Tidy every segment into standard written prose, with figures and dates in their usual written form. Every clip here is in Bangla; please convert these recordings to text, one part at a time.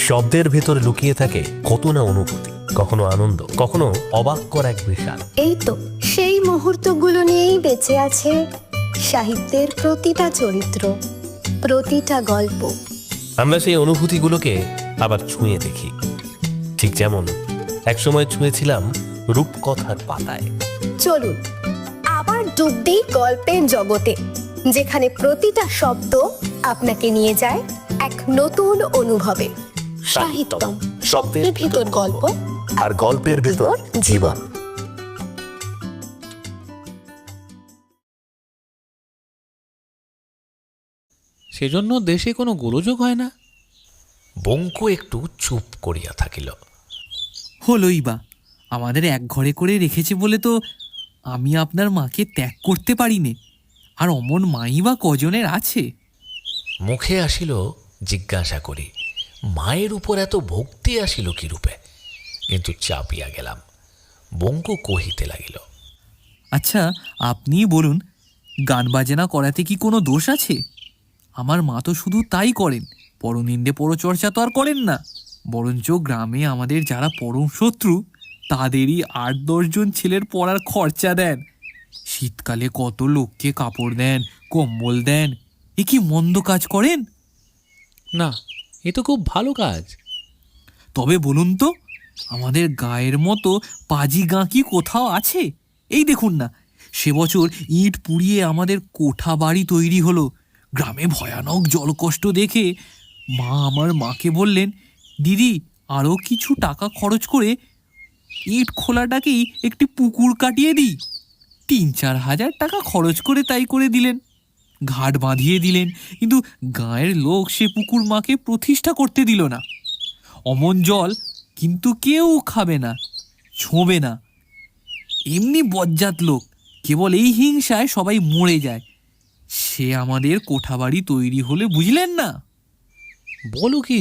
শব্দের ভেতর লুকিয়ে থাকে কত না অনুভূতি, কখনো আনন্দ, কখনো অবাক করা এক বিষাদ। এই তো সেই মুহূর্তগুলো নিয়েই বেঁচে আছে সাহিত্যের প্রতিটা চরিত্র, প্রতিটা গল্প। আমরা সেই অনুভূতিগুলোকে আবার ছুঁয়ে দেখি, ঠিক যেমন একসময় ছুঁয়েছিলাম রূপকথার পাতায়। চলুন আবার ডুব দিই গল্পের জগতে, যেখানে প্রতিটা শব্দ আপনাকে নিয়ে যায় এক নতুন অনুভবে। সাহিত্যম, শব্দের ভিতর গল্প আর গল্পের ভেতর জীবন। সেজন্য দেশে কোনো গোলযোগ হয় না। বঙ্কু একটু চুপ করিয়া থাকিল। হলোই বা, আমাদের এক ঘরে করে রেখেছে বলে তো আমি আপনার মাকে ত্যাগ করতে পারিনে। আর অমন মাই বা কজনের আছে? মুখে আসিল জিজ্ঞাসা করি, মায়ের উপর এত ভক্তি আসিল কি রূপে? কিন্তু চাপিয়া গেলাম। বঙ্কু কহিতে লাগিল, আচ্ছা আপনিই বলুন, গান বাজনা করাতে কি কোনো দোষ আছে? আমার মা তো শুধু তাই করেন, পরনিন্দে পরচর্চা তো আর করেন না। বরঞ্চ গ্রামে আমাদের যারা পরম শত্রু তাদেরই ৮-১০ জন ছেলের পড়ার খরচা দেন। শীতকালে কত লোককে কাপড় দেন, কম্বল দেন। এ কি মন্দ কাজ করেন? না, এ তো খুব ভালো কাজ। তবে বলুন তো, আমাদের গায়ের মতো পাজি গাঁ কি কোথাও আছে? এই দেখুন না, সে বছর ইট পুড়িয়ে আমাদের কোঠা বাড়ি তৈরি হলো। গ্রামে ভয়ানক জলকষ্ট দেখে মা আমার মাকে বললেন, দিদি আরও কিছু টাকা খরচ করে ইট খোলাটাকেই একটি পুকুর কাটিয়ে দিই। ৩-৪ হাজার টাকা খরচ করে তাই করে দিলেন, ঘাট বাঁধিয়ে দিলেন। কিন্তু গাঁয়ের লোক সে পুকুর মাকে প্রতিষ্ঠা করতে দিল না। অমন জল কিন্তু কেউ খাবে না, ছোঁবে না। এমনি বজ্জাত লোক, কেবল এই হিংসায় সবাই মরে যায়। সে আমাদের কোঠাবাড়ি তৈরি হলে বুঝলেন না? বলো কি,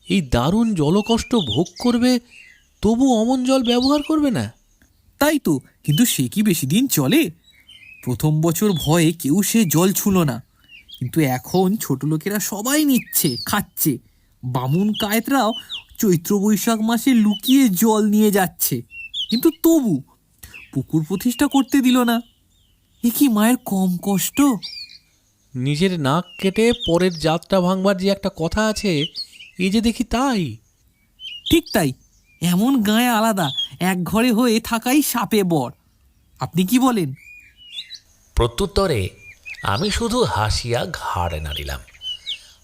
এই দারুণ জলকষ্ট ভোগ করবে তবু অমন জল ব্যবহার করবে না? তাই তো, কিন্তু সে কি বেশি দিন চলে? প্রথম বছর ভয়ে কেউ সে জল ছুঁল না, কিন্তু এখন ছোট লোকেরা সবাই নিচ্ছে, খাচ্ছে। বামুন কায়েতরাও চৈত্র বৈশাখ মাসে লুকিয়ে জল নিয়ে যাচ্ছে, কিন্তু তবু পুকুর প্রতিষ্ঠা করতে দিল না। এ কি মায়ের কম কষ্ট? নিজের নাক কেটে পরের জাতটা ভাঙবার যে একটা কথা আছে, এই যে দেখি তাই। ঠিক তাই, এমন গায়ে আলাদা এক ঘরে হয়ে থাকাই সাপে বর। আপনি কি বলেন? প্রত্যুত্তরে আমি শুধু হাসিয়া ঘাড় নাড়িলাম।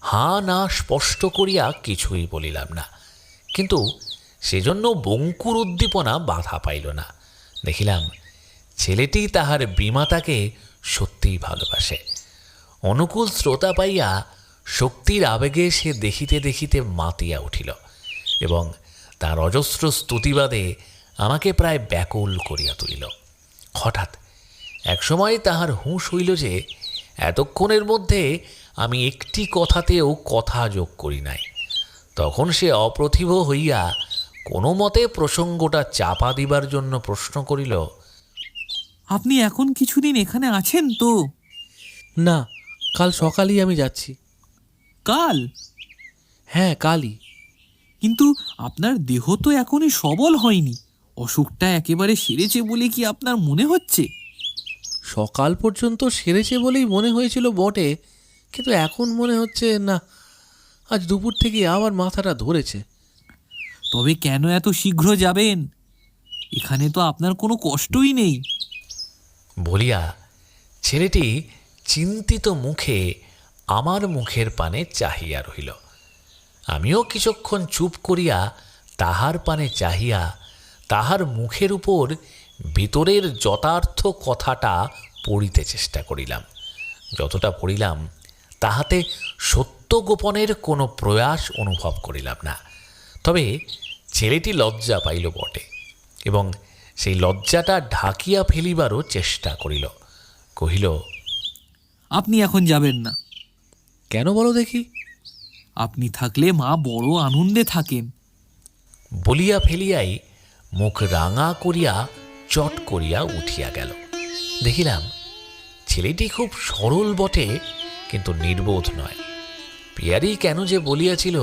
হাঁ না স্পষ্ট করিয়া কিছুই বলিলাম না। কিন্তু সেজন্য বঙ্কুর উদ্দীপনা বাধা পাইল না। দেখিলাম ছেলেটি তাহার বিমাতাকে সত্যিই ভালোবাসে। অনুকূল শ্রোতা পাইয়া শক্তির আবেগে সে দেখিতে দেখিতে মাতিয়া উঠিল এবং তার অজস্র স্তুতিবাদে আমাকে প্রায় ব্যাকুল করিয়া তুলিল। হঠাৎ একসময় তাহার হুঁশ হইল যে এতক্ষণের মধ্যে আমি একটি কথাতেও কথা যোগ করি নাই। তখন সে অপ্রতিভ হইয়া কোনো মতে প্রসঙ্গটা চাপা দিবার জন্য প্রশ্ন করিল, আপনি এখন কিছুদিন এখানে আছেন তো? না, কাল সকালেই আমি যাচ্ছি। কাল? হ্যাঁ, কালই। কিন্তু আপনার দেহ তো এখনই সবল হয়নি। অসুখটা একেবারে সেরেছে বলে কি আপনার মনে হচ্ছে? সকাল পর্যন্ত সেরেছে বলেই মনে হয়েছিল বটে, কিন্তু এখন মনে হচ্ছে না, আজ দুপুর থেকে আবার মাথাটা ধরেছে। তবে কেন এত শীঘ্র যাবেন? এখানে তো আপনার কোনো কষ্টই নেই। বলিয়া ছেলেটি চিন্তিত মুখে আমার মুখের পানে চাহিয়া রহিল। আমিও কিছুক্ষণ চুপ করিয়া তাহার পানে চাহিয়া তাহার মুখের উপর ভিতরের যথার্থ কথাটা পড়িতে চেষ্টা করিলাম। যতটা পড়িলাম তাহাতে সত্য গোপনের কোনো প্রয়াস অনুভব করিলাম না। তবে ছেলেটি লজ্জা পাইল বটে এবং সেই লজ্জাটা ঢাকিয়া ফেলিবারও চেষ্টা করিল। কহিল, আপনি এখন যাবেন না। কেন বলো দেখি? আপনি থাকলে মা বড় আনন্দে থাকেন। বলিয়া ফেলিয়াই মুখ রাঙা করিয়া চট করিয়া উঠিয়া গেল। দেখিলাম ছেলেটি খুব সরল বটে, কিন্তু নির্বোধ নয়। পিয়ারি কেন যে বলিয়াছিল,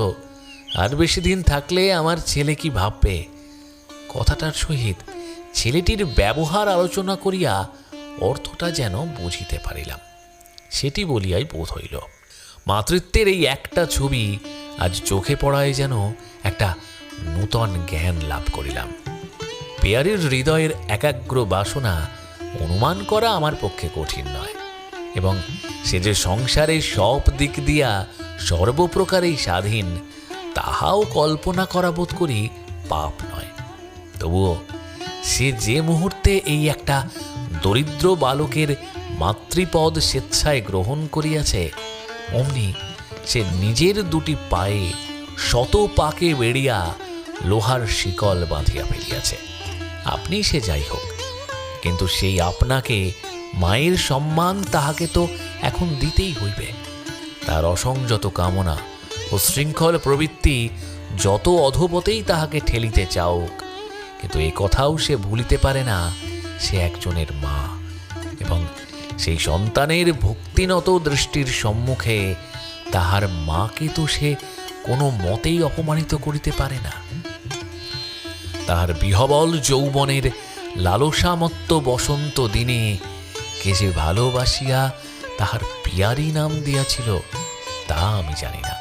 আর বেশি দিন থাকলে আমার ছেলে কি ভাববে, কথাটার সহিত ছেলেটির ব্যবহার আলোচনা করিয়া অর্থটা যেন বুঝিতে পারিলাম। সেটি বলিয়াই বোধ হইল। মাতৃত্বের এই একটা ছবি আজ চোখে পড়ায় যেন একটা নূতন জ্ঞান লাভ করিলাম। পেয়ারির হৃদয়ের একাগ্র বাসনা অনুমান করা আমার পক্ষে কঠিন নয়, এবং সে যে সংসারে সব দিক দিয়া সর্বপ্রকারেই স্বাধীন, তাহাও কল্পনা করা বোধ করি পাপ নয়। তবুও সে যে মুহূর্তে এই একটা দরিদ্র বালকের মাতৃপদ স্বেচ্ছায় গ্রহণ করিয়াছে, অমনি সে নিজের দুটি পায়ে শত পাকে বেড়িয়া লোহার শিকল বাঁধিয়া ফেলিয়াছে। আপনি সে যাই হোক, কিন্তু সেই আপনাকে মায়ের সম্মান তাহাকে তো এখন দিতেই হইবে। তার অসংযত কামনা ও শৃঙ্খল প্রবৃত্তি যত অধোপতেই তাহাকে ঠেলিতে চাওক, কিন্তু এ কথাও সে ভুলিতে পারে না সে একজনের মা, এবং সেই সন্তানের ভক্তিনত দৃষ্টির সম্মুখে তাহার মাকে তো সে কোনো মতেই অপমানিত করিতে পারে না। তাহার বিহবল যৌবনের লালসামত্ত বসন্ত দিনে কে যে ভালোবাসিয়া তাহার পিয়ারি নাম দিয়াছিল তা আমি জানি না,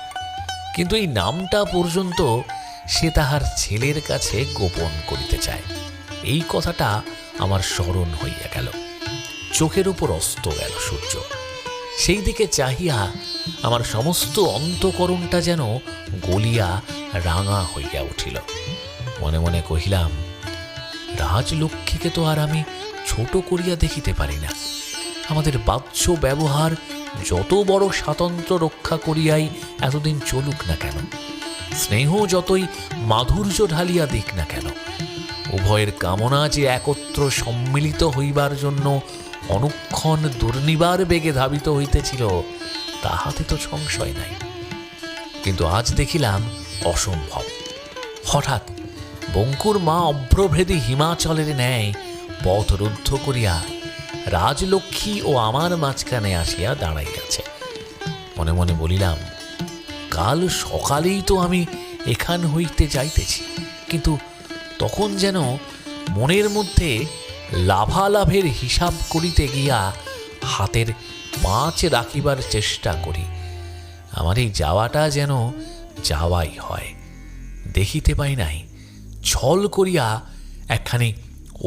কিন্তু এই নামটা পর্যন্ত সে তাহার ছেলের কাছে গোপন করিতে চায়। এই কথাটা আমার স্মরণ হইয়া গেল। চোখের উপর অস্ত গেল সূর্য। সেই দিকে চাহিয়া আমার সমস্ত অন্তঃকরণটা যেন গলিয়া রাঙা হইয়া উঠিল। মনে মনে কহিলাম, রাজলক্ষ্মীকে তো আর আমি ছোট করিয়া দেখিতে পারি না। আমাদের বাহ্য ব্যবহার যত বড় স্বাতন্ত্র্য রক্ষা করিয়াই এতদিন চলুক না কেন, স্নেহ যতই মাধুর্য ঢালিয়া দিক না কেন, উভয়ের কামনা যে একত্র সম্মিলিত হইবার জন্য অনুক্ষণ দুর্নিবার বেগে ধাবিত হইতেছিল, তাহাতে তো সংশয় নাই। কিন্তু আজ দেখিলাম অসম্ভব। হঠাৎ বঙ্কুর মা অভ্রভেদী হিমাচলের ন্যায় পথ রুদ্ধ করিয়া রাজলক্ষ্মী ও আমার মাঝখানে আসিয়া দাঁড়াইয়াছে। মনে মনে বলিলাম, কাল সকালেই তো আমি এখান হইতে যাইতেছি, কিন্তু তখন যেন মনের মধ্যে লাভালাভের হিসাব করিতে গিয়া হাতের 5 রাখিবার চেষ্টা করি। আমার এই যাওয়াটা যেন যাওয়াই হয়। দেখিতে পাই নাই ছল করিয়া একখানি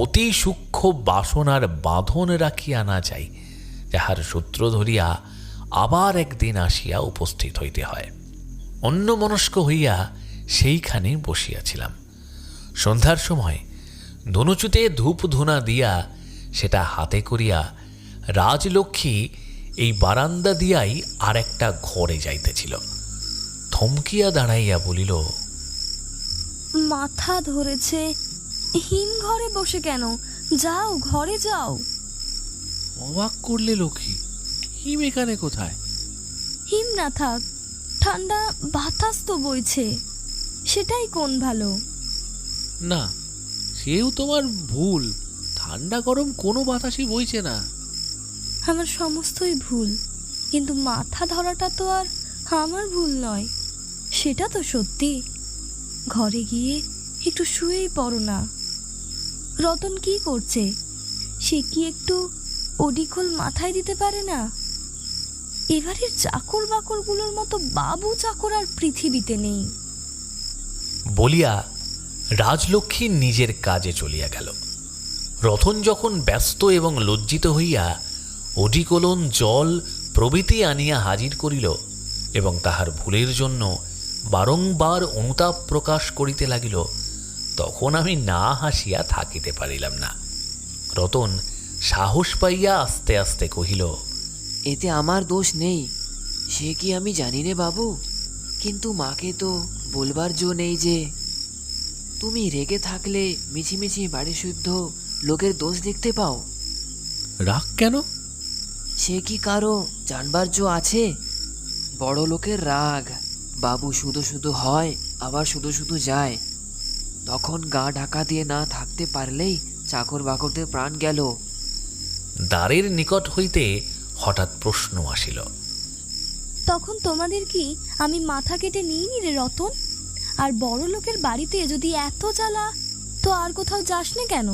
অতি সূক্ষ্ম বাসনার বাঁধন রাখিয়া না যাই, যাহার সূত্র ধরিয়া আবার একদিন আসিয়া উপস্থিত হইতে হয়। অন্যমনস্ক হইয়া সেইখানে বসিয়াছিলাম। সন্ধ্যার সময় ধনুচুতে ধূপ ধুনা দিয়া সেটা হাতে করিয়া রাজলক্ষ্মী এই বারান্দা দিয়াই আর একটা ঘরে যাইতেছিল। থমকিয়া দাঁড়াইয়া বলিল, মাথা ধরেছে, হিম ঘরে বসে কেন? যাও, ঘরে যাও। অবাক করলে লক্ষ্মী, হিম এখানে কোথায়? হিম না থাক, ঠান্ডা বাতাস তো বইছে, সেটাই কোন ভালো। না, সেও তোমার ভুল। ঠান্ডা গরম কোনো বাতাসই বইছে না। আমার সমস্তই ভুল, কিন্তু মাথা ধরাটা তো আর আমার ভুল নয়, সেটা তো সত্যি। ঘরে গিয়ে একটু শুয়েই পড়ো না। রতন কি করছে? সে কি একটু ওডিখোল মাথায় দিতে পারে না? এবারের চাকর বাকরগুলোর মতো বাবু চাকর আর পৃথিবীতে নেই। বলিয়া রাজলক্ষ্মী নিজের কাজে চলিয়া গেল। রতন যখন ব্যস্ত এবং লজ্জিত হইয়া অডিকোলন, জল প্রভৃতি আনিয়া হাজির করিল এবং তাহার ভুলের জন্য বারংবার অনুতাপ প্রকাশ করিতে লাগিল, তখন আমি না হাসিয়া থাকিতে পারিলাম না। রতন সাহস পাইয়া আস্তে আস্তে কহিল, এতে আমার দোষ নেই, সে কি আমি জানি রে বাবু, কিন্তু মাকে তো বলবার জো নেই যে তুমি রেগে থাকলে মিছিমিছি বাড়ি শুদ্ধ লোকের দোষ দেখতে পাও। রাগ কেন? সে কি কারো জানবার জো আছে? বড় লোকের রাগ, বাবু শুধু শুধু হয় আবার শুধু শুধু যায়। তখন গা ঢাকা দিয়ে না থাকতে পারলেই চাকর বাকরদের প্রাণ গেল। দ্বারের নিকট হইতে হঠাৎ প্রশ্ন আসিল। তখন তোমাদের কি আমি মাথা কেটে নিইনি রে রতন? আর বড় লোকের বাড়িতে যদি এত জ্বালা, তো আর কোথাও যাস না কেন?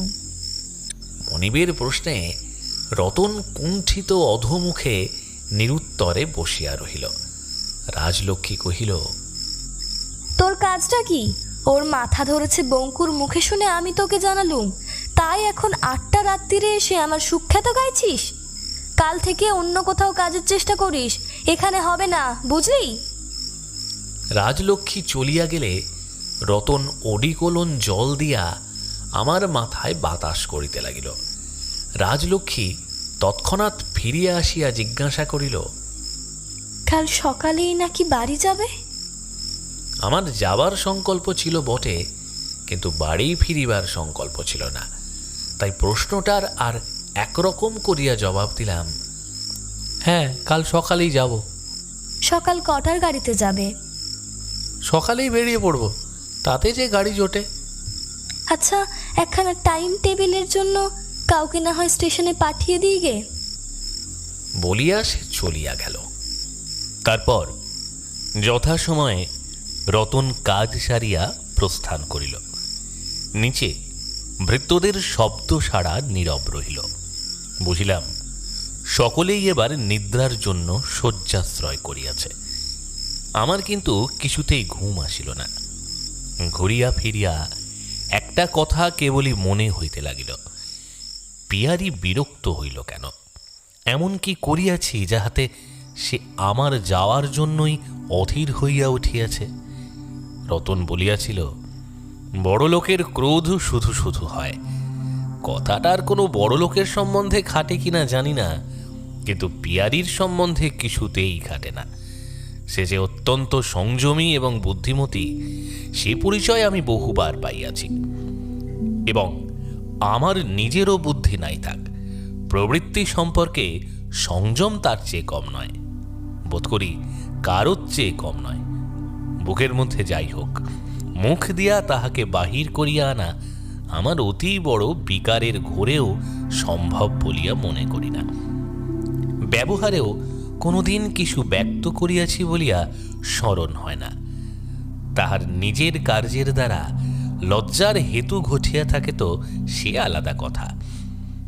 মনিবের প্রশ্নে রতন কুণ্ঠিত অধোমুখে নিরুত্তরে বসিয়া রহিল। রাজলক্ষ্মী কহিল, তোর কাজটা কি? ওর মাথা ধরেছে বঙ্কুর মুখে শুনে আমি তোকে জানালুম, তাই এখন 8টা রাত্রিরে এসে আমার সুখ্যাত গাইছিস? কাল থেকে অন্য কোথাও কাজের চেষ্টা করিস, এখানে হবে না, বুঝলি? রাজলক্ষ্মী চলিয়া গেলে রতন অডিকোলন জল দিয়া আমার মাথায় বাতাস করিতে লাগিল। রাজলক্ষ্মী তৎক্ষণাৎ ফিরিয়া আসিয়া জিজ্ঞাসা করিল, কাল সকালেই নাকি বাড়ি যাবে? আমার যাবার সংকল্প ছিল বটে, কিন্তু বাড়ি ফিরিবার সংকল্প ছিল না। তাই প্রশ্নটার আর একরকম করিয়া জবাব দিলাম, হ্যাঁ, কাল সকালেই যাব। সকাল কটার গাড়িতে যাবে? সকালেই বেরিয়ে পড়ব, তাতে যে গাড়ি জোটে। আচ্ছা, একখানা টাইম টেবিলের জন্য কাউকে না হয় স্টেশনে পাঠিয়ে দিই গে। বলিয়া সে চলিয়া গেল। তারপর যথাসময়ে রতন কাজ সারিয়া প্রস্থান করিল। নিচে ভৃত্যদের শব্দ সাড়া নীরব রহিল। বুঝিলাম সকলেই এবার নিদ্রার জন্য শয্যাশ্রয় করিয়াছে। আমার কিন্তু কিছুতেই ঘুম আসিল না। ঘুরিয়া ফিরিয়া একটা কথা কেবলই মনে হইতে লাগিল, পিয়ারি বিরক্ত হইল কেন? এমন কি করিয়াছি যাহাতে সে আমার যাওয়ার জন্যই অধীর হইয়া উঠিয়াছে? রতন বলিয়াছিল, বড় লোকের ক্রোধ শুধু শুধু হয়। কথাটার কোনো বড় লোকের সম্বন্ধে খাটে কিনা জানি না, কিন্তু পিয়ারির সম্বন্ধে কিছুতেই খাটে না। সে যে অত্যন্ত সংযমী এবং বুদ্ধিমতী, সে পরিচয় আমি বহুবার পাইয়াছি। এবং আমার নিজেরও বুদ্ধি নাই থাক, প্রবৃত্তি সম্পর্কে সংযম তার চেয়ে কম নয়, বোধ করি কারোর চেয়ে কম নয়। বুকের মধ্যে যাই হোক, মুখ দিয়া তাহাকে বাহির করিয়া আনা আমার অতি বড় বিকারের ঘোরেও সম্ভব বলিয়া মনে করি না। ব্যবহারেও কোনোদিন কিছু ব্যক্ত করিয়াছি বলিয়া স্মরণ হয় না। তাহার নিজের কার্যের দ্বারা লজ্জার হেতু ঘটিয়া থাকে তো সে আলাদা কথা,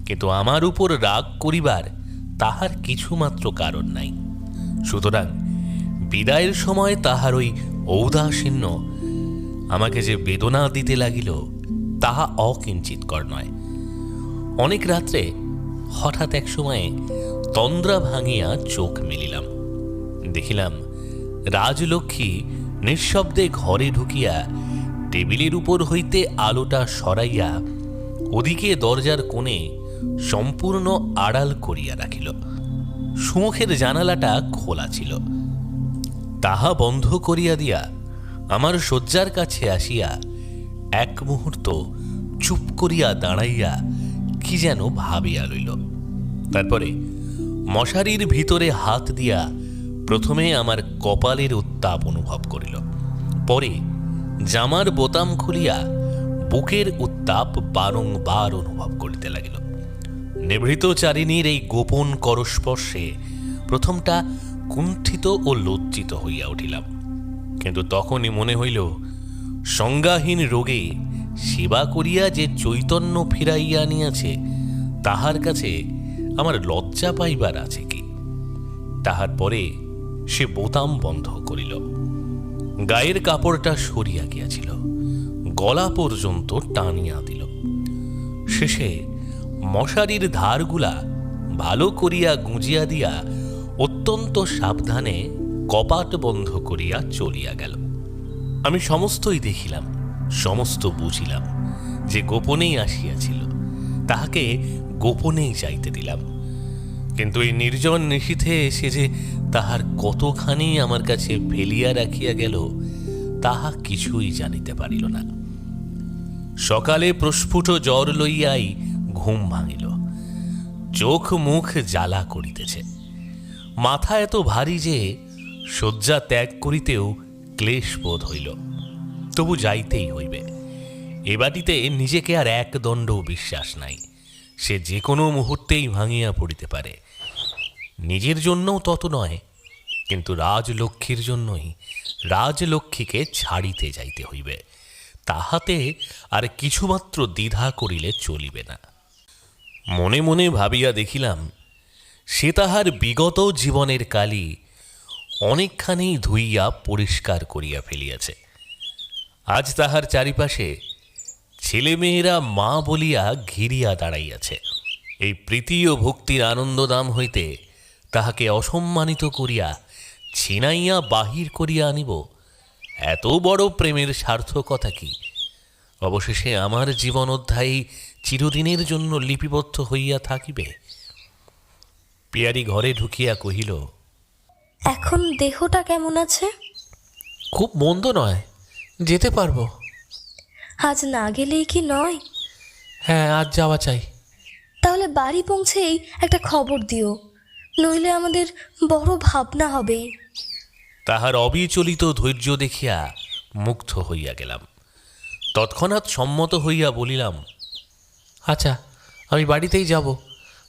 কিন্তু আমার উপর রাগ করিবার তাহার কিছুমাত্র কারণ নাই। সুতরাং বিদায়ের সময় তাহার ওই ঔদাসীন্য আমাকে যে বেদনা দিতে লাগিল, তাহা অকিঞ্চিৎকর নয়। অনেক রাত্রে হঠাৎ এক সময়ে তন্দ্রা ভাঙিয়া চোখ মেলিলাম। দেখিলাম রাজলক্ষ্মী নিঃশব্দে ঘরে ঢুকিয়া টেবিলের উপর হইতে আলোটা সরাইয়া ওদিকে দরজার কোণে সম্পূর্ণ আড়াল করিয়া রাখিল। সুমুখের জানালাটা খোলা ছিল, তাহা বন্ধ করিয়া দিয়া আমার শয্যার কাছে আসিয়া এক মুহূর্ত চুপ করিয়া দাঁড়াইয়া কি যেন ভাবিয়া লইল। তারপরে মশারির ভিতরে হাত দিয়া প্রথমে আমার কপালের উত্তাপ অনুভব করিল, পরে জামার বোতাম খুলিয়া বুকের উত্তাপ বারংবার অনুভব করিতে লাগিল। নিভৃত চারিণীর এই গোপন করস্পর্শে প্রথমটা কুণ্ঠিত ও লজ্জিত হইয়া উঠিলাম, কিন্তু তখনই মনে হইল সংজ্ঞাহীন রোগে সেবা করিয়া যে চৈতন্য ফিরাইয়া আনিয়াছে, তাহার কাছে আমার লজ্জা পাইবার আছে কি? তাহার পরে সে বোতাম বন্ধ করিল। গায়ের কাপড়টা সরিয়া গিয়াছিল, গলা পর্যন্ত টানিয়া দিল। শেষে মশারির ধারগুলা ভালো করিয়া গুঁজিয়া দিয়া অত্যন্ত সাবধানে কপাট বন্ধ করিয়া চলিয়া গেল। আমি সমস্তই দেখিলাম, সমস্ত বুঝিলাম। যে গোপনেই আসিয়াছিল তাহাকে গোপনেই যাইতে দিলাম, কিন্তু এই নির্জন নিশীথে এসে যে তাহার কতখানি আমার কাছে ফেলিয়া রাখিয়া গেল, তাহা কিছুই জানিতে পারিল না। সকালে প্রস্ফুট জ্বর লইয়াই ঘুম ভাঙিল। চোখ মুখ জ্বালা করিতেছে, মাথা এত ভারী যে শয্যা ত্যাগ করিতেও ক্লেশ বোধ হইল। তবু যাইতেই হইবে। এ বাটিতে নিজেকে আর এক দণ্ডও বিশ্বাস নাই। সে যে কোনো মুহূর্তেই ভাঙিয়া পড়িতে পারে। নিজের জন্যও তত নয়, কিন্তু রাজলক্ষ্মীর জন্যই রাজলক্ষ্মীকে ছাড়িতে যাইতে হইবে। তাহাতে আর কিছুমাত্র দ্বিধা করিলে চলিবে না। মনে মনে ভাবিয়া দেখিলাম, সে তাহার বিগত জীবনের কালি অনেকখানি ধুইয়া পরিষ্কার করিয়া ফেলিয়াছে। আজ তাহার চারিপাশে ছেলেমেয়েরা মা বলিয়া ঘিরিয়া দাঁড়াইয়াছে। এই প্রীতি ও ভক্তির আনন্দদাম হইতে তাহাকে অসম্মানিত করিয়া ছিনাইয়া বাহির করিয়া আনিব, এত বড় প্রেমের সার্থকতা কি? অবশেষে আমার জীবন অধ্যায়ী চিরদিনের জন্য লিপিবদ্ধ হইয়া থাকিবে। পিয়ারি ঘরে ঢুকিয়া কহিল, এখন দেহটা কেমন আছে? খুব মন্দ নয়, যেতে পারবো। আজ না গেলেই কি নয়? হ্যাঁ, আজ যাওয়া চাই। তাহলে বাড়ি পৌঁছেই একটা খবর দিও, নইলে আমাদের বড় ভাবনা হবে। তাহার অবিচলিত ধৈর্য দেখিয়া মুগ্ধ হইয়া গেলাম। তৎক্ষণাৎ সম্মত হইয়া বলিলাম, আচ্ছা, আমি বাড়িতেই যাব,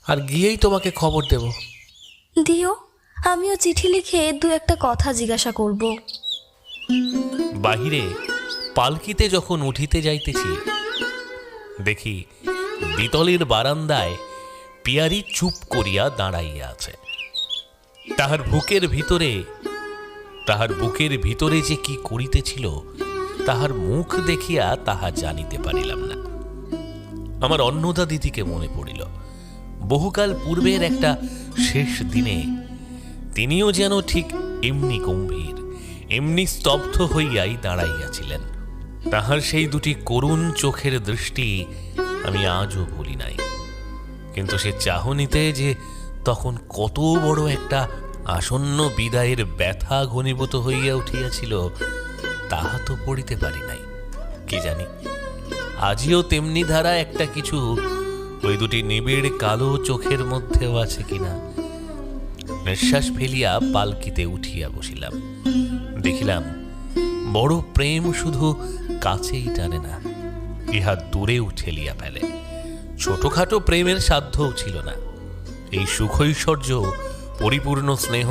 আর গিয়েই তোমাকে খবর দেব। দিও, আমিও চিঠি লিখে দু একটা কথা জিজ্ঞাসা করব। বাহিরে পালকিতে যখন উঠিতে যাইতেছি, দেখি দ্বিতলের বারান্দায় পিয়ারি চুপ করিয়া দাঁড়াইয়া আছে। তাহার বুকের ভিতরে যে কি করিতেছিল তাহার মুখ দেখিয়া তাহা জানিতে পারিলাম না। আমার অন্নদা দিদিকে মনে পড়িল। বহুকাল পূর্বের একটা শেষ দিনে তিনিও যেন ঠিক এমনি গম্ভীর, এমনি স্তব্ধ হইয়াই দাঁড়াইয়াছিলেন। তাহার সেই দুটি করুণ চোখের দৃষ্টি আমি আজও ভুলি নাই। কিন্তু সে চাহনিতে যে তখন কত বড় একটা আসন্ন বিদায়ের ব্যথা ঘনীভূত হইয়া উঠিয়াছিল তাহা তো পড়িতে পারি নাই। কি জানি আজিও তেমনি ধারা একটা কিছু ওই দুটি নিবিড় কালো চোখের মধ্যেও আছে কিনা। নিঃশ্বাস ফেলিয়া পালকিতে উঠিয়া বসিলাম। দেখিলাম বড় প্রেম শুধু কাছেই টানে না, ইহা দূরেও ঠেলিয়া ফেলে। ছোটখাটো প্রেমের সাধ্যও ছিল না। এই সুখৈশ্বর্য, পরিপূর্ণ স্নেহ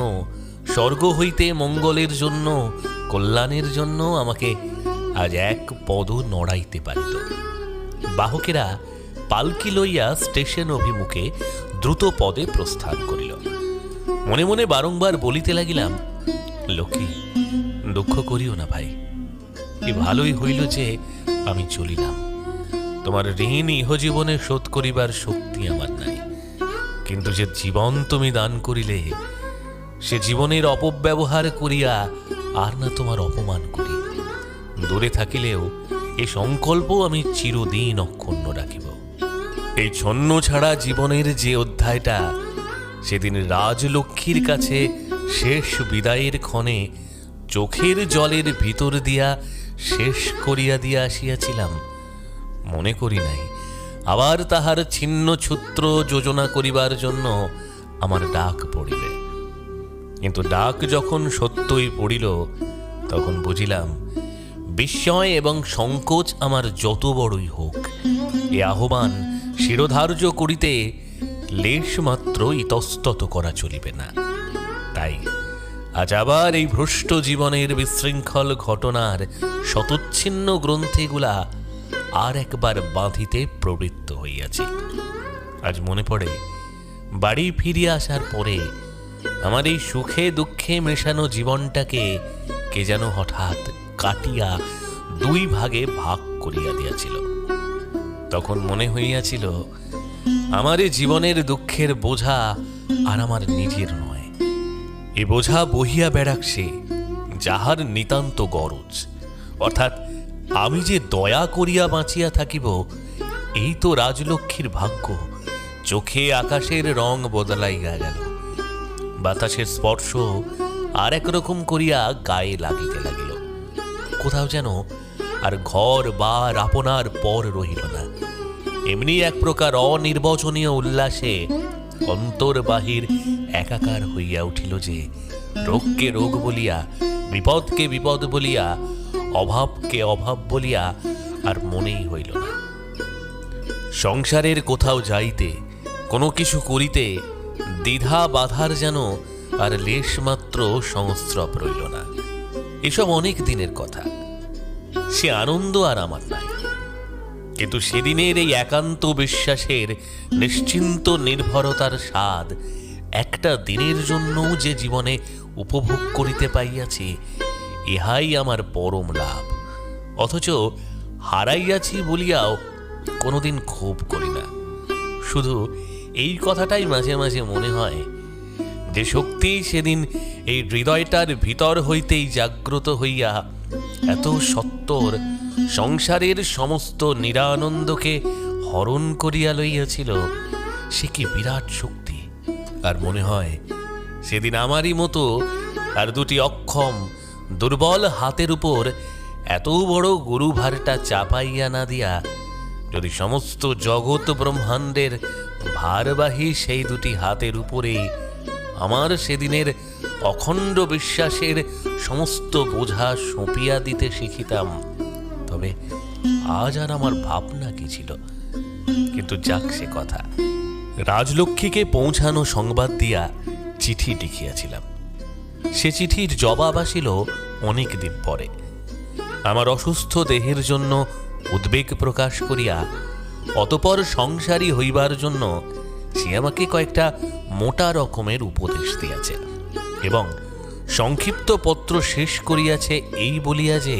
স্বর্গ হইতে মঙ্গলের জন্য, কল্যাণের জন্য আমাকে আজ এক পদ নড়াইতে পারিত। বাহকেরা পালকি লইয়া স্টেশন অভিমুখে দ্রুত পদে প্রস্থান করিল। মনে মনে বারংবার বলিতে লাগিলাম, লক্ষ্মী, দুঃখ করিও না ভাই, কি ভালোই হইল যে আমি চলিলাম। তোমার ঋণ ইহজীবনে শোধ করিবার শক্তি আমার নাই, কিন্তু যে জীবন তুমি দান করিলে সে জীবনের অপব্যবহার করিয়া আর না তোমার অপমান করি। দূরে থাকিলেও এই সংকল্প আমি চিরদিন অক্ষুণ্ণ রাখিব। এই ছন্ন ছাড়া জীবনের যে অধ্যায়টা সেদিন রাজলক্ষ্মীর কাছে শেষ বিদায়ের ক্ষণে চোখের জলের ভিতর দিয়া শেষ করিয়া দিয়া আসিয়াছিলাম, মনে করি নাই আবার তাহার ছিন্ন ছূত্র যোজনা করিবার জন্য আমার ডাক পড়িবে। কিন্তু ডাক যখন সত্যই পড়িল তখন বুঝিলাম, বিস্ময় এবং সংকোচ আমার যত বড়ই হোক, এ আহ্বান শিরোধার্য করিতে লেশ মাত্র ইতস্তত করা চলিবে না। তাই আজ আবার এই ভ্রষ্ট জীবনের বিশৃঙ্খল ঘটনার শতচ্ছিন্ন গ্রন্থিগুলা আর একবার বাঁধিতে প্রবৃত্ত হইয়াছি। আজ মনে পড়ে, বাড়ি ফিরিয়া আসার পরে আমার এই সুখে দুঃখে মেশানো জীবনটাকে কে যেন হঠাৎ কাটিয়া দুই ভাগে ভাগ করিয়া দিয়াছিল। তখন মনে হইয়াছিল, আমার এই জীবনের দুঃখের বোঝা আর আমার নিজের নয়, এ বোঝা বহিয়া বেড়াক সে যাহার নিতান্ত গরজ, অর্থাৎ আমি যে দয়া করিয়া বাঁচিয়া থাকিব, এই তো রাজলক্ষ্মীর ভাগ্য। চোখে আকাশের রং বদলাইয়া গেল, বাতাসের স্পর্শ আর একরকম করিয়া গায়ে লাগিতে লাগিল। কোথাও যেন আর ঘর বা আপনার পর রহিল না। এমনি এক প্রকার অনির্বচনীয় উল্লাসে অন্তর বাহির একাকার হইয়া উঠিল যে রোগকে রোগ বলিয়া, বিপদকে বিপদ বলিয়া, অভাবকে অভাব বলিয়া আর মনেই হইল না। সংসারের কোথাও যাইতে, কোনো কিছু করিতে দ্বিধা বাধার যেন আর লেশমাত্র সংস্রব রইল না। এসব অনেক দিনের কথা, সে আনন্দ আর আমার নাই। কিন্তু সেদিনের এই একান্ত বিশ্বাসের নিশ্চিন্ত নির্ভরতার স্বাদ একটা দিনের জন্যও যে জীবনে উপভোগ করিতে পাইয়াছি, ইহাই আমার পরম লাভ। অথচ হারাইয়াছি বলিয়াও কোনোদিন ক্ষোভ করি না। শুধু এই কথাটাই মাঝে মাঝে মনে হয়, যে শক্তি সেদিন এই হৃদয়টার ভিতর হইতেই জাগ্রত হইয়া এত সত্বর সংসারের সমস্ত নিরানন্দকে হরণ করিয়া লইয়াছিল, সে কি বিরাট শক্তি। আর মনে হয় সেদিন আমারই মতো আর দুটি অক্ষম দুর্বল হাতের উপর এত বড় গুরুভারটা চাপাইয়া না দিয়া যদি সমস্ত জগৎ ব্রহ্মাণ্ডের ভারবাহী সেই দুটি হাতের উপরে আমার সেদিনের অখণ্ড বিশ্বাসের সমস্ত বোঝা সঁপিয়া দিতে শিখিতাম, তবে আজ আর আমার ভাবনা কি ছিল। কিন্তু যাক সে কথা। রাজলক্ষ্মীকে পৌঁছানো সংবাদ দিয়া চিঠি লিখিয়াছিলাম। সে চিঠির জবাব আসিল অনেক দিন পরে। আমার অসুস্থ দেহের জন্য উদ্বেগ প্রকাশ করিয়া অতপর সংসারী হইবার জন্য সে আমাকে কয়েকটা মোটা রকমের উপদেশ দিয়াছে এবং সংক্ষিপ্ত পত্র শেষ করিয়াছে এই বলিয়া যে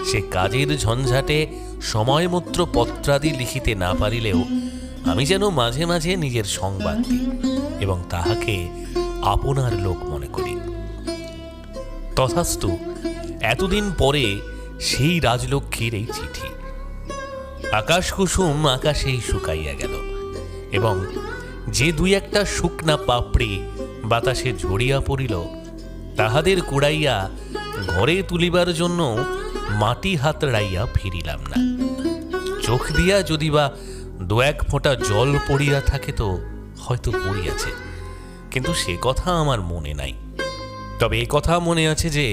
সে কাজের ঝঞ্ঝাটে সময়মাত্র পত্রাদি লিখিতে না পারিলেও আমি যেন মাঝে মাঝে নিজের সংবাদ দিই এবং তাহাকে আপনার লোক মনে করি। তথাস্তু এতদিন পরে সেই রাজলক্ষ্মীর এই চিঠি। আকাশ কুসুম আকাশেই শুকাইয়া গেল এবং যে দুই একটা শুকনা পাপড়ি বাতাসে ঝরিয়া পড়িল, তাহাদের কুড়াইয়া ঘরে তুলিবার জন্য মাটি হাতড়াইয়া ফিরিলাম না। চোখ দিয়া যদি বা দু এক ফোঁটা জল পড়িয়া থাকে তো হয়তো পড়িয়াছে, কিন্তু সে কথা আমার মনে নাই। তবে এ কথা মনে আছে যে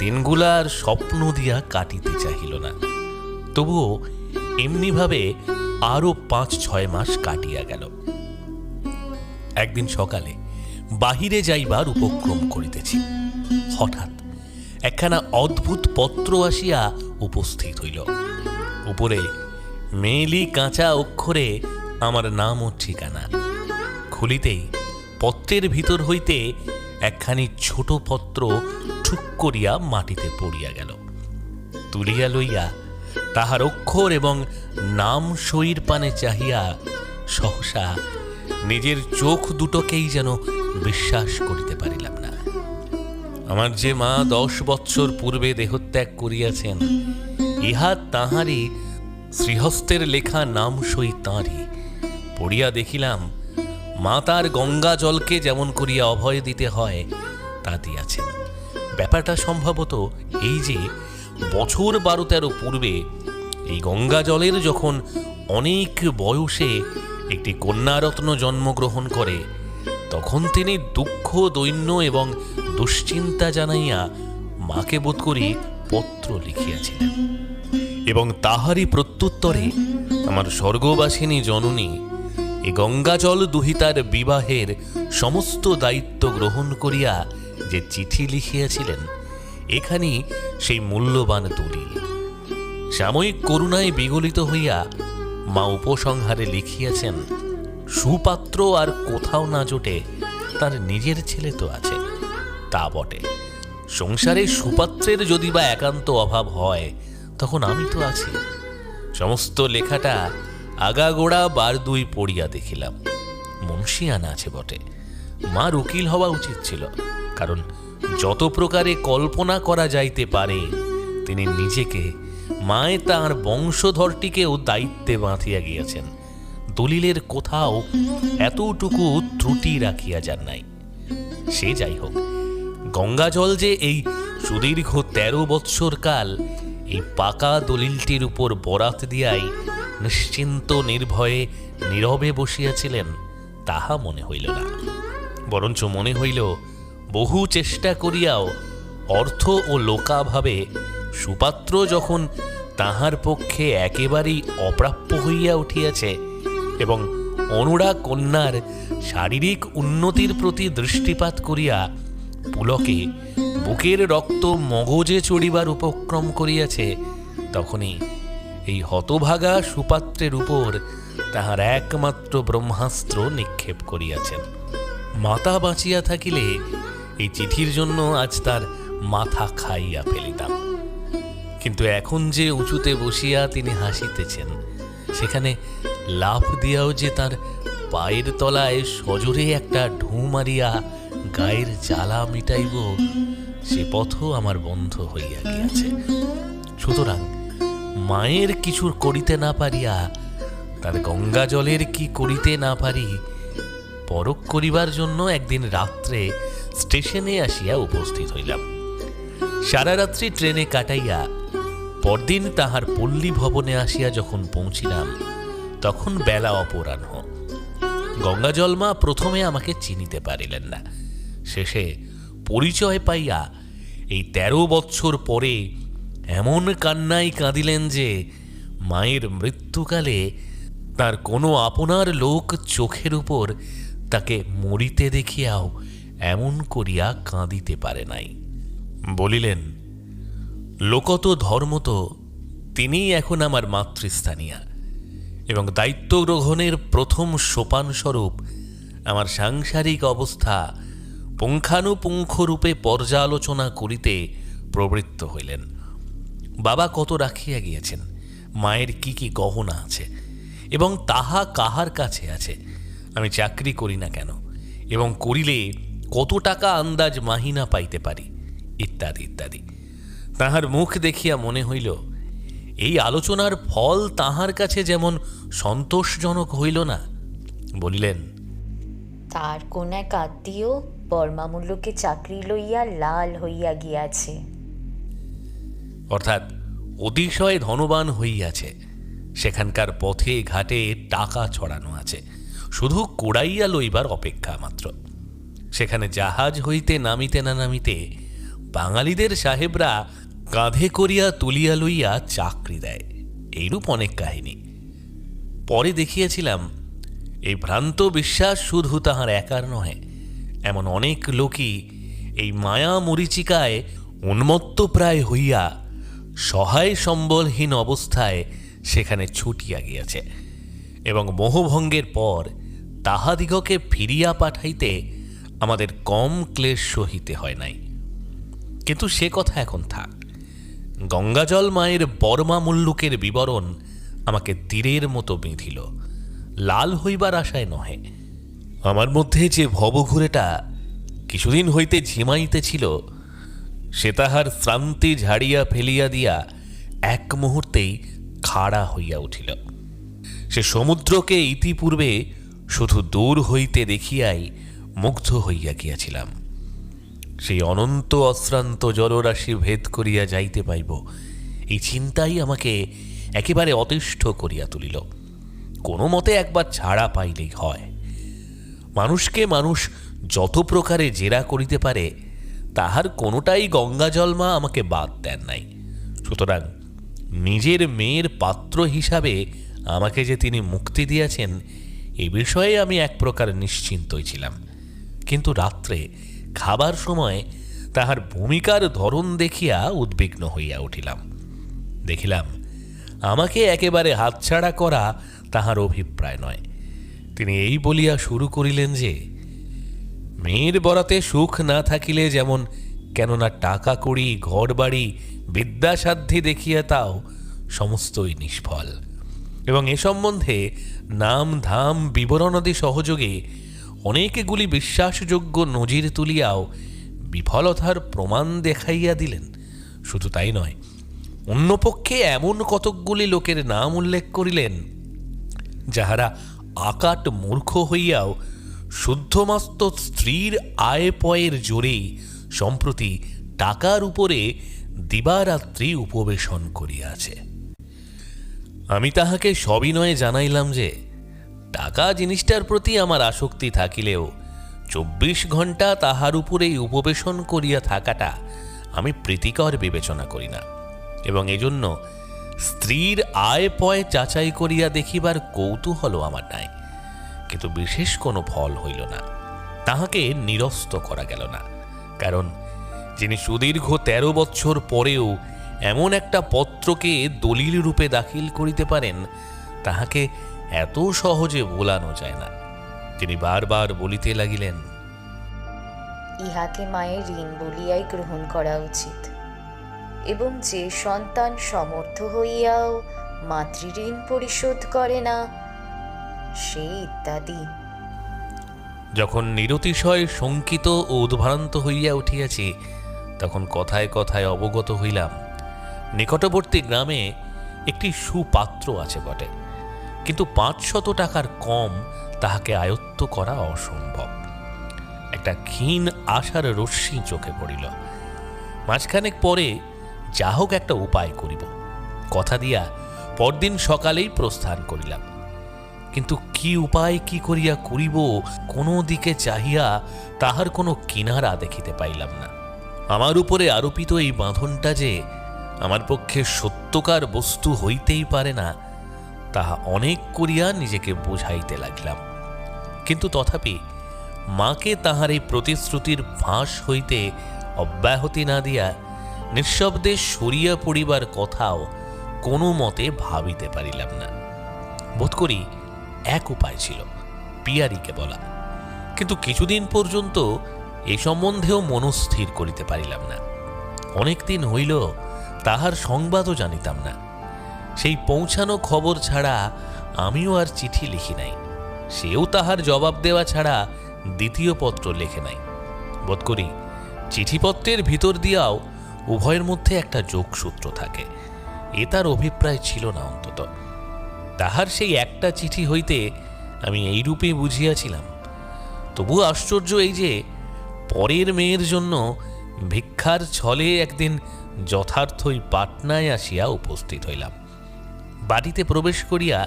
দিনগুলার স্বপ্ন দিয়া কাটিতে চাহিল না। তবুও এমনিভাবে আরো 5-6 মাস কাটিয়া গেল। একদিন সকালে বাহিরে যাইবার উপক্রম করিতেছি, হঠাৎ একখানা অদ্ভুত পত্র আসিয়া উপস্থিত হইল। উপরে মেলি কাঁচা অক্ষরে আমার নাম ও ঠিকানা। খুলিতেই পত্রের ভিতর হইতে একখানি ছোট পত্র ঠুক করিয়া মাটিতে পড়িয়া গেল। তুলিয়া লইয়া তাহার অক্ষর এবং নাম সইর পানে চাহিয়া সহসা নিজের চোখ দুটোকেই যেন বিশ্বাস করিতে পারিলাম না। আমার যে মা 10 বৎসর পূর্বে দেহত্যাগ করিয়াছেন, ইহা তাহারই শ্রীহস্তের লেখা নাম সই তাঁরই। পড়িয়া দেখিলাম মা তার গঙ্গা জলকে যেমন করিয়া অভয় দিতে হয় তা দিয়াছেন। ব্যাপারটা সম্ভবত এই যে বছর 12-13 পূর্বে এই গঙ্গা জলের যখন অনেক বয়সে একটি কন্যারত্ন জন্মগ্রহণ করে, তখন তিনি দুঃখ দৈন্য এবং দুশ্চিন্তা জানাইয়া মাকে বোধ করি পত্র লিখিয়াছিলেন এবং তাহারই প্রত্যুত্তরে আমার স্বর্গবাসিনী জননী এই গঙ্গাজল দুহিতার বিবাহের সমস্ত দায়িত্ব গ্রহণ করিয়া যে চিঠি লিখিয়াছিলেন, এখানি সেই মূল্যবান দলিল। সাময়িক করুণায় বিগলিত হইয়া মা উপসংহারে লিখিয়াছেন, সুপাত্র আর কোথাও না জোটে, তার নিজের ছেলে তো আছে। তা বটে, সংসারে সুপাত্রের যদি বা একান্ত অভাব হয় তখন আমি তো আছি। সমস্ত লেখাটা আগাগোড়া 12 পড়িয়া দেখিলাম। মুন্সিয়ানা আছে বটে, মার উকিল হওয়া উচিত ছিল, কারণ যত প্রকারে কল্পনা করা যাইতে পারে তিনি নিজেকে, মায়ে তাঁর বংশধরটিকেও দায়িত্বে বাঁধিয়া গিয়াছেন। দলিলের কোথাও এতটুকু ত্রুটি রাখিয়া যান নাই। সে যাই হোক, গঙ্গাজল যে এই সুদীর্ঘ 13 বৎসর কাল এই পাকা দলিলটির উপর বরাত দিয়াই নিশ্চিন্ত নির্ভয়ে নীরবে বসিয়াছিলেন, তাহা মনে হইল না, বরঞ্চ মনে হইল বহু চেষ্টা করিয়াও অর্থ ও লোকাভাবে সুপাত্র যখন তাহার পক্ষে একেবারেই অপ্রাপ্য হইয়া উঠিয়াছে এবং অনুরাগ কন্যার শারীরিক উন্নতির প্রতি দৃষ্টিপাত করিয়া পুলকে বুকের রক্ত মগজে চড়িবার উপক্রম করিয়াছে, তখনই এই হতভাগা সুপাত্রের উপর তাহার একমাত্র ব্রহ্মাস্ত্র নিক্ষেপ করিয়াছেন। মাতা বাঁচিয়া থাকিলে এই চিঠির জন্য আজ তার মাথা খাইয়া ফেলিতাম, কিন্তু এখন যে উঁচুতে বসিয়া তিনি হাসিতেছেন, সেখানে লাফ দিয়াও যে তার পায়ের তলায় সজোরে একটা ঢু মারিয়া গায়ের জ্বালা মিটাইব, সে পথও আমার বন্ধ হইয়া গিয়াছে। সুতরাং মায়ের কিছু করিতে না পারিয়া তার গঙ্গা জলের কি করিতে না পারি, পরখ করিবার জন্য একদিন রাত্রে স্টেশনে আসিয়া উপস্থিত হইলাম। সারা রাত্রি ট্রেনে কাটাইয়া পরদিন তাহার পল্লী ভবনে আসিয়া যখন পৌঁছিলাম, তখন বেলা অপরাহ্ন। গঙ্গাজলমা প্রথমে আমাকে চিনিতে পারিলেন না, শেষে পরিচয় পাইয়া এই 13 বৎসর পরে এমন কান্নাই কাঁদিলেন যে মায়ের মৃত্যুকালে তার কোনো আপনার লোক চোখের উপর তাকে মরিতে দেখিয়াও এমন করিয়া কাঁদিতে পারে নাই। বলিলেন, লোকত ধর্মত তিনিই এখন আমার মাতৃস্থানীয়া এবং দায়িত্ব গ্রহণের প্রথম সোপানস্বরূপ আমার সাংসারিক অবস্থা পুঙ্খানুপুঙ্খরূপে পর্যালোচনা করিতে প্রবৃত্ত হইলেন। বাবা কত রাখিয়া গিয়েছেন, মায়ের কি কি গহনা আছে এবং তাহা কাহার কাছে আছে, আমি চাকরি করি না কেন এবং করিলে কত টাকা আন্দাজ মাহিনা পাইতে পারি, ইত্যাদি ইত্যাদি। তাহার মুখ দেখিয়া মনে হইল এই আলোচনার ফল তাহার কাছে যেমন সন্তোষজনক হইল না। বলিলেন, তার কোন এক আত্মীয় বর্মামূল্যকে চাকরি লইয়া লাল হইয়া গিয়াছে, অর্থাৎ অতিশয় ধনবান হইয়াছে, সেখানকার পথে ঘাটে টাকা ছড়ানো আছে, শুধু কুড়াইয়া লইবার অপেক্ষা মাত্র। সেখানে জাহাজ হইতে নামিতে না নামিতে বাঙালিদের সাহেবরা কাঁধে করিয়া তুলিয়া লইয়া চাকরি দেয়, এইরূপ অনেক কাহিনী। পরে দেখিয়াছিলাম এই ভ্রান্ত বিশ্বাস শুধু তাহার একার নহে, এমন অনেক লোকই এই মায়া মরীচিকায় উন্মত্ত প্রায় হইয়া সহায় সম্বলহীন অবস্থায় সেখানে ছুটিয়া গিয়াছে এবং মোহভঙ্গের পর তাহাদিগকে ফিরিয়া পাঠাইতে আমাদের কম ক্লেশ সহিতে হয় নাই। কিন্তু সে কথা এখন থাক। গঙ্গাজল মায়ের বর্মা মুল্লুকের বিবরণ আমাকে তীরের মতো বেঁধিল, লাল হইবার আশায় নহে। আমার মধ্যে যে ভবঘুরেটা কিছুদিন হইতে ঝিমাইতেছিল, সে তাহার শ্রান্তি ঝাড়িয়া ফেলিয়া দিয়া এক মুহূর্তেই খাড়া হইয়া উঠিল। সে সমুদ্রকে ইতিপূর্বে শুধু দূর হইতে দেখিয়াই মুগ্ধ হইয়া গিয়াছিলাম। সেই অনন্ত অশ্রান্ত জলরাশি ভেদ করিয়া যাইতে পাইব, এই চিন্তাই আমাকে একেবারে অতিষ্ঠ করিয়া তুলিল। কোনো মতে একবার ছাড়া পাইলেই হয়। মানুষকে মানুষ যত প্রকারে জেরা করিতে পারে, তাহার কোনোটাই গঙ্গাজলমা আমাকে বাদ দেন নাই। সুতরাং নিজের মেয়ের পাত্র হিসাবে আমাকে যে তিনি মুক্তি দিয়েছেন, এ বিষয়ে আমি এক প্রকার নিশ্চিন্তই ছিলাম। কিন্তু রাত্রে খাবার সময় তাহার ভূমিকার ধরন দেখিয়া উদ্বিগ্ন হইয়া উঠিলাম। দেখিলাম আমাকে একেবারে হাতছাড়া করা তাহার অভিপ্রায় নয়। তিনি এই বলিয়া শুরু করিলেন যে মেয়ের বরাতে সুখ না থাকিলে যেমন, কেননা টাকা কড়ি ঘর বাড়ি বিদ্যাসাধ্যি দেখিয়া তাও সমস্তই নিষ্ফল, এবং এ সম্বন্ধে নাম ধাম বিবরণাদি সহযোগে অনেকগুলি বিশ্বাসযোগ্য নজির তুলিয়াও বিফলতার প্রমাণ দেখাইয়া দিলেন। শুধু তাই নয়, অন্যপক্ষে এমন কতকগুলি লোকের নাম উল্লেখ করিলেন, যাহারা আকাট মূর্খ হইয়াও শুদ্ধমস্ত স্ত্রীর আয় পয়ের জোরেই সম্প্রতি টাকার উপরে দিবারাত্রি উপবেশন করিয়াছে। আমি তাহাকে সবিনয়ে জানাইলাম যে টাকা জিনিসটার প্রতি আমার আসক্তি থাকিলেও 24 ঘন্টা তাহার উপরেই উপবেশন করিয়া থাকাটা আমি প্রীতিকর বিবেচনা করি না, এবং এজন্য স্ত্রীর আয় পয় যাচাই করিয়া দেখিবার কৌতূহলও আমার নাই। কিন্তু বিশেষ কোনো ফল হইল না, তাহাকে নিরস্ত করা গেল না। কারণ যিনি সুদীর্ঘ 13 বৎসর পরেও এমন একটা পত্রকে দলিল রূপে দাখিল করিতে পারেন, তাহাকে এত সহজে ভোলানো যায় না। তিনি বারবার বলিতে লাগিলেন, ইহাকে মায়ের ঋণ বলিয়াই গ্রহণ করা উচিত, এবং যে সন্তান সমর্থ হইয়াও মাতৃঋণ পরিশোধ করে না, সেই ইত্যাদি। যখন নিরতিশয় শঙ্কিত ও উদ্ভ্রান্ত হইয়া উঠিয়াছি, তখন কথায় কথায় অবগত হইলাম নিকটবর্তী গ্রামে একটি সুপাত্র আছে বটে, কিন্তু 500 টাকার কম তাহাকে আয়ত্ত করা অসম্ভব। একটা ক্ষীণ আশার রশ্মি চোখে পড়িল। মাঝখানেক পরে যা হোক একটা উপায় করিব কথা দিয়া পরদিন সকালেই প্রস্থান করিলাম। কিন্তু কি উপায় কি করিয়া করিব, কোনো দিকে চাহিয়া তাহার কোনো কিনারা দেখিতে পাইলাম না। আমার উপরে আরোপিত এই বাঁধনটা যে আমার পক্ষে সত্যকার বস্তু হইতেই পারে না, তাহা অনেক করিয়া নিজেকে বুঝাইতে লাগলাম। কিন্তু তথাপি মাকে তাহার এই প্রতিশ্রুতির ফাঁস হইতে অব্যাহতি না দিয়া নিঃশব্দে সরিয়া পড়িবার কথাও কোনো মতে ভাবিতে পারিলাম না। বোধ করি এক উপায় ছিল, পিয়ারিকে বলা। কিন্তু কিছুদিন পর্যন্ত এই সম্বন্ধেও মনস্থির করিতে পারিলাম না। অনেক দিন হইল তাহার সংবাদও জানিতাম না। সেই পৌঁছানো খবর ছাড়া আমিও আর চিঠি লিখি নাই, সেও তাহার জবাব দেওয়া ছাড়া দ্বিতীয় পত্র লেখে নাই। বোধ করি চিঠিপত্রের ভিতর দিয়াও উভয়ের মধ্যে একটা যোগসূত্র থাকে, এ তার অভিপ্রায় ছিল না। অন্তত তাহার সেই একটা চিঠি হইতে আমি এইরূপে বুঝিয়াছিলাম। তবু আশ্চর্য এই যে পরের মেয়ের জন্য ভিক্ষার ছলে একদিন যথার্থই পাটনায় আসিয়া উপস্থিত হইলাম। বাড়িতে প্রবেশ করিয়া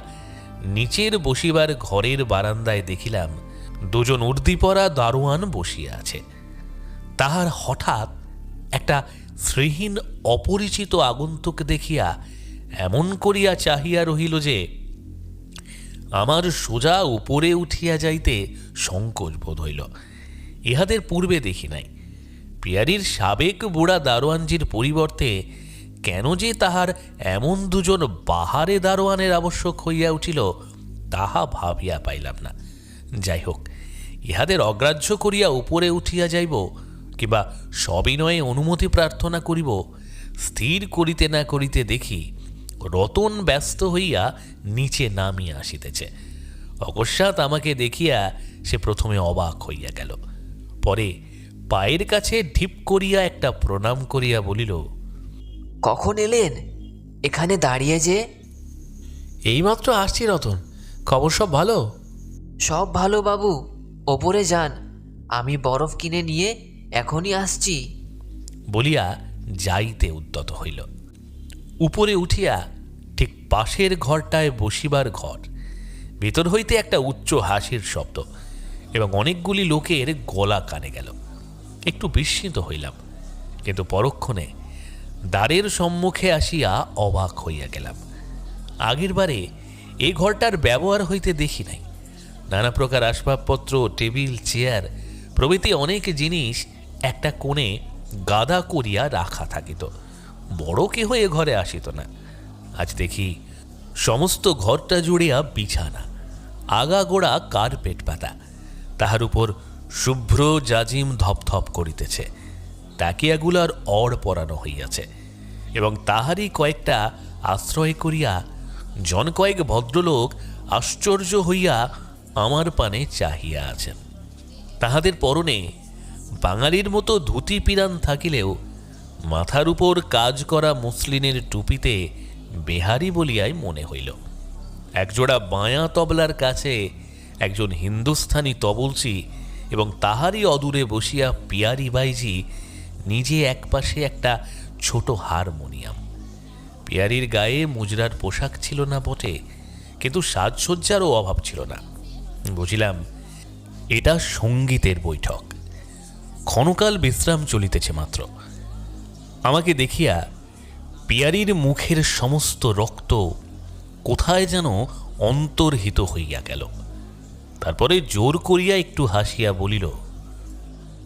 নিচের বসিবার ঘরের বারান্দায় দেখিলাম দুজন উর্দিপরা দারোয়ান বসিয়া আছে। তাহার হঠাৎ একটা শ্রীহীন অপরিচিত আগন্তুক দেখিয়া এমন করিয়া চাহিয়া রহিল যে আমার সোজা উপরে উঠিয়া যাইতে সংকোচ বোধ হইল। ইহাদের পূর্বে দেখি নাই। পিয়ারির সাবেক বুড়া দারোয়ানজির পরিবর্তে কেন যে তাহার এমন দুজন বাহারে দারোয়ানের আবশ্যক হইয়া উঠিল, তাহা ভাবিয়া পাইলাম না। যাই হোক, ইহাদের অগ্রাহ্য করিয়া উপরে উঠিয়া যাইব কিংবা সবিনয়ে অনুমতি প্রার্থনা করিব, স্থির করিতে না করিতে দেখি রতন ব্যস্ত হইয়া নিচে নামিয়া আসিতেছে। অকস্মাৎ আমাকে দেখিয়া সে প্রথমে অবাক হইয়া গেল, পরে পায়ের কাছে ঢিপ করিয়া একটা প্রণাম করিয়া বলিল, কখন এলেন? এখানে দাঁড়িয়ে যে? এইমাত্র আসছি রতন, খবর সব ভালো? সব ভালো বাবু, ওপরে যান, আমি বরফ কিনে নিয়ে এখনই আসছি বলিয়া যাইতে উদ্যত হইল। উপরে উঠিয়া ঠিক পাশের ঘরটায় বসিবার ঘর, ভিতর হইতে একটা উচ্চ হাসির শব্দ এবং অনেকগুলি লোকের গলা কানে গেল। একটু বিস্মিত হইলাম, কিন্তু পরক্ষণে দ্বারের সম্মুখে আসিয়া অবাক হইয়া গেলাম। আগের বারে এই ঘরটার ব্যবহার হইতে দেখি নাই। নানা প্রকার আসবাবপত্র, টেবিল, চেয়ার প্রভৃতি অনেক জিনিস একটা কোণে গাদা করিয়া রাখা থাকিত। বড় কেহ এ ঘরে আসিত না। আজ দেখি সমস্ত ঘরটা জুড়িয়া বিছানা, আগাগোড়া কার্পেট পাতা, তাহার উপর শুভ্র জাজিম ধপধপ করিতেছে। তাকিয়াগুলার অড় পরানো হইয়াছে এবং তাহারই কয়েকটা আশ্রয় করিয়া জন কয়েক ভদ্রলোক আশ্চর্য হইয়া আমার পানে চাহিয়া আছেন। তাহাদের পরনে বাঙালির মতো ধুতি পিরান থাকিলেও মাথার উপর কাজ করা মসলিনের টুপিতে বেহারি বলিয়াই মনে হইল। একজোড়া বাঁয়া তবলার কাছে একজন হিন্দুস্থানি তবলচি এবং তাহারই অদূরে বসিয়া পিয়ারি বাইজি নিজে একপাশে একটা ছোট হারমোনিয়াম। পিয়ারির গায়ে মুজরার পোশাক ছিল না বটে, কিন্তু সাজসজ্জারও অভাব ছিল না। বুঝিলাম এটা সঙ্গীতের বৈঠক। ক্ষণকাল বিশ্রাম চলিতেছে মাত্র। আমাকে দেখিয়া পিয়ারির মুখের সমস্ত রক্ত কোথায় যেন অন্তর্হিত হইয়া গেল। তারপরে জোর করিয়া একটু হাসিয়া বলিল,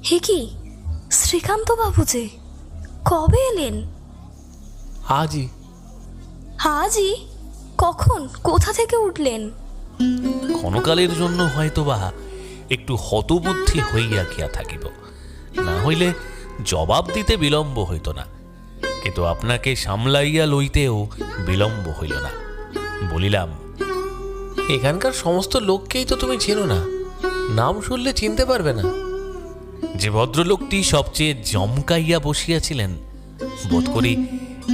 হে কি শ্রীকান্ত বাবু যে কবে এলেন? আজই। আজই? কখন? কোথা থেকে উঠলেন? ক্ষণকালের জন্য হয়তোবা একটু হতবুদ্ধি হইয়া গিয়া থাকিব, না হইলে জবাব দিতে বিলম্ব হইত না। কিন্তু আপনাকে সামলাইয়া লইতেও বিলম্ব হইল না। বলিলাম, এখানকার সমস্ত লোককেই তো তুমি চেনো না, নাম শুনলে চিনতে পারবে না। যে ভদ্রলোকটি সবচেয়ে জমকাইয়া বসিয়াছিলেন, বোধ করি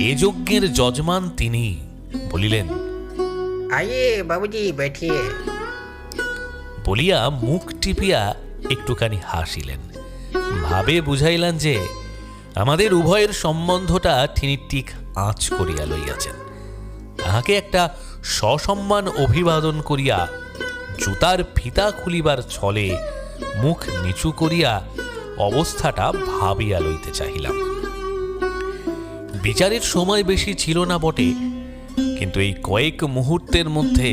এ যজ্ঞের যজমান তিনি, বলিলেন, आइए बाबूजी बैठिए। বলিয়া মুখ টিপিয়া একটুখানি হাসিলেন। ভাবে বুঝাইলেন যে আমাদের উভয়ের সম্বন্ধটা তিনি ঠিক আঁচ করিয়া লইয়াছেন। তাহাকে একটা সসম্মান অভিবাদন করিয়া জুতার ফিতা খুলিবার ছলে মুখ নিচু করিয়া অবস্থাটা ভাবিয়া লইতে চাহিলাম। বিচারের সময় বেশি ছিল না বটে, কিন্তু এই কয়েক মুহূর্তের মধ্যে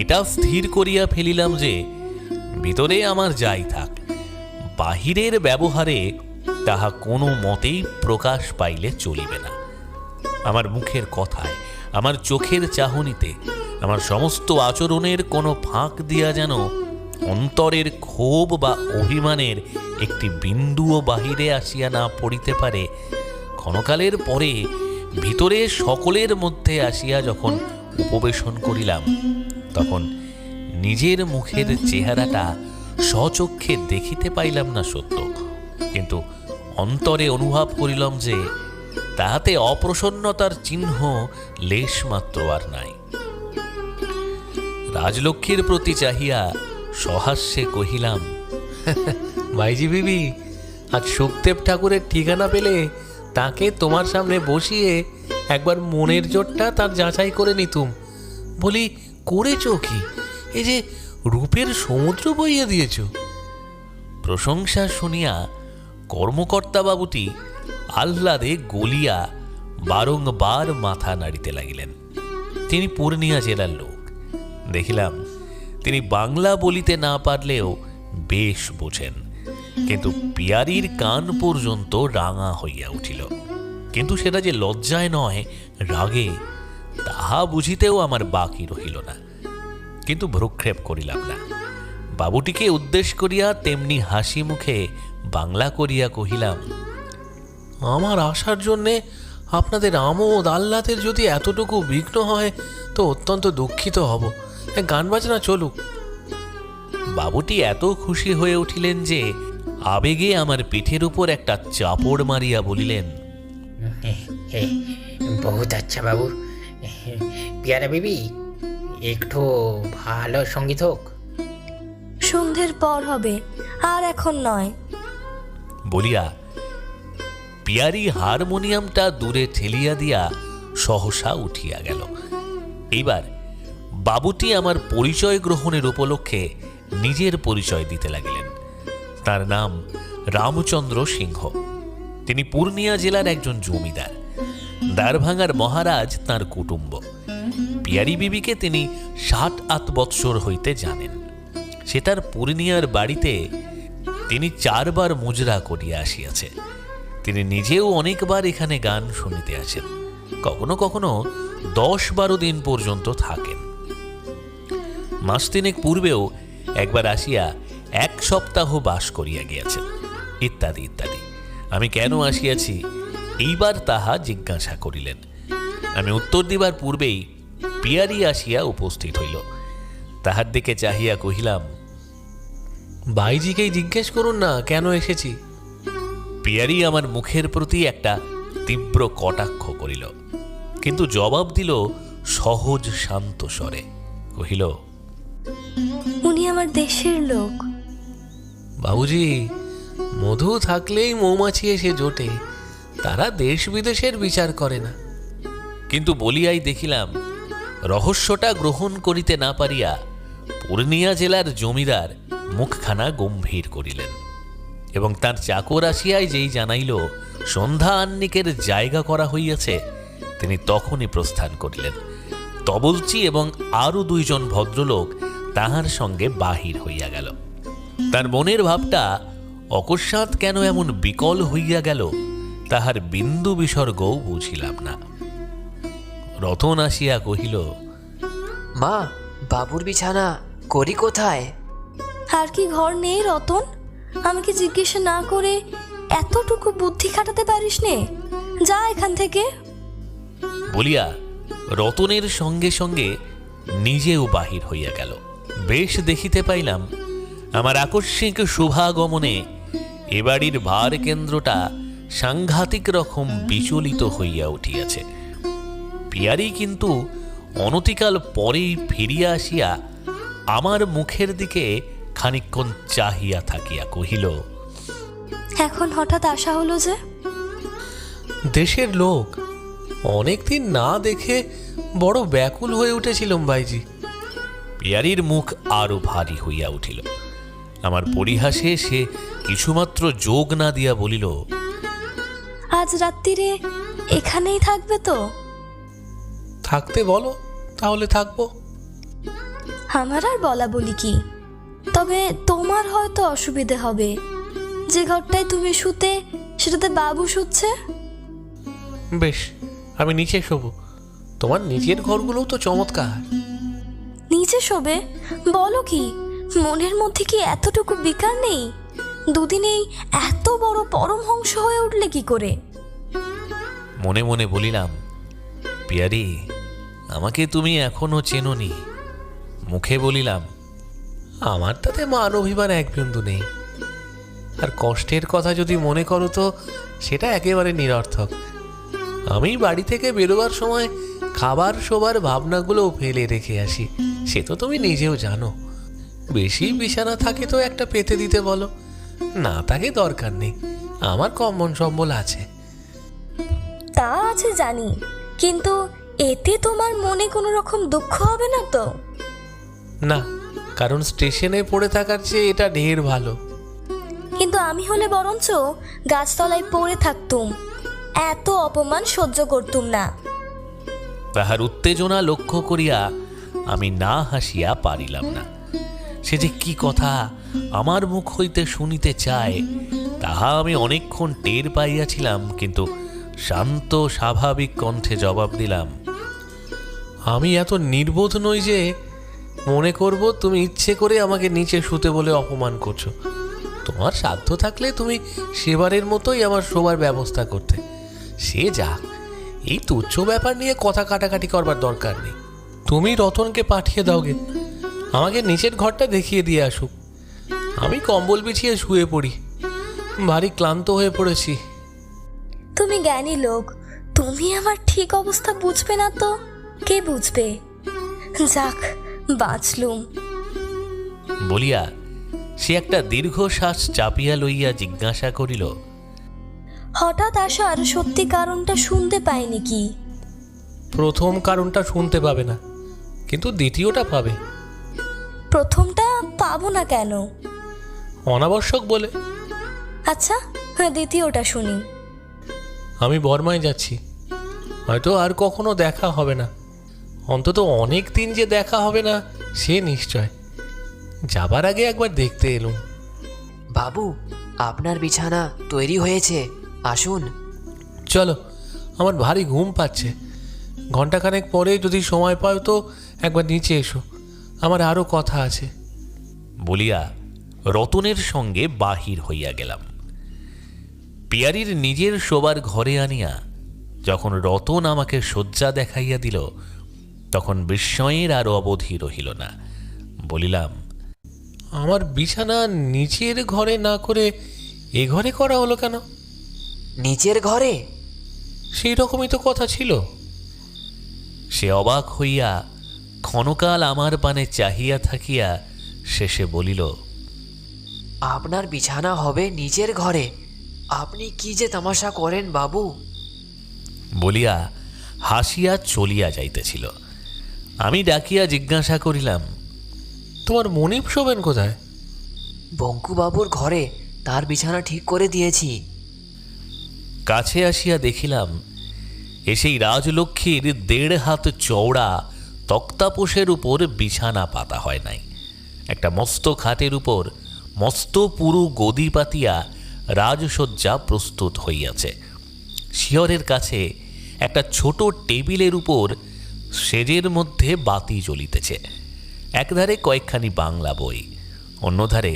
এটা স্থির করিয়া ফেলিলাম যে ভিতরে আমার যাই থাক, বাহিরের ব্যবহারে তাহা কোনো মতেই প্রকাশ পাইলে চলিবে না। আমার মুখের কথায়, আমার চোখের চাহনিতে, আমার সমস্ত আচরণের কোনো ফাঁক দিয়া যেন অন্তরের ক্ষোভ বা অভিমানের একটি বিন্দুও বাহিরে আসিয়া না পড়িতে পারে। ক্ষণকালের পরে ভিতরে সকলের মধ্যে আসিয়া যখন উপবেশন করিলাম, তখন নিজের মুখের চেহারাটা স্বচক্ষে দেখিতে পাইলাম না সত্য, কিন্তু অন্তরে অনুভব করিলাম যে তাহাতে অপ্রসন্নতার চিহ্ন লেশ মাত্র আর নাই। রাজলক্ষ্মীর প্রতি চাহিয়া সহাস্যে কহিলাম, ভাইজি বিবি, আজ সুখদেব ঠাকুরের ঠিকানা পেলে তাকে তোমার সামনে বসিয়ে একবার মনের জোরটা তার যাচাই করে নিতুম। বলি, করেছ কি? এই যে রূপের সমুদ্র বইয়ে দিয়েছ। প্রশংসা শুনিয়া কর্মকর্তা বাবুটি আহ্লাদে গলিয়া বারংবার মাথা নাড়িতে লাগিলেন। তিনি পূর্ণিয়া জেলার লোক। দেখিলাম তিনি বাংলা বলিতে না পারলেও বেশ বোঝেন, কিন্তু পিয়ারির কান পর্যন্ত রাঙা হইয়া উঠিল। কিন্তু সেটা যে লজ্জায় নয়, রাগে, তাহা বুঝিতেও আমার বাকি রহিল না। কিন্তু ভ্রুক্ষেপ করিলাম না। বাবুটিকে উদ্দেশ্য করিয়া তেমনি হাসি মুখে বাংলা করিয়া কহিলাম, আমার আসার জন্যে আপনাদের আমোদ আহ্লাদের যদি এতটুকু বিঘ্ন হয় তো অত্যন্ত দুঃখিত হব। গান বাজনা চলুক। বাবুটি এত খুশি হয়ে উঠিলেন যে আবেগে আমার পিঠের উপর একটা চাপড় মারিয়া বলিলেন, बहुत अच्छा बाबू। प्यारा बीबी, एक ठो ভালো সঙ্গীত হোক। সন্ধ্যের পর হবে, আর এখন নয়। বলিয়া পিয়ারি হারমোনিয়ামটা দূরে ঠেলিয়া দিয়া সহসা উঠিয়া গেল। এইবার বাবুটি আমার পরিচয় গ্রহণের উপলক্ষে নিজের পরিচয় দিতে লাগিলেন। তার নাম রামচন্দ্র সিংহ। তিনি পূর্ণিয়া জেলার একজন জমিদার। দ্বারভাঙার মহারাজ তার কুটুম্ব। পিয়ারি বিবিকে তিনি ৬০-৮ বৎসর হইতে জানেন। সে তার পূর্ণিয়ার বাড়িতে তিনি ৪ বার মুজরা করিয়া আসিয়াছে। তিনি নিজেও অনেকবার এখানে গান শুনিতে আসেন, কখনো কখনো ১০-১২ দিন পর্যন্ত থাকেন। মাস তিনেক পূর্বেও একবার আসিয়া ১ সপ্তাহ বাস করিয়া গিয়াছেন, ইত্যাদি ইত্যাদি। আমি কেন আসিয়াছি এইবার তাহা জিজ্ঞাসা করিলেন। আমি উত্তর দিবার পূর্বেই পিয়ারি আসিয়া উপস্থিত হইল। তাহার দিকে চাহিয়া কহিলাম, ভাইজিকেই জিজ্ঞেস করুন না কেন এসেছি। পিয়ারি আমার মুখের প্রতি একটা তীব্র কটাক্ষ করিল, কিন্তু জবাব দিল সহজ শান্ত স্বরে। কহিল, উনি আমার দেশের লোক। বাবুজি, মধু থাকলেই মৌমাছি এসে জোটে, তারা দেশ বিদেশের বিচার করে না। কিন্তু বলিয়াই দেখিলাম রহস্যটা গ্রহণ করিতে না পারিয়া পূর্ণিয়া জেলার জমিদার মুখখানা গম্ভীর করিলেন এবং তার চাকর আসিয়াই যেই জানাইল সন্ধ্যা আহ্নিকের জায়গা করা হইয়াছে, তিনি তখনই প্রস্থান করিলেন। তবলচি এবং আরও 2 জন ভদ্রলোক তাহার সঙ্গে বাহির হইয়া গেল। তার মনের ভাবটা অকস্মাৎ কেন এমন বিকল হইয়া গেল, তাহার বিন্দু বিসর্গও বুঝিলাম না। রতন আসিয়া কহিল, মা, বাবুর বিছানা করি কোথায়? আর কি ঘর নেই রতন? আমাকে জিজ্ঞাসা না করে এতটুকু বুদ্ধি খাটাতে পারিস নে? যা এখান থেকে। বলিয়া রতনের সঙ্গে সঙ্গে নিজেও বাহির হইয়া গেল। বেশ দেখিতে পাইলাম আমার আকস্মিক শুভাগমনে এ বাড়ির ভার কেন্দ্রটা সাংঘাতিক রকম বিচলিত হইয়া উঠিয়াছে। পিয়ারি কিন্তু অনতিকাল পরেই ফিরিয়া আসিয়া আমার মুখের দিকে খানিকক্ষণ চাহিয়া থাকিয়া কহিল, এখন হঠাৎ আসা হলো যে? দেশের লোক, অনেকদিন না দেখে বড় ব্যাকুল হয়ে উঠেছিলাম ভাইজি। পিয়ারির মুখ আরো ভারী হইয়া উঠিল। আমার পরিহাসে সে কিছুমাত্র যোগ না দিয়া বলিল, আজ রাত্রিরে এখানেই থাকবে তো? থাকতে বলো, তাহলে থাকবো। আমার আর বলা বলি কি, তবে তোমার হয়তো অসুবিধে হবে। যে ঘরটায় তুমি শুতে সেটাতে বাবু শুচ্ছে। বেশ, আমি নিচে শোবো। তোমার নিচের ঘরগুলোও তো চমৎকার। নিচে শোবে? বলো কি, মনের মধ্যে কি এতটুকু বিকার নেই? দুদিনেই এত বড় পরমহংস হয়ে উঠলে কি করে? মনে মনে বলিলাম, পিয়ারি, আমাকে তুমি এখনো চেনোনি। মুখে বলিলাম, আমার তাতে মান অভিমান এক বিন্দু নেই। আর কষ্টের কথা যদি মনে করো তো সেটা একেবারে নিরর্থক। আমি বাড়ি থেকে বেরোবার সময় খাবার শোবার ভাবনাগুলো ফেলে রেখে আসি, সে তো তুমি নিজেও জানো। বেশি বিছানা থাকে তো একটা পেতে দিতে বলো, না থাকে দরকার নেই, আমার কম মন সম্বল আছে। তা আছে জানি, কিন্তু এতে তোমার মনে কোনো রকম দুঃখ হবে না তো? না, কারণ স্টেশনে পড়ে থাকার চেয়ে এটা ঢের ভালো। কিন্তু আমি হলে বরঞ্চ গাছতলায় পড়ে থাকতুম, এত অপমান সহ্য করতুম না। তাহার উত্তেজনা লক্ষ্য করিয়া আমি না হাসিয়া পারিলাম না। সে যে কি কথা আমার মুখ হইতে শুনিতে চায় তাহা আমি অনেকক্ষণ টের পাইয়াছিলাম, কিন্তু শান্ত স্বাভাবিক কণ্ঠে জবাব দিলাম, আমি এত নির্বোধ নই যে মনে করব তুমি ইচ্ছে করে আমাকে নিচে শুতে বলে অপমান করছো। তোমার সাধ্য থাকলে তুমি সেবারের মতোই আমার শোবার ব্যবস্থা করতে। সে যাক, এই তুচ্ছ ব্যাপার নিয়ে কথা কাটাকাটি করবার দরকার নেই। তুমি রতনকে পাঠিয়ে দাওগে, আমাকে নিচের ঘরটা দেখিয়ে দিয়ে আসুক। আমি কম্বল বিছিয়ে শুয়ে পড়ি, ভারী ক্লান্ত হয়ে পড়েছি। তুমি জ্ঞানী লোক, তুমি আমার ঠিক অবস্থা বুঝবে না তো কে বুঝবে? যাক, বাঁচলুম। বলিয়া সে একটা দীর্ঘশ্বাস চাপিয়া লইয়া জিজ্ঞাসা করিল, হঠাৎ আসার সত্যি কারণটা শুনতে পাইনি কি? প্রথম কারণটা শুনতে পাবে না, কিন্তু দ্বিতীয়টা পাবে। প্রথমটা পাবো না কেন? অনাবশ্যক বলে। আচ্ছা, দ্বিতীয়টা শুনি। আমি বর্মায় যাচ্ছি, হয়তো আর কখনো দেখা হবে না। অন্তত অনেক দিন যে দেখা হবে না সে নিশ্চয়। যাবার আগে একবার দেখতে এলুম। বাবু, আপনার বিছানা তৈরি হয়েছে, আসুন। চলো, আমার ভারী ঘুম পাচ্ছে। ঘন্টাখানেক পরে যদি সময় পাও তো একবার নিচে এসো, আমার আরও কথা আছে। বলিয়া রতনের সঙ্গে বাহির হইয়া গেলাম। পিয়ারির নিজের শোবার ঘরে আনিয়া যখন রতন আমাকে শয্যা দেখাইয়া দিল, তখন বিস্ময়ের আর অবধি রহিল না। বলিলাম, আমার বিছানা নিচের ঘরে না করে এ ঘরে করা হলো কেন? নিচের ঘরে? সেই রকমই তো কথা ছিল। সে অবাক হইয়া ক্ষণকাল আমার পানে চাহিয়া থাকিয়া শেষে বলিল, আপনার বিছানা হবে নিচের ঘরে? আপনি কি যে তামাশা করেন বাবু! বলিয়া হাসিয়া চলিয়া যাইতেছিল। আমি ডাকিয়া জিজ্ঞাসা করিলাম, তোমার মনিব শোবেন কোথায়? বঙ্কুবাবুর ঘরে, তার বিছানা ঠিক করে দিয়েছি। কাছে আসিয়া দেখিলাম এসেই রাজলক্ষ্মীর 1.5 হাত চওড়া তক্তাপোষের উপর বিছানা পাতা হয় নাই। একটা মস্ত খাটের উপর মস্ত পুরু গদি পাতিয়া রাজসজ্জা প্রস্তুত হইয়াছে। শিয়রের কাছে একটা ছোট টেবিলের উপর সেজের মধ্যে বাতি জ্বলিতেছে। একধারে কয়েকখানি বাংলা বই, অন্যধারে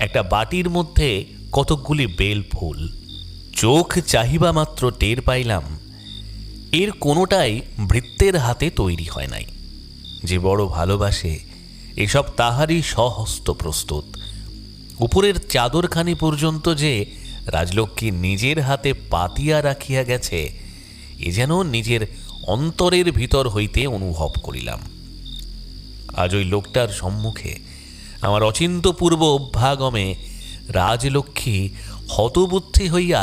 একটা বাটির মধ্যে কতকগুলি বেল ফুল। চোখ চাহিবা মাত্র টের পাইলাম এর কোনোটাই ভৃত্যের হাতে তৈরি হয় নাই। যে বড় ভালোবাসে এসব তাহারই স্বহস্ত প্রস্তুত। উপরের চাদরখানি পর্যন্ত যে রাজলক্ষ্মী নিজের হাতে পাতিয়া রাখিয়া গেছে এ যেন নিজের অন্তরের ভিতর হইতে অনুভব করিলাম। আজ ওই লোকটার সম্মুখে আমার অচিন্তপূর্ব অভ্যাগমে রাজলক্ষ্মী হতবুদ্ধি হইয়া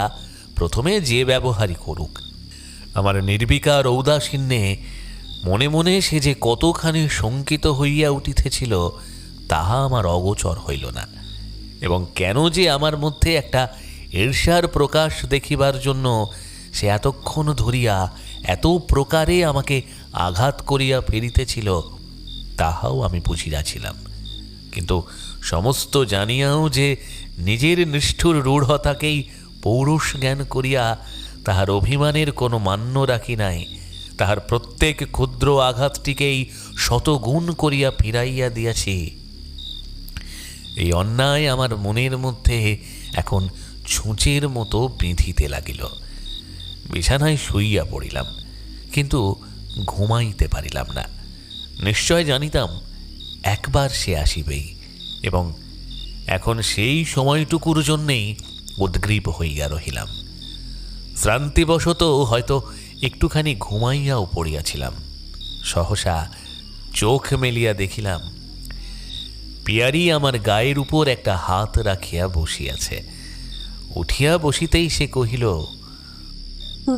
প্রথমে যে ব্যবহারই করুক, আমার নির্বিকার ঔদাসীন্যে মনে মনে সে যে কতখানি শঙ্কিত হইয়া উঠিতেছিল তাহা আমার অগোচর হইল না। এবং কেন যে আমার মধ্যে একটা ঈর্ষার প্রকাশ দেখিবার জন্য সে এতক্ষণ ধরিয়া এত প্রকারে আমাকে আঘাত করিয়া ফিরিতেছিল তাহাও আমি বুঝিয়াছিলাম। কিন্তু সমস্ত জানিয়াও যে নিজের নিষ্ঠুর রূঢ়তাকেই পৌরুষ জ্ঞান করিয়া তাহার অভিমানের কোনো মান্য রাখি নাই, তাহার প্রত্যেক ক্ষুদ্র আঘাতটিকেই শতগুণ করিয়া ফিরাইয়া দিয়াছি। এই অন্যায় আমার মনের মধ্যে এখন ছুঁচের মতো বিঁধিতে লাগিল। বিছানায় শুইয়া পড়িলাম, কিন্তু ঘুমাইতে পারিলাম না। নিশ্চয় জানিতাম একবার সে আসিবেই, এবং এখন সেই সময়টুকুর জন্যেই উদ্গ্রীব হইয়া রহিলাম। শ্রান্তিবশত হয়তো একটুখানি ঘুমাইয়াও পড়িয়াছিলাম। সহসা চোখ মেলিয়া দেখিলাম পিয়ারি আমার গায়ের উপর একটা হাত রাখিয়া বসিয়াছে। উঠিয়া বসিতেই সে কহিল,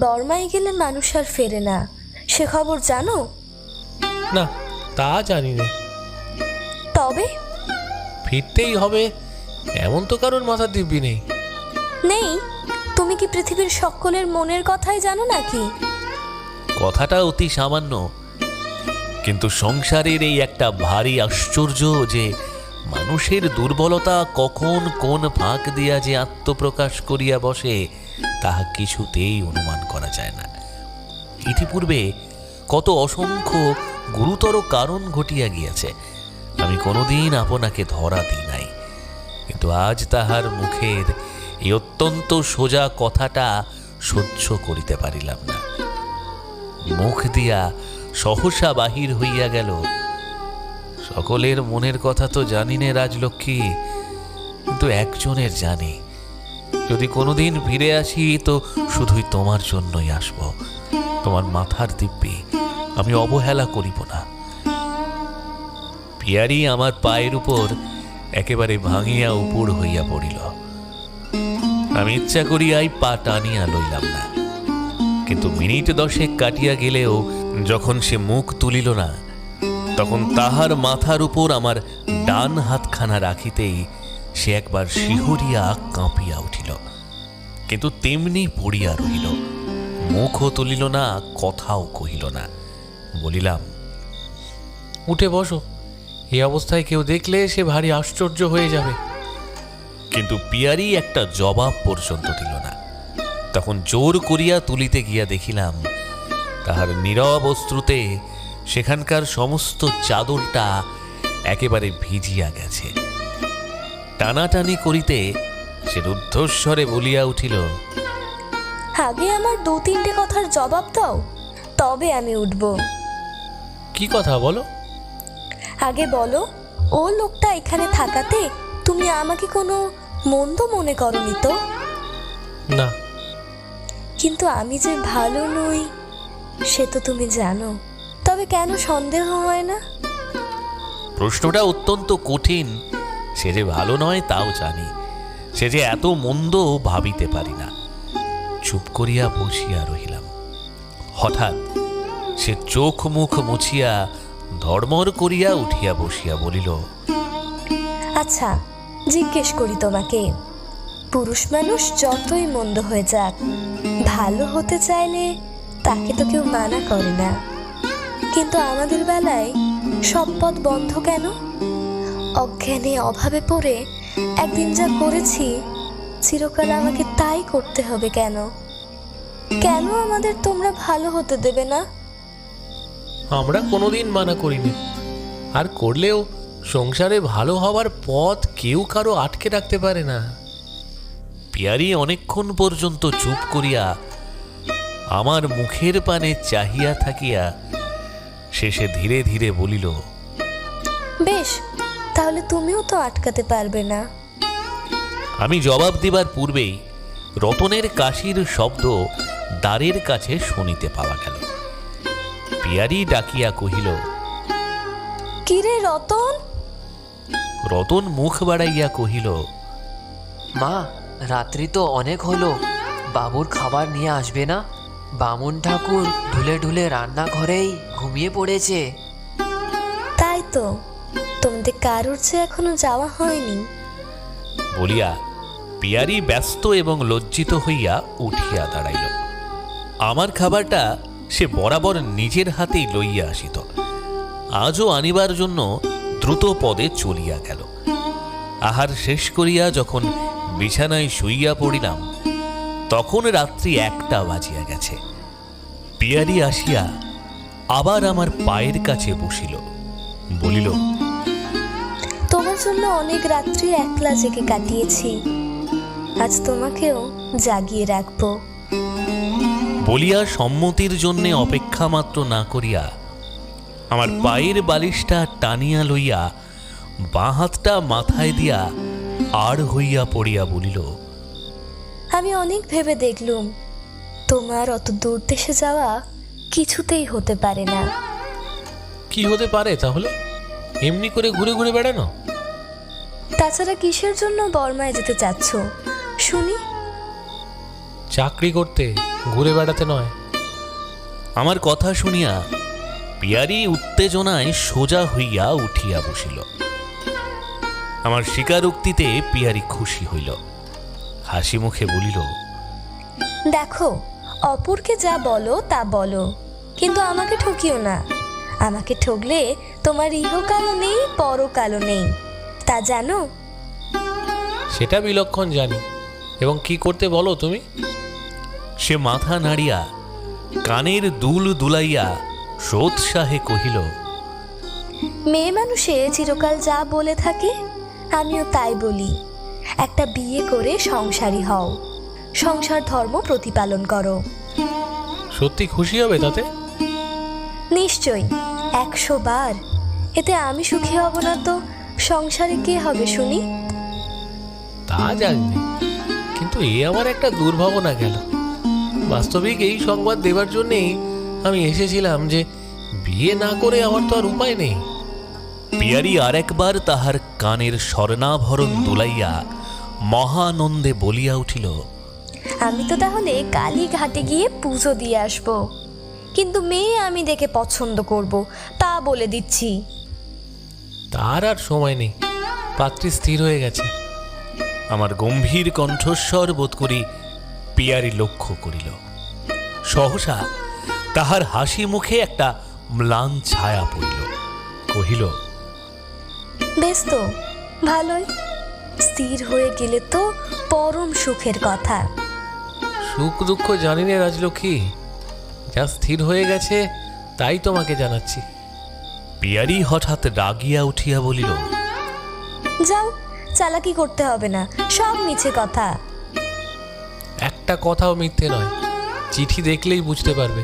বর্মায় গেলে মানুষ আর ফেরে না, সে খবর জানো? না, তা জানি না। তবে ফিরতেই হবে এমন তো কারোর মাথার দিব্যি নেই। নেই? তুমি কি পৃথিবীর সকলের মনের কথাই জানো নাকি? কথাটা অতি সামান্য, কিন্তু সংসারের এই একটা ভারী আশ্চর্য যে মানুষের দুর্বলতা কখন কোন ফাঁক দিয়া যে আত্মপ্রকাশ করিয়া বসে তাহা কিছুতেই অনুমান করা যায় না। ইতিপূর্বে কত অসংখ্য গুরুতর কারণ ঘটিয়া গিয়াছে, আমি কোনোদিন আপনাকে ধরা দিই নাই, কিন্তু আজ তাহার মুখের এই অত্যন্ত সোজা কথাটা সহ্য করিতে পারিলাম না। মুখ দিয়া সহসা বাহির হইয়া গেল, সকলের মনের কথা তো জানি নে রাজলক্ষ্মী, কিন্তু একজনের জানি, যদি কোনোদিন ফিরে আসি তো শুধুই তোমার জন্যই আসব। তোমার মাথার দিব্যি আমি অবহেলা করিব না। পিয়ারি আমার পায়ের উপর একেবারে ভাঙিয়া উপর হইয়া পড়িল। আমি ইচ্ছা করিয়াই পা টানিয়া লইলাম না, কিন্তু মিনিট 10 কাটিয়া গেলেও যখন সে মুখ তুলিল না, তখন তাহার মাথার উপর আমার ডান হাতখানা রাখিতেই সে একবার শিহরিয়া কাঁপিয়া উঠিল, কিন্তু তেমনি পড়িয়া রহিল। মুখও তুলিল না, কথাও কহিল না। বলিলাম, উঠে বসো, এই অবস্থায় কেউ দেখলে সে ভারী আশ্চর্য হয়ে যাবে। কিন্তু পিয়ারি একটা জবাব পর্যন্ত দিল না। তখন জোর করিয়া তুলিতে গিয়া দেখিলাম তাহার নীরব অশ্রুতে সেখানকার সমস্ত চাদরটা একেবারে ভিজিয়া গেছে। টানাটানি করিতে সে রুদ্ধস্বরে বলিয়া উঠিল, আগে আমার 2-3টে কথার জবাব দাও, তবে আমি উঠব। কি কথা বলো? আগে বলো, ও লোকটা এখানে থাকাতে তুমি আমাকে কোনো মন্দ মনে করনি তো? না। কিন্তু আমি যে ভালো নই সে তো তুমি জানো, তবে কেন সন্দেহ হয় না? প্রশ্নটা অত্যন্ত কঠিন। সে যে ভালো নয় তাও জানি, সে যে এত মন্দ ভাবিতে পারি না। চুপ করিয়া বসিয়া রহিলাম। হঠাৎ সে চোখ মুখ মুছিয়া ধর্মর করিয়া উঠিয়া বসিয়া বলিল, আচ্ছা, জিজ্ঞেস করি তোমাকে, পুরুষ মানুষ যতই মন্দ হয়ে যাক, ভালো হতে চাইলে তাকে তো কেউ মানা করে না, কিন্তু আমাদের বেলায় সব পথ বন্ধ কেন? অজ্ঞানে অভাবে পড়ে একদিন যা করেছি, চিরকাল আমাকে তাই করতে হবে কেন? কেন আমাদের তোমরা ভালো হতে দেবে না? আমরা কোনোদিন মানা করিনি, আর করলেও সংসারে ভালো হওয়ার পথ কেউ কারো আটকে রাখতে পারে না। পিয়ারি অনেকক্ষণ পর্যন্ত চুপ করিয়া আমার মুখের পানে চাহিয়া থাকিয়া শেষে ধীরে ধীরে বলিল, বেশ, তাহলে তুমিও তো আটকাতে পারবে না। আমি জবাব দিবার পূর্বেই রতনের কাশির শব্দ দ্বারের কাছে শুনিতে পাওয়া গেল। পিয়ারি ডাকিয়া কহিল, কিরে রতন? রতন মুখ বাড়াইয়া কহিল, মা, রাত্রি তো অনেক হলো, বাবুর খাবার নিয়ে আসবে না? বামুন ঠাকুর ঢুলে ঢুলে রান্নাঘরেই ঘুমিয়ে পড়েছে। তাই তো, তোমাদের কারোর যে এখনো যাওয়া হয়নি। বলিয়া পিয়ারি ব্যস্ত এবং লজ্জিত হইয়া উঠিয়া দাঁড়াইল। আমার খাবারটা সে বরাবর নিজের হাতেই লইয়া আসিত, আজও আনিবার জন্য দ্রুত পদে চলিয়া গেল। আহার শেষ করিয়া যখন বিছানায় শুইয়া পড়িলাম, তখন রাত্রি 1টা বাজিয়া গেছে। পিয়ারি আসিয়া আবার আমার পায়ের কাছে বসিল, বলিল, তোমার জন্য অনেক রাত্রি একলা জেগে কাটিয়েছি, আজ তোমাকেও জাগিয়ে রাখবো। বলিয়া সম্মতির জন্য অপেক্ষা মাত্র না করিয়া আমার পায়ের বালিশটা টানিয়া লইয়া বাঁ হাতটা মাথায় দিয়া আড় হইয়া পড়িয়া বলিল, আমি অনেক ভেবে দেখলুম, তোমার অত দূর দেশে যাওয়া কিছুতেই হতে পারে না। কি হতে পারে তাহলে? এমনি করে ঘুরে ঘুরে বেড়ানো? তাছাড়া কিসের জন্য বর্মায় যেতে চাচ্ছ শুনি? চাকরি করতে, ঘুরে বেড়াতে নয়। আমার কথা শুনিয়া পিয়ারি উত্তেজনায় সোজা হইয়া উঠিয়া বসিল। আমার স্বীকারোক্তিতে পিয়ারি খুশি হইল, হাসি মুখে বলিল, দেখো, অপরকে যা বলো তা বলো, কিন্তু আমাকে ঠকিও না। আমাকে ঠকলে তোমার ইহকালও নেই, পরকালও নেই, তা জানো? সেটা বিলক্ষণ জানি। এবং কি করতে বলো তুমি? সে মাথা নাড়িয়া কানের দুল দুলাইয়া সোৎসাহে কহিল, মেয়ে মানুষে চিরকাল যা বলে থাকে আমিও তাই বলি। একটা বিয়ে করে সংসারী হও, সংসার ধর্ম প্রতিপালন করো। সত্যি খুশি হবে তাতে? নিশ্চয়ই, 100 বার। এতে আমি সুখী হব না তো সংসারে কে হবে শুনি? তা জানি, কিন্তু এ আমার একটা দুর্ভাবনা গেল। বাস্তবিক এই সংবাদ দেবার জন্যেই আমি এসেছিলাম যে বিয়ে না করে আমার তো আর উপায় নেই। পিয়ারি আরেকবার তাহার কানের স্বর্ণাভরণ দুলাইয়া মহানন্দে বলিয়া উঠিল, আমি তো তাহলে কালী ঘাটে গিয়ে পুজো দিয়ে আসবো, কিন্তু মেয়ে আমি দেখে পছন্দ করব, তা বলে দিচ্ছি। তার আর সময় নেই, পাত্রী স্থির হয়ে গেছে। আমার গম্ভীর কণ্ঠস্বর বোধ করি পিয়ারি লক্ষ্য করিল। সহসা তাহার হাসি মুখে একটা ম্লান ছায়া পড়িল। কহিল, বেশ তো, ভালোই। স্থির হয়ে গেলে তো পরম সুখের কথা। সুখ দুঃখ জানি না রাজলক্ষ্মী, যা স্থির হয়ে গেছে তাই তোমাকে জানাচ্ছি। পিয়ারি হঠাৎ রাগিয়া উঠিয়া বলিল, যাও, চালাকি করতে হবে না, সব মিছে কথা। একটা কথাও মিথ্যে নয়, চিঠি দেখলেই বুঝতে পারবে।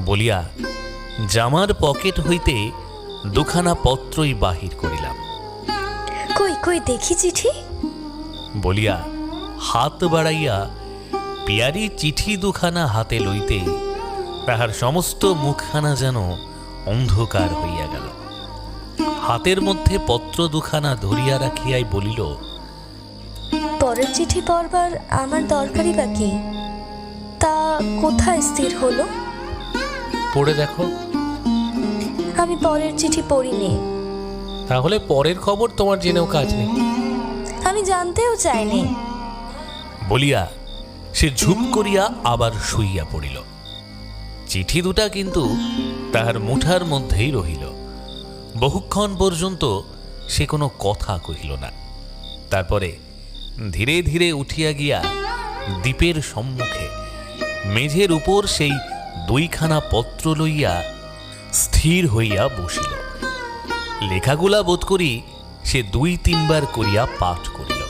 বলিয়া জামার পকেট হইতে 2খানা পত্রই বাহির করিলাম। কই কই দেখি চিঠি। বলিয়া হাত বাড়াইয়া পিয়ারি চিঠি 2খানা হাতে লইতে তাহার সমস্ত মুখখানা যেন অন্ধকার হইয়া গেল। হাতের মধ্যে পত্র 2খানা ধরিয়া রাখিয়াই বলিল, পরের চিঠি পড়বার আমার দরকারই বা কি? তা কোথায় স্থির হলো? পড়ে দেখো। আমি পরের চিঠি পড়িনি। তাহলে পরের খবর তোমার জেনেও কাজ নেই। আমি জানতেও চাইনি। বলিয়া সে ঝুপ করিয়া আবার শুইয়া পড়িল। চিঠি দুটা কিন্তু তাহার মুঠার মধ্যেই রহিল। বহুক্ষণ পর্যন্ত সে কোনো কথা কহিল না। তারপরে ধীরে ধীরে উঠিয়া গিয়া দ্বীপের সম্মুখে মেঝের উপর সেই দুইখানা পত্র লইয়া স্থির হইয়া বসিল। লেখাগুলা বোধ করি সে 2-3 বার করিয়া পাঠ করিল।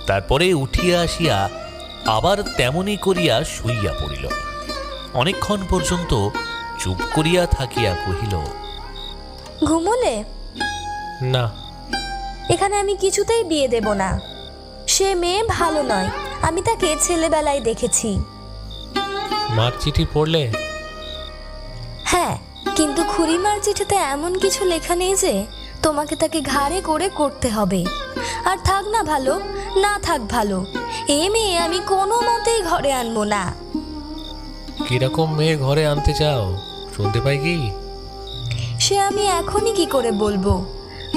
তারপরে উঠিয়া আসিয়া আবার তেমনি করিয়া শুইয়া পড়িল। অনেকক্ষণ পর্যন্ত চুপ করিয়া থাকিয়া কহিল, ঘুমোলে? না, এখানে আমি কিছুতেই বিয়ে দেব না। সে মেয়ে ভালো নয়, আমি তাকে ছেলেবেলায় দেখেছি। মার চিঠি পড়লে? হ্যাঁ, কিন্তু খুড়িমার চিঠিতে এমন কিছু লেখা নেই যে তোমাকে তাকে ঘাড়ে করে করতে হবে। আর থাক না ভালো, না থাক ভালো, এ মেয়ে আমি কোনো মতেই ঘরে আনবো না। কিরকম মেয়ে ঘরে আনতে চাও শুনতে পাই কি? সে আমি এখনই কি করে বলবো,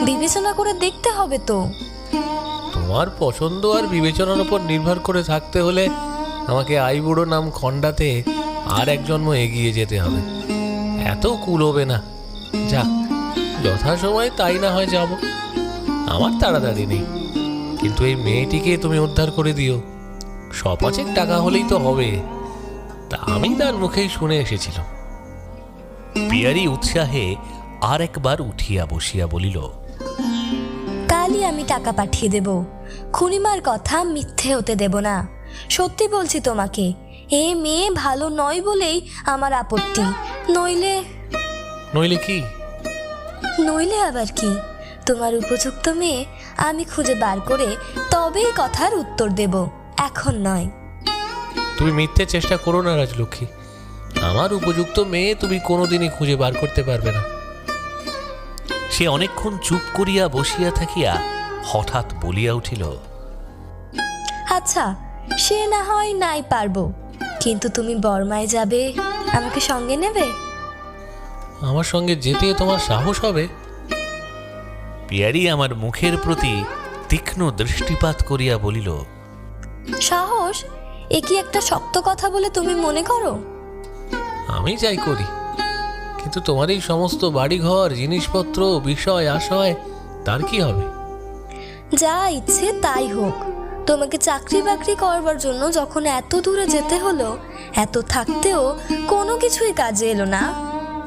বিবেচনা করে দেখতে হবে তো। তোমার পছন্দ আর বিবেচনার উপর নির্ভর করে থাকতে হলে আমাকে আইবুড়ো নাম খণ্ডাতে আর এক জন্ম এগিয়ে যেতে হবে। এত কুলোবে না। যাক, যথাসময়ে তাই না হয় যাব। আমার তাড়াতাড়ি নেই, কিন্তু এই মেয়েটিকে তুমি উদ্ধার করে দিও। 100-5 টাকা হলেই তো হবে। তা আমি তার মুখেই শুনে এসেছিলাম। পিয়ারি উৎসাহে আর একবার উঠিয়া বসিয়া বলিল, কালই আমি টাকা পাঠিয়ে দেব। খুড়িমার কথা মিথ্যে হতে দেব না। সত্যি বলছি তোমাকে, এ মেয়ে ভালো নয় বলেই আমার আপত্তি। নইলে নইলে কি? নইলে আবার কি, তোমার উপযুক্ত মেয়ে আমি খুঁজে বার করে তবেই কথার উত্তর দেব, এখন নয়। তুমি মিথ্যে চেষ্টা করো না রাজলক্ষ্মী। আমার উপযুক্ত মেয়ে তুমি কোনোদিনই খুঁজে বার করতে পারবে না। সে অনেকক্ষণ চুপ করিয়া বসিয়া থাকিয়া হঠাৎ বলিয়া উঠিল, আচ্ছা, সে না হয় নাই পারবো, কিন্তু তুমি বর্মায় যাবে, আমাকে সঙ্গে নেবে? আমার সঙ্গে যেতে তোমার সাহস হবে? পিয়ারি আমার মুখের প্রতি তীক্ষ্ণ দৃষ্টিপাত করিয়া বলিল, সাহস? এ কি একটা শক্ত কথা বলে তুমি মনে করো? আমি যাই করি, কিন্তু তোমার এই সমস্ত বাড়িঘর, জিনিসপত্র, বিষয় আশয়, তার কি হবে? যা ইচ্ছে তাই হোক। তোমাকে চাকরি বাকরি করবার জন্য যখন এত দূরে যেতে হলো, এত থাকতেও কোনো কিছুই কাজে এলো না,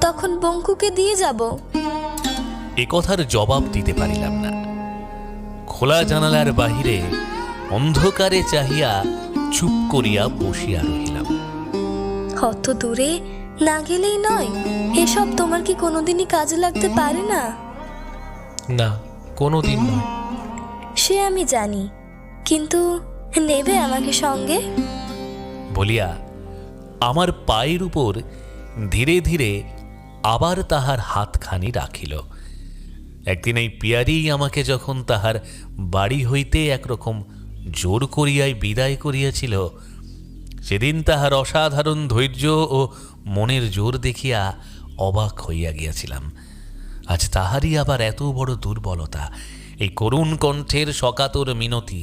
তখন বঙ্কুকে দিয়ে যাব। এ কথার জবাব দিতে পারিলাম না। খোলা জানালার বাহিরে অন্ধকারে চাহিয়া চুপ করিয়া বসিয়া রহিলাম। অত দূরে না গেলেই নয়, এসব তোমার কি কোনোদিনই কাজে লাগতে পারে না? না, কোনো দিন নয়। সে আমি জানি, কিন্তু নেবে আমাকে সঙ্গে? বলিয়া আমার পায়ের উপর ধীরে ধীরে আবার তাহার হাতখানি রাখিল। একদিন এই পিয়ারি আমাকে যখন তাহার বাড়ি হইতে একরকম জোর করিয়াই বিদায় করিয়াছিল, সেদিন তাহার অসাধারণ ধৈর্য ও মনের জোর দেখিয়া অবাক হইয়া গিয়াছিলাম। আজ তাহারই আবার এত বড় দুর্বলতা, এই করুণ কণ্ঠের সকাতর মিনতি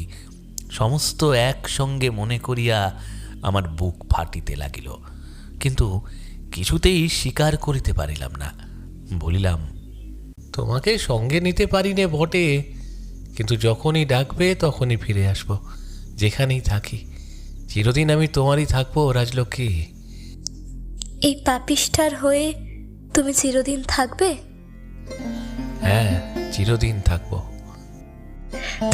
সমস্ত একসঙ্গে মনে করিয়া আমার বুক ফাটিতে লাগিল। কিন্তু কিছুতেই স্বীকার করিতে পারিলাম না। বলিলাম, তোমাকে সঙ্গে নিতে পারি নে বটে, কিন্তু যখনই ডাকবে তখনই ফিরে আসব, যেখানেই থাকি। চিরদিন আমি তোমারই থাকবো রাজলক্ষ্মী। এই পাপিষ্ঠার হয়ে তুমি চিরদিন থাকবে? হ্যাঁ, চিরদিন থাকবো।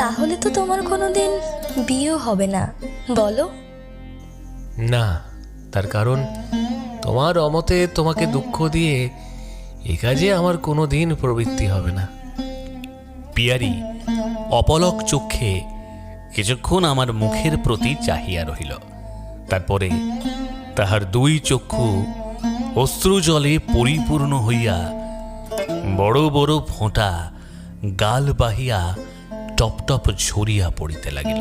তাহলে তো তোমার কোনোদিন বিয়েও হবে না, বলো? না, তার কারণ তোমার অমতে তোমাকে দুঃখ দিয়ে এ কাজে আমার কোনো দিন প্রবৃত্তি হবে না। পিয়ারি অপলক চক্ষে কিছুক্ষণ আমার মুখের প্রতি চাহিয়া রহিল। তারপরে তাহার 2 চক্ষু অশ্রুজলে পরিপূর্ণ হইয়া বড় বড় ফোঁটা গাল বাহিয়া টপ টপ ঝরিয়া পড়িতে লাগিল।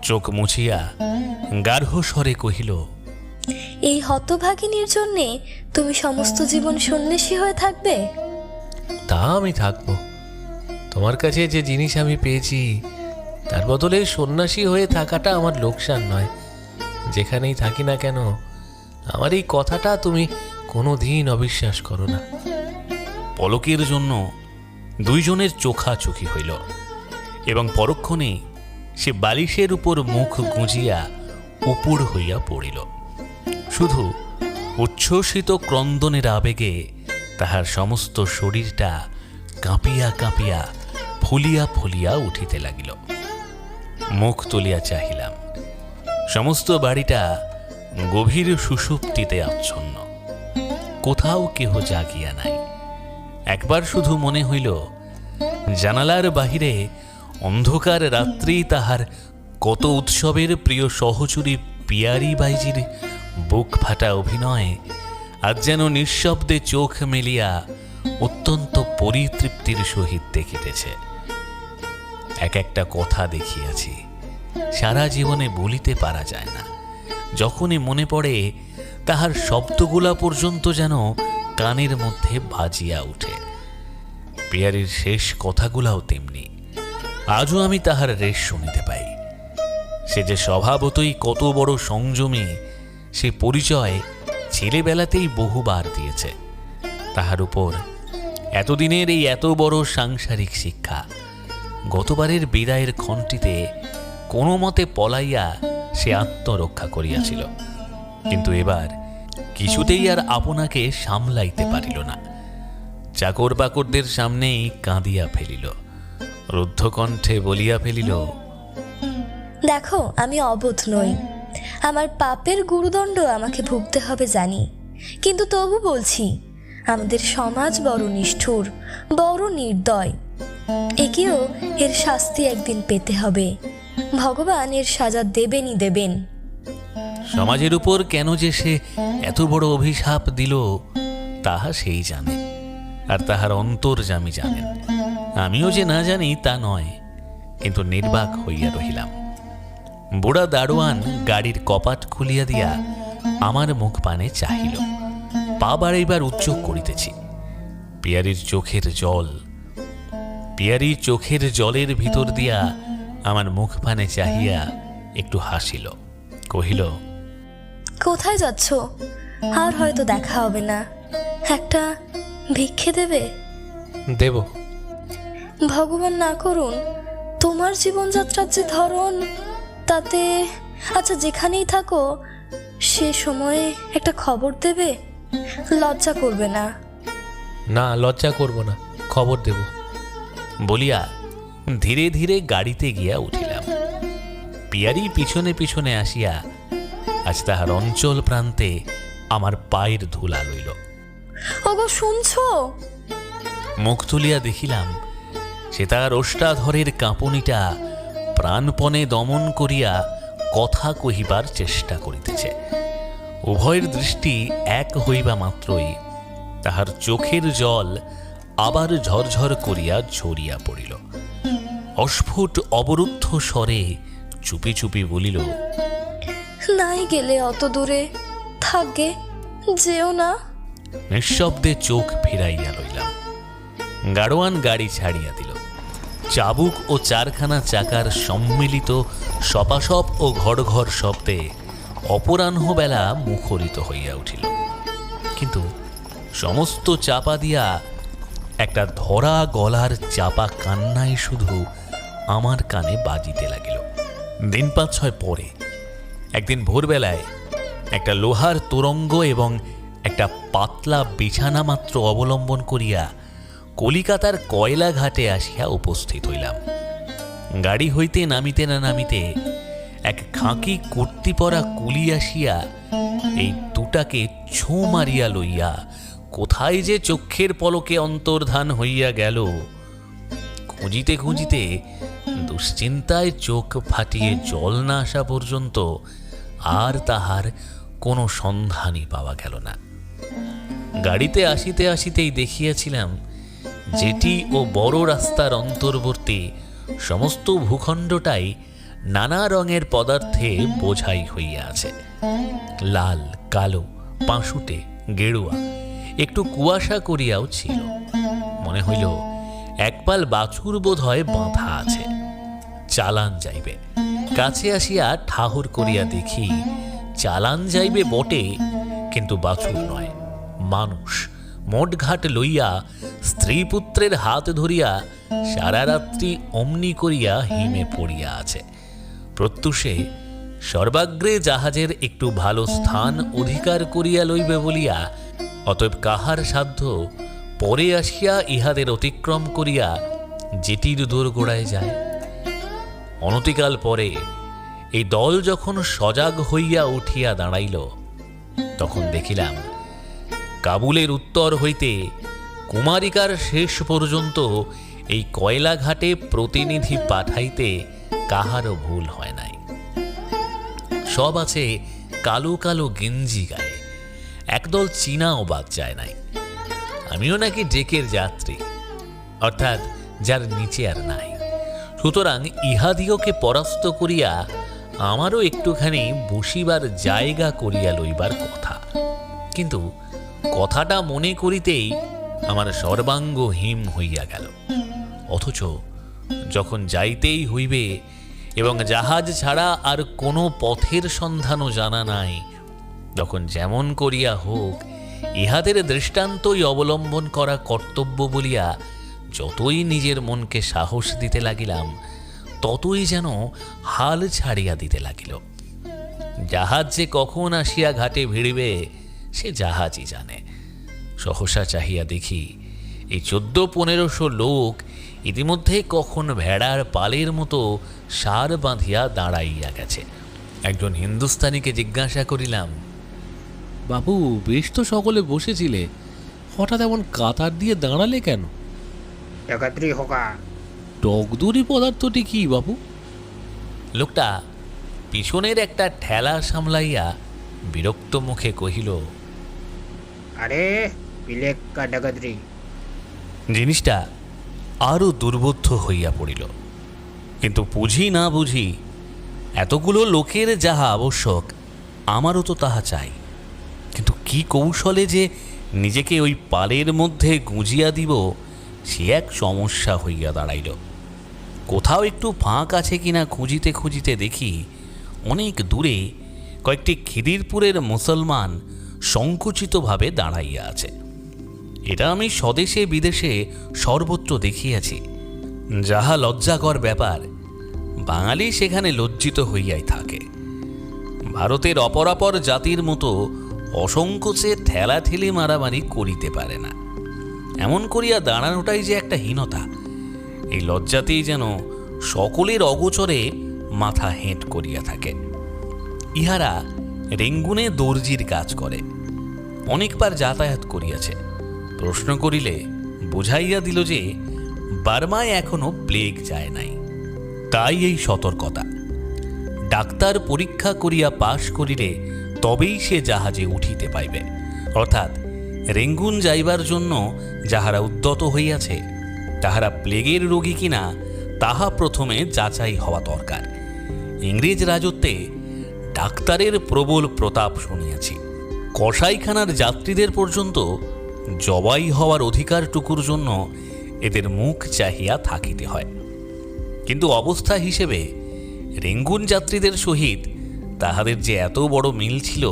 চোখ মুছিয়া গার্হ স্বরে কহিল, এই হতভাগিনীর জন্যে তুমি সমস্ত জীবন সন্ন্যাসী হয়ে থাকবে? তা আমি থাকবো, তোমার কাছে যে জিনিস আমি পেয়েছি তার বদলে সন্ন্যাসী হয়ে থাকাটা আমার লোকসান নয়। যেখানেই থাকি না কেন আমার এই কথাটা তুমি কোনো দিন অবিশ্বাস করো না। পলকের জন্য দুইজনের চোখাচোখি হইল এবং পরক্ষণে সে বালিশের উপর মুখ গুঁজিয়া উপুড় হইয়া পড়িল। শুধু উচ্ছ্বসিত ক্রন্দনের আবেগে তাহার সমস্ত শরীরটা কাঁপিয়া কাঁপিয়া ফুলিয়া ফুলিয়া উঠিতে লাগিল। মুখ তুলিয়া চাহিলাম, সমস্ত বাড়িটা গভীর সুষুপ্তিতে আচ্ছন্ন, কোথাও কেহ জাগিয়া নাই। একবার শুধু মনে হইল জানালার বাহিরে অন্ধকার রাত্রি তাহার কত উৎসবের প্রিয় সহচরী পিয়ারি বাইজির বুক ফাটা অভিনয় আজ যেন নিঃশব্দে চোখ মেলিয়া অত্যন্ত পরিতৃপ্তির সহিত দেখিতেছে। এক একটা কথা দেখিয়াছি, সারা জীবনে বলিতে পারা যায় না। যখনই মনে পড়ে তাহার শব্দগুলা পর্যন্ত যেন কানের মধ্যে বাজিয়া উঠে। পিয়ারির শেষ কথাগুলাও তেমনি। আজও আমি তাহার রেশ শুনিতে পাই। সে যে স্বভাবতই কত বড় সংযমী সে পরিচয় ছেলেবেলাতেই বহুবার দিয়েছে। তাহার উপর এতদিনের এই এত বড় সাংসারিক শিক্ষা। গতবারের বিদায়ের ক্ষণটিতে কোনো মতে পলাইয়া সে আত্মরক্ষা করিয়াছিল, কিন্তু এবার কিছুতেই আর আপনাকে সামলাইতে পারিল না। চাকর বাকরদের সামনেই কাঁদিয়া ফেলিল, রুদ্ধকণ্ঠে বলিয়া ফেলিল, দেখো আমি অবোধ নই, আমার পাপের গুরুদণ্ড আমাকে ভুগতে হবে জানি, কিন্তু তবু বলছি আমাদের সমাজ বড় নিষ্ঠুর, বড় নির্দয়। একেও এর শাস্তি একদিন পেতে হবে। ভগবান এর সাজা দেবেনই দেবেন। সমাজের উপর কেন যে সে এত বড় অভিশাপ দিল তাহা সেই জানে, আর তাহার অন্তর্যামী জানেন। আমিও যে না জানি তা নয়, কিন্তু নির্বাক হইয়া রহিলাম। বুড়া দারোয়ান গাড়ির কপাট খুলিয়া দিয়া আমার মুখ পানে চাহিল। পা বাড়াইবার উচ্চক করিতেছি। পিয়ারির চোখের জলের ভিতর দিয়া আমার মুখ পানে চাহিয়া একটু হাসিল, কহিল, কোথায় যাচ্ছ? আর হয়তো দেখা হবে না, একটা ভিক্ষে দেবে? দেব। ভগবান না করুন তোমার জীবনযাত্রার যে ধরন, তাতে আচ্ছা যেখানেই থাকো সে সময়ে একটা খবর দেবে, লজ্জা করবে না? না, লজ্জা করব না, খবর দেব বলিয়া ধীরে ধীরে গাড়িতে গিয়া উঠিলাম। পিয়ারি পিছনে পিছনে আসিয়া আজ তাহার অঞ্চল প্রান্তে আমার পায়ের ধুলা লইল। ওগো শুনছো? মুখ তুলিয়া দেখিলাম সে তাহার ওষ্ঠাধরের কাঁপুনিটা প্রাণপণে দমন করিয়া কথা কহিবার চেষ্টা করিতেছে। উভয়ের দৃষ্টি এক হইবা মাত্রই তাহার চোখের জল আবার ঝরঝর করিয়া ঝরিয়া পড়িল। অস্ফুট অবরুদ্ধ স্বরে চুপি চুপি বলিল, নাই গেলে অত দূরে, থাকবে, যেও না। নিঃশব্দে চোখ ফিরাইয়া লইলাম। গাড়োয়ান গাড়ি ছাড়িয়া দিল। চাবুক ও চারখানা চাকার সম্মিলিত সপাসপ ও ঘড় ঘড় শব্দে অপরাহ্নবেলা মুখরিত হইয়া উঠিল। কিন্তু সমস্ত চাপা দিয়া একটা ধরা গলার চাপা কান্নাই শুধু আমার কানে বাজিতে লাগিল। দিন 5-6 পরে একদিন ভোরবেলায় একটা লোহার তোরঙ্গ এবং একটা পাতলা বিছানা মাত্র অবলম্বন করিয়া কলিকাতার কয়লা ঘাটে আসিয়া উপস্থিত হইলাম। গাড়ি হইতে নামিতে না নামিতে এক খাঁকি কুর্তি পরা কুলি আসিয়া এই দুটাকে ছোঁ মারিয়া লইয়া কোথায় যে চক্ষের পলকে অন্তর্ধান হইয়া গেল, খুঁজিতে খুঁজিতে দুশ্চিন্তায় চোখ ফাটিয়ে জল না আসা পর্যন্ত আর তাহার কোনো সন্ধানই পাওয়া গেল না। গাড়িতে আসিতে আসিতেই দেখিয়াছিলাম যেটি ও বড় রাস্তার অন্তর্বর্তী সমস্ত ভূখণ্ডটাই নানা রঙের পদার্থে বোঝাই হইয়া আছে। লাল, কালো, পাঁশুটে, গেরুয়া, একটু কুয়াশা করিয়াও ছিল। মনে হইল একপাল বাছুর বোধ হয় বাঁধা আছে, চালান যাইবে। কাছে আসিয়া ঠাহর করিয়া দেখি চালান যাইবে বটে, কিন্তু বাছুর নয়, মানুষ মোটঘাট লইয়া স্ত্রী পুত্রের হাত ধরিয়া সারা রাত্রি অমনি করিয়া হিমে পড়িয়া আছে। প্রত্যুষে সর্বাগ্রে জাহাজের একটু ভালো স্থান অধিকার করিয়া লইবে বলিয়া, অতএব কাহার সাধ্য পরে আসিয়া ইহাদের অতিক্রম করিয়া জেটির দোরগোড়ায় যায়। অনতিকাল পরে এই দল যখন সজাগ হইয়া উঠিয়া দাঁড়াইল, তখন দেখিলাম কাবুলের উত্তর হইতে কুমারিকার শেষ পর্যন্ত এই কয়লাঘাটে প্রতিনিধি পাঠাইতে কাহারও ভুল হয় নাই। সব আছে কালো কালো গেঞ্জি গায়ে, একদল চীনাও বাদ যায় নাই। আমিও নাকি ডেকের যাত্রী, অর্থাৎ যার নিচে আর নাই। সুতরাং ইহাদিওকে পরাস্ত করিয়া আমারও একটুখানি বসিবার জায়গা করিয়া লইবার কথা। কিন্তু কথাটা মনে করিতেই আমার সর্বাঙ্গ হিম হইয়া গেল। অথচ যখন যাইতেই হইবে এবং জাহাজ ছাড়া আর কোনো পথের সন্ধানও জানা নাই, তখন যেমন করিয়া হোক ইহাদের দৃষ্টান্তই অবলম্বন করা কর্তব্য বলিয়া যতই নিজের মনকে সাহস দিতে লাগিলাম, ততই যেন হাল ছাড়িয়া দিতে লাগিল। জাহাজ যে কখন আসিয়া ঘাটে ভিড়িবে সে জাহাজই জানে। সহসা চাহিয়া দেখি এই 1400-1500 লোক ইতিমধ্যে কখন ভেড়ার পালের মতো সার বাঁধিয়া দাঁড়াইয়া গেছে। একজন হিন্দুস্তানিকে জিজ্ঞাসা করিলাম, বাবু, বেশ তো সকলে বসেছিলে, হঠাৎ এমন কাতার দিয়ে দাঁড়ালে কেন? জগদ্রি হোকা। টকদুরি পদার্থটি কি বাবু? লোকটা পিছনের একটা ঠেলা সামলাইয়া বিরক্ত মুখে কহিল, আরে পিলেক কা ডগদ্রি। জিনিসটা আরো দুর্বোধ্য হইয়া পড়িল। কিন্তু বুঝি না বুঝি এতগুলো লোকের যাহা আবশ্যক আমারও তো তাহা চাই। কিন্তু কি কৌশলে যে নিজেকে ওই পালের মধ্যে গুঁজিয়া দিব সে এক সমস্যা হইয়া দাঁড়াইল। কোথাও একটু ফাঁক আছে কিনা খুঁজিতে খুঁজিতে দেখি অনেক দূরে কয়েকটি খিদিরপুরের মুসলমান সংকুচিতভাবে দাঁড়াইয়া আছে। এটা আমি স্বদেশে বিদেশে সর্বত্র দেখিয়াছি। যাহা লজ্জাকর ব্যাপার, বাঙালি সেখানে লজ্জিত হইয়াই থাকে। ভারতের অপরাপর জাতির মতো অসংকোচে ঠেলাঠেলি মারামারি করিতে পারে না। এমন করিয়া দাঁড়ানোটাই যে একটা হীনতা, এই লজ্জাতেই যেন সকলের অগোচরে মাথা হেঁট করিয়া থাকে। ইহারা রেঙ্গুনে দর্জির কাজ করে, অনেকবার যাতায়াত করিয়াছে। প্রশ্ন করিলে বুঝাইয়া দিল যে বার্মায় এখনো প্লেগ যায় নাই, তাই এই সতর্কতা। ডাক্তার পরীক্ষা করিয়া পাশ করিলে তবেই সে জাহাজে উঠিতে পাইবে। অর্থাৎ রেঙ্গুন যাইবার জন্য যাহারা উদ্যত হইয়াছে তাহারা প্লেগের রোগী কিনা তাহা প্রথমে যাচাই হওয়া দরকার। ইংরেজ রাজত্বে ডাক্তারের প্রবল প্রতাপ শুনিয়াছি। কসাইখানার যাত্রীদের পর্যন্ত জবাই হওয়ার অধিকারটুকুর জন্য এদের মুখ চাহিয়া থাকিতে হয়। কিন্তু অবস্থা হিসেবে রেঙ্গুন যাত্রীদের সহিত তাহাদের যে এত বড় মিল ছিল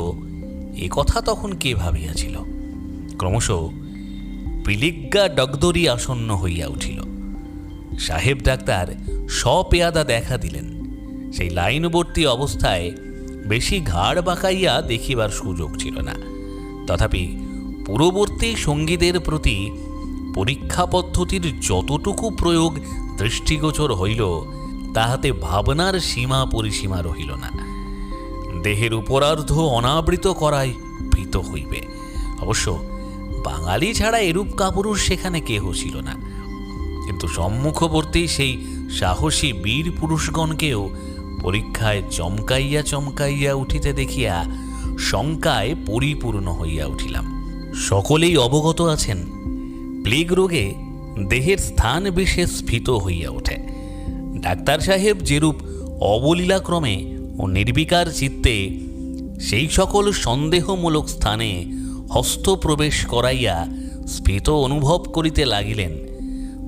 এ কথা তখন কে ভাবিয়াছিল। ক্রমশ পিলিগ্গা ডগদরি আসন্ন হইয়া উঠিল। সাহেব ডাক্তার স্বপেয়াদা দেখা দিলেন। সেই লাইনবর্তী অবস্থায় বেশি ঘাড় বাঁকাইয়া দেখিবার সুযোগ ছিল না। তথাপি পূর্ববর্তী সঙ্গীদের প্রতি পরীক্ষা পদ্ধতির যতটুকু প্রয়োগ দৃষ্টিগোচর হইল তাহাতে ভাবনার সীমা পরিসীমা রহিল না। দেহের উপরার্ধ অনাবৃত করাই ভীত হইবে। অবশ্য বাঙালি ছাড়া এরূপ কাপুরুষ সেখানে কেহ ছিল না। কিন্তু সম্মুখবর্তী সেই সাহসী বীর পুরুষগণকেও পরীক্ষায় চমকাইয়া চমকাইয়া উঠিতে দেখিয়া শঙ্কায় পরিপূর্ণ হইয়া উঠিলাম। সকলেই অবগত আছেন প্লেগ রোগে দেহের স্থান বিশেষ স্ফীত হইয়া ওঠে। ডাক্তার সাহেব যেরূপ অবলীলাক্রমে ও নির্বিকার চিত্তে সেই সকল সন্দেহমূলক স্থানে হস্তপ্রবেশ করাইয়া স্ফীত অনুভব করিতে লাগিলেন,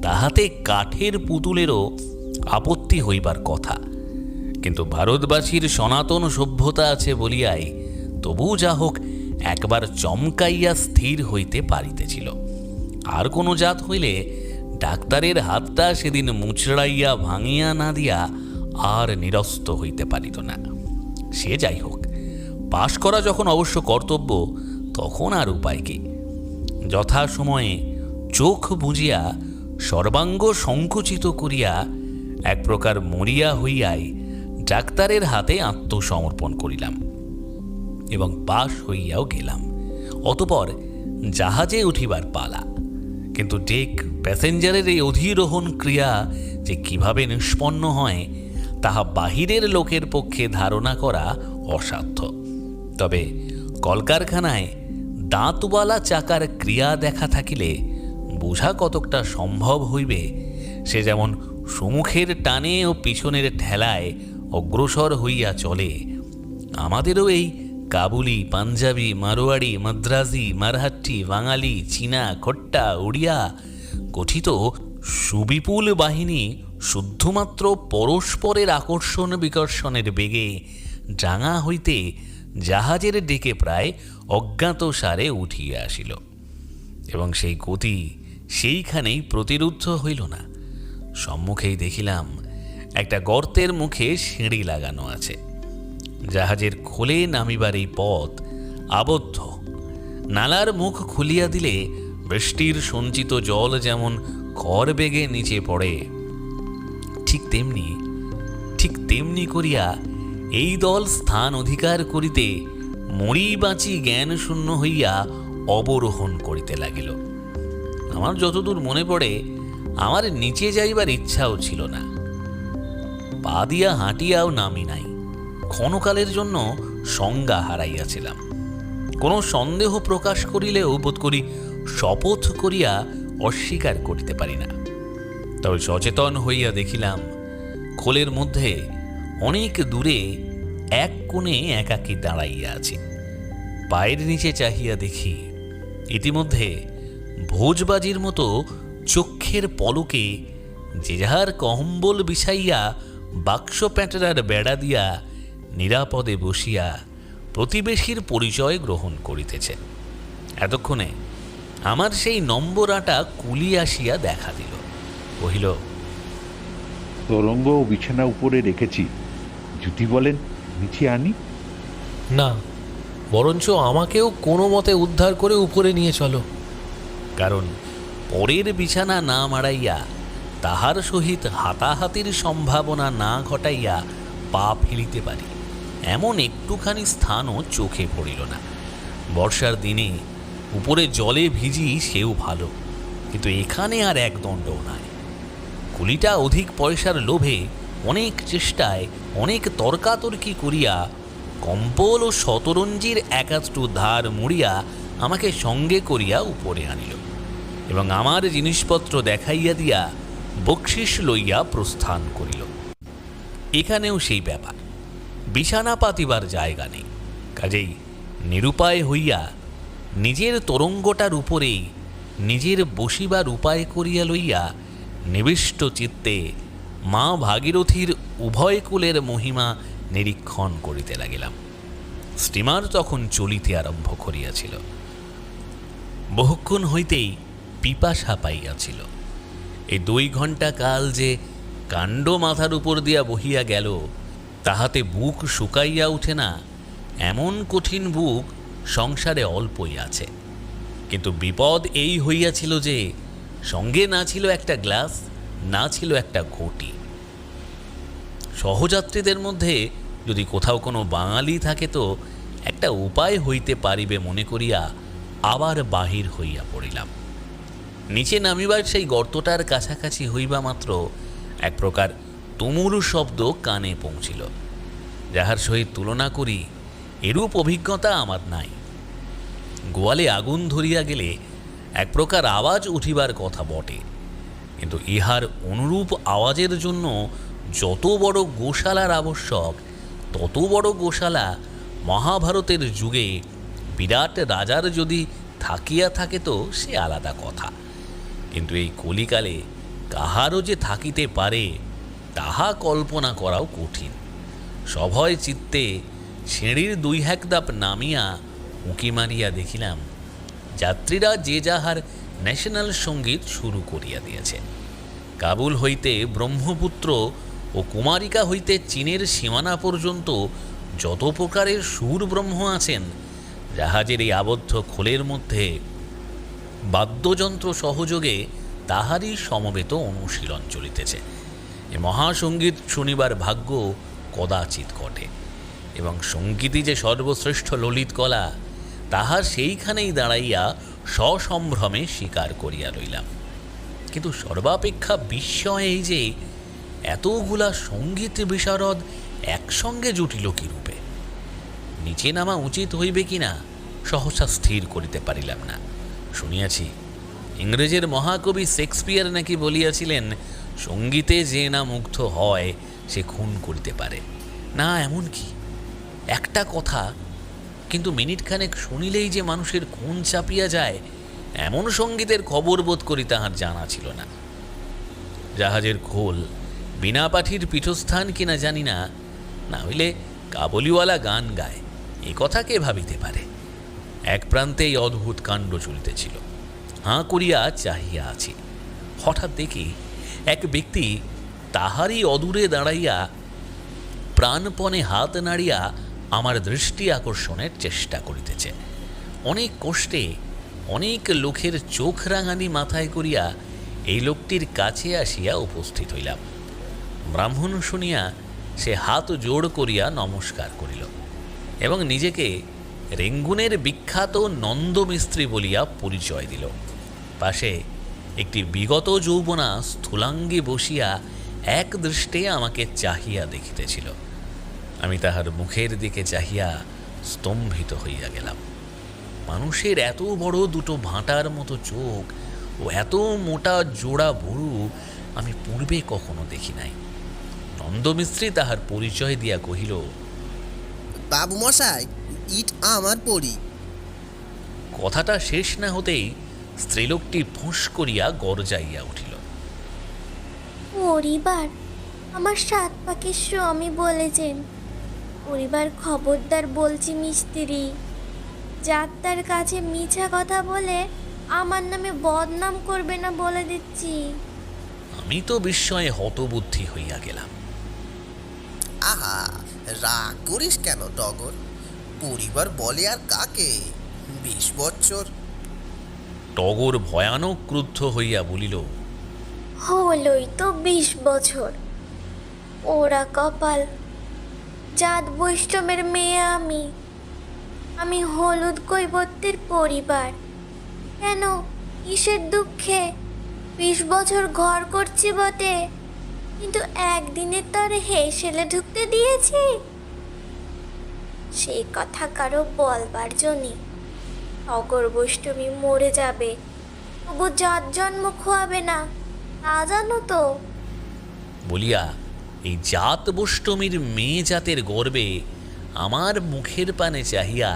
তাহাতে কাঠের পুতুলেরও আপত্তি হইবার কথা, কিন্তু ভারতবাসীর সনাতন সভ্যতা আছে বলিয়াই তবু যা হোক একবার চমকাইয়া স্থির হইতে পারিতেছিল। আর কোনো জাত হইলে ডাক্তারের হাতটা সেদিন মুচড়াইয়া ভাঙিয়া না দিয়া আর নিরস্ত হইতে পারিত না। সে যাই হোক, পাশ করা যখন অবশ্য কর্তব্য, তখন আর উপায় কি। যথাসময়ে চোখ বুজিয়া সর্বাঙ্গ সংকুচিত করিয়া এক প্রকার মরিয়া হইয়াই ডাক্তারের হাতে আত্মসমর্পণ করিলাম এবং পাশ হইয়াও গেলাম। অতপর জাহাজে উঠিবার পালা। কিন্তু ডেক প্যাসেঞ্জারের এই অধিরোহণ ক্রিয়া যে কিভাবে নিষ্পন্ন হয় তাহা বাহিরের লোকের পক্ষে ধারণা করা অসাধ্য। তবে কলকারখানায় দাঁতওয়ালা চাকার ক্রিয়া দেখা থাকিলে বোঝা কতকটা সম্ভব হইবে। সে যেমন সম্মুখের টানে ও পিছনের ঠেলায় অগ্রসর হইয়া চলে, আমাদেরও এই কাবুলি, পাঞ্জাবি, মারোয়াড়ি, মাদ্রাজি, মারহাট্টি, বাঙালি, চীনা, খট্টা, উড়িয়া গঠিত সুবিপুল বাহিনী শুদ্ধমাত্র পরস্পরের আকর্ষণ বিকর্ষণের বেগে ডাঙা হইতে জাহাজের ডেকে প্রায় অজ্ঞাতসারে উঠিয়া আসিল এবং সেই গতি সেইখানেই প্রতিরুদ্ধ হইল না। সম্মুখেই দেখিলাম একটা গর্তের মুখে সিঁড়ি লাগানো আছে। জাহাজের খোলে নামিবার এই পথ আবদ্ধ। নালার মুখ খুলিয়া দিলে বৃষ্টির সঞ্চিত জল যেমন খড় বেগে নিচে পড়ে, ঠিক তেমনি করিয়া এই দল স্থান অধিকার করিতে মরি বাঁচি জ্ঞান শূন্য হইয়া অবরোহণ করিতে লাগিল। আমার যতদূর মনে পড়ে, আমার নিচে যাইবার ইচ্ছাও ছিল না। পা দিয়া হাঁটিয়াও নামি নাই। ক্ষণকালের জন্য সংজ্ঞা হারাইয়াছিলাম। কোনো সন্দেহ প্রকাশ করিলেও বোধ করি শপথ করিয়া অস্বীকার করিতে পারি না। তবে সচেতন হইয়া দেখিলাম খোলের মধ্যে অনেক দূরে এক কোণে একাকী দাঁড়াইয়া আছি। পায়ের নিচে চাহিয়া দেখি ইতিমধ্যে ভোজবাজির মতো চক্ষের পলকে যে যাহার কম্বল বিছাইয়া বাক্স প্যাঁটরার বেড়া দিয়া নিরাপদে বসিয়া প্রতিবেশীর পরিচয় গ্রহণ করিতেছে। এতক্ষণে আমার সেই নম্বরাটা কুলি আসিয়া দেখা দিল। কহিল, তরঙ্গ ও বিছানা উপরে রেখেছি, যদি বলেন নিচে আনি। না, বরঞ্চ আমাকেও কোনো মতে উদ্ধার করে উপরে নিয়ে চলো। কারণ পরের বিছানা না মাড়াইয়া তাহার সহিত হাতাহাতির সম্ভাবনা না ঘটাইয়া পা ফেলিতে পারি এমন একটুখানি স্থানও চোখে পড়িল না। বর্ষার দিনে উপরে জলে ভিজি সেও ভালো, কিন্তু এখানে আর এক দণ্ডও নাই। কুলিটা অধিক পয়সার লোভে অনেক চেষ্টায় অনেক তর্কাতর্কি করিয়া কম্বল ও শতরঞ্জির একাচটু ধার মুড়িয়া আমাকে সঙ্গে করিয়া উপরে আনিল এবং আমার জিনিসপত্র দেখাইয়া দিয়া বকশিস লইয়া প্রস্থান করিল। এখানেও সেই ব্যাপার, বিছানা পাতিবার জায়গা নেই। কাজেই নিরুপায় হইয়া নিজের তরঙ্গটার উপরেই নিজের বসিবার উপায় করিয়া লইয়া নিবিষ্ট চিত্তে মা ভাগীরথীর উভয় কুলের মহিমা নিরীক্ষণ করিতে লাগিলাম। স্টিমার তখন চলিতে আরম্ভ করিয়াছিল। বহুক্ষণ হইতেই পিপাসা পাইয়াছিল। এই 2 ঘণ্টা কাল যে কাণ্ড মাথার উপর দিয়া বহিয়া গেল, তাহাতে বুক শুকাইয়া উঠে না এমন কঠিন বুক সংসারে অল্পই আছে। কিন্তু বিপদ এই হইয়াছিল যে সঙ্গে না ছিল একটা গ্লাস, না ছিল একটা ঘটি। সহযাত্রীদের মধ্যে যদি কোথাও কোনো বাঙালি থাকে তো একটা উপায় হইতে পারিবে মনে করিয়া আবার বাহির হইয়া পড়িলাম। নিচে নামিবার সেই গর্তটার কাছাকাছি হইবা মাত্র এক প্রকার তুমুল শব্দ কানে পৌঁছিল, যাহার সহিত তুলনা করি এরূপ অভিজ্ঞতা আমার নাই। গোয়ালে আগুন ধরিয়া গেলে এক প্রকার আওয়াজ উঠিবার কথা বটে, কিন্তু ইহার অনুরূপ আওয়াজের জন্য যত বড় গোশালার আবশ্যক, তত বড় গোশালা মহাভারতের যুগে বিরাট রাজার যদি থাকিয়া থাকে তো সে আলাদা কথা। কিন্তু এই কলিকালে কাহারও যে থাকিতে পারে তাহা কল্পনা করাও কঠিন। সভয় চিত্তে সিঁড়ির 2-1 ধাপ নামিয়া উঁকি মারিয়া দেখিলাম যাত্রীরা যে যাহার ন্যাশনাল সঙ্গীত শুরু করিয়া দিয়েছে। কাবুল হইতে ব্রহ্মপুত্র ও কুমারিকা হইতে চীনের সীমানা পর্যন্ত যত প্রকারের সুর ব্রহ্ম আছেন, জাহাজের এই আবদ্ধ খোলের মধ্যে বাদ্যযন্ত্র সহযোগে তাহারই সমবেত অনুশীলন চলিতেছে। এ মহাসঙ্গীত শুনিবার ভাগ্য কদাচিৎ ঘটে, এবং সঙ্গীতই যে সর্বশ্রেষ্ঠ ললিত কলা তাহা সেইখানেই দাঁড়াইয়া সসম্ভ্রমে স্বীকার করিয়া লইলাম। কিন্তু সর্বাপেক্ষা বিস্ময় এই যে এতগুলা সঙ্গীত বিশারদ একসঙ্গে জুটিল কি রূপে। নিচে নামা উচিত হইবে কিনা সহসা স্থির করিতে পারিলাম না। শুনিয়াছি ইংরেজের মহাকবি শেক্সপিয়ার নাকি বলিয়াছিলেন, সঙ্গীতে যে না মুগ্ধ হয় সে খুন করিতে পারে না। এমন কি একটা কথা, কিন্তু মিনিটখানেক শুনিলেই যে মানুষের খুন চাপিয়া যায় এমন সঙ্গীতের খবর বোধ করি তাহার জানা ছিল না। জাহাজের খোল বিনা পাঠির পীঠস্থান কিনা জানি না, না হইলে কাবুলিওয়ালা গান গায় এ কথা কে ভাবিতে পারে। এক প্রান্তে এই অদ্ভুত কাণ্ড চলিতেছিল। হাঁ করিয়া চাহিয়া আছি। হঠাৎ দেখি এক ব্যক্তি তাহারই অদূরে দাঁড়াইয়া প্রাণপণে হাত নাড়িয়া আমার দৃষ্টি আকর্ষণের চেষ্টা করিতেছে। অনেক কষ্টে অনেক লোকের চোখ রাঙানি মাথায় করিয়া এই লোকটির কাছে আসিয়া উপস্থিত হইলাম। ব্রাহ্মণ শুনিয়া সে হাত জোড় করিয়া নমস্কার করিল এবং নিজেকে রেঙ্গুনের বিখ্যাত নন্দমিস্ত্রি বলিয়া পরিচয় দিল। পাশে একটি বিগত যৌবনা স্থূলাঙ্গী বসিয়া এক দৃষ্টে আমাকে চাহিয়া দেখিতেছিল। আমি তাহার মুখের দিকে চাহিয়া স্তম্ভিত হইয়া গেলাম। মানুষের এত বড় দুটো ভাঁটার মতো চোখ ও এত মোটা জোড়া ভুরু আমি পূর্বে কখনো দেখি নাই। নন্দমিস্ত্রি তাহার পরিচয় দিয়া কহিল, বাবু মশাই, ইট আমার পরি। কথাটা শেষ না হতেই স্ত্রীলোকটি ফোঁস করিয়া গরজাইয়া উঠিল। পরিবার আমার 7 পাকের স্বামী বলেছেন। পরিবার খবরদার বলছি মিস্ত্রি, যাত্রার কাছে মিছা কথা বলে আমার নামে বদনাম করবে না বলে দিচ্ছি। আমি তো বিস্ময়ে হতবুদ্ধি হইয়া গেলাম। আহা, রাগ করিস কেন টগর? পরিবার বলে আর কাকে? 20 বছর। টগর ভয়ানক ক্রুদ্ধ হইয়া বলিল, হলোই তো 20 বছর। ওরা কপাল, জাত বৈষ্ণবের মেয়ে আমি হলুদ কৈবত্যের পরিবার। কেন, কিসের দুঃখে? 20 বছর ঘর করছি বটে, কিন্তু একদিনের তোর হেসেলে ঢুকতে দিয়েছি? সেই কথা কারো বলবার জন্যে। অগর বৈষ্ণবী মরে যাবে, তবু জাত জন্ম খোয়াবে না, তা জানো তো? বলিয়া এই জাত বৈষ্ণবীর মেয়ে জাতের গর্বে আমার মুখের পানে চাহিয়া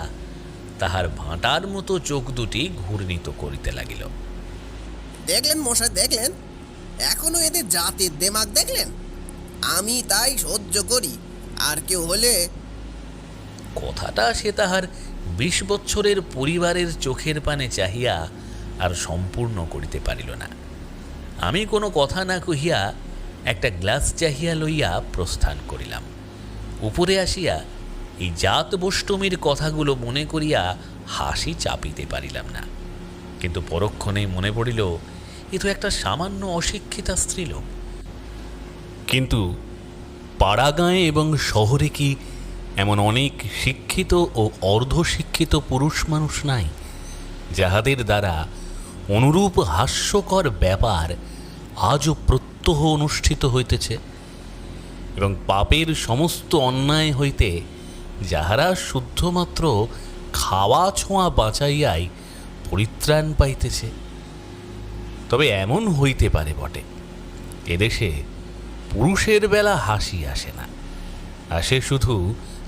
তাহার ভাঁটার মতো চোখ দুটি ঘূর্ণিত করিতে লাগিল। দেখলেন মশাই, দেখলেন? এখনো এদের জাতের দেমাগ দেখলেন? আমি তাই সহ্য করি, আর কেউ হলে। কথাটা সে তাহার 20 বৎসরের পরিবারের চোখের পানে চাহিয়া আর সম্পূর্ণ করিতে পারিল না। আমি কোনো কথা না কহিয়া একটা গ্লাস চাহিয়া লইয়া প্রস্থান করিলাম। উপরে আসিয়া এই জাত বৈষ্ণবীর কথাগুলো মনে করিয়া হাসি চাপিতে পারিলাম না, কিন্তু পরক্ষণেই মনে পড়িল এ তো একটা সামান্য অশিক্ষিতা স্ত্রীলোক। কিন্তু পাড়াগাঁয়ে এবং শহরে কি এমন অনেক শিক্ষিত ও অর্ধশিক্ষিত পুরুষ মানুষ নাই, যাহাদের দ্বারা অনুরূপ হাস্যকর ব্যাপার আজও প্রত্যহ অনুষ্ঠিত হইতেছে, এবং পাপের সমস্ত অন্যায় হইতে যাহারা শুদ্ধমাত্র খাওয়া ছোঁয়া বাঁচাইয়াই পরিত্রাণ পাইতেছে? তবে এমন হইতে পারে বটে, এদেশে পুরুষের বেলা হাসি আসে না, আসে শুধু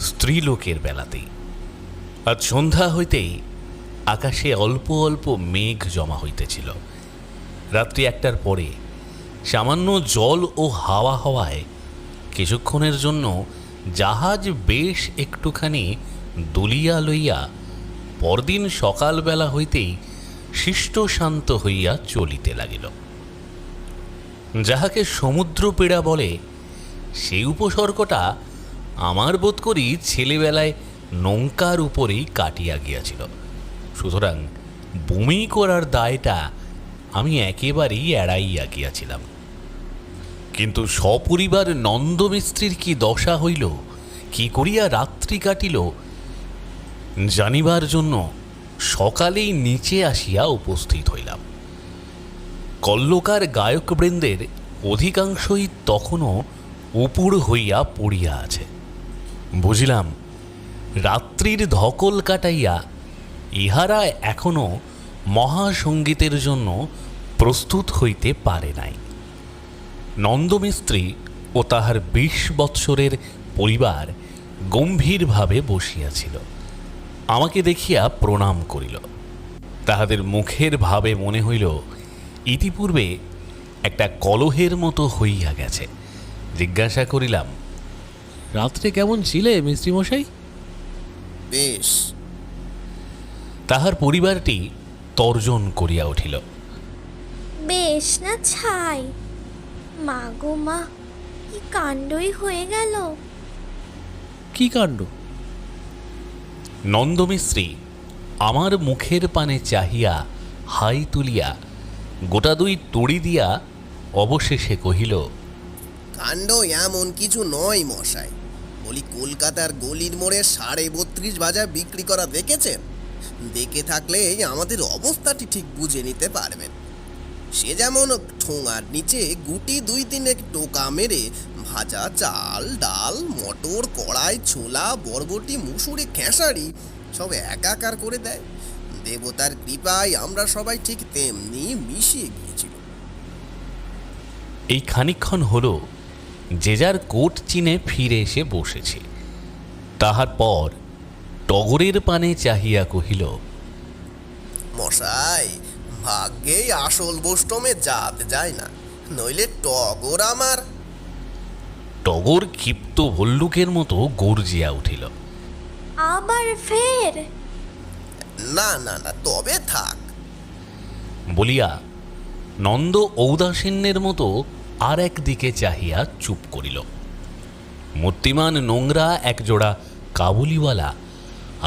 স্ত্রীলোকের বেলাতেই। আজ সন্ধ্যা হইতেই আকাশে অল্প অল্প মেঘ জমা হইতেছিল। রাত্রি 1টার পরে সামান্য জল ও হাওয়া হওয়ায় কিছুক্ষণের জন্য জাহাজ বেশ একটুখানি দুলিয়া লইয়া পরদিন সকালবেলা হইতেই শিষ্ট শান্ত হইয়া চলিতে লাগিল। যাহাকে সমুদ্রপীড়া বলে সেই উপসর্গটা আমার বোধ করি ছেলেবেলায় নৌকার উপরেই কাটিয়া গিয়াছিল। সুতরাং বমি করার দায়টা আমি একেবারেই এড়াইয়া গিয়াছিলাম। কিন্তু সপরিবার নন্দমিস্ত্রির কি দশা হইল, কি করিয়া রাত্রি কাটিল জানিবার জন্য সকালেই নিচে আসিয়া উপস্থিত হইলাম। কল্লকার গায়কবৃন্দের অধিকাংশই তখনও উপুর হইয়া পড়িয়া আছে। বুঝিলাম রাত্রির ধকল কাটাইয়া ইহারা এখনও মহাসঙ্গীতের জন্য প্রস্তুত হইতে পারে নাই। নন্দমিস্ত্রি ও তাহার ২০ বৎসরের পরিবার গম্ভীরভাবে বসিয়াছিল। আমাকে দেখিয়া প্রণাম করিল। তাহাদের মুখের ভাবে মনে হইল ইতিপূর্বে একটা কলহের মতো হইয়া গেছে। জিজ্ঞাসা করিলাম, রাত্রে কেমন ছিলে মিস্ত্রিমশাই? বেশ। তাহার পরিবারটি তর্জন করিয়া উঠিল। বেশ না ছাই, মা গো মা, কি কাণ্ডই হয়ে গেল। কি কাণ্ড? নন্দমিস্ত্রি আমার মুখের পানে চাহিয়া হাই তুলিয়া গোটা দুই তড়ি দিয়া অবশেষে কহিল, কাণ্ড এমন কিছু নয় মশাই। বলি, কলকাতার গলির মোড়ে ৩২.৫ বাজার বিক্রি করা দেখেছেন? দেখে থাকলে আমাদের অবস্থাটি ঠিক বুঝে নিতে পারবেন। সে যেমন ঠোঙার নিচে গুটি ২-৩ টোকা মেরে ভাজা চাল, ডাল, মটর, কড়াই, ছোলা, বরবটি, মুসুরি, খেসারি সব একাকার করে দেয়। দেবতার কৃপায় আমরা সবাই ঠিক তেমনি মিশিয়ে গিয়েছিল। এই খানিকক্ষণ হল যে যার কোট চিনে ফিরে এসে বসেছে। তাহার পর টগরের পানে চাহিয়া কহিল, মশাই, ভাগ্যেই আসল বৈষ্ণমে জাত যায় না, নইলে টগর আমার। টগর ক্ষিপ্ত ভল্লুকের মতো গর্জিয়া উঠিল। আবার ফের? না না না, তবে থাক বলিয়া নন্দ ঔদাসীন্যের মতো আর একদিকে চাহিয়া চুপ করিল। মূর্তিমান নোংরা একজোড়া কাবুলিওয়ালা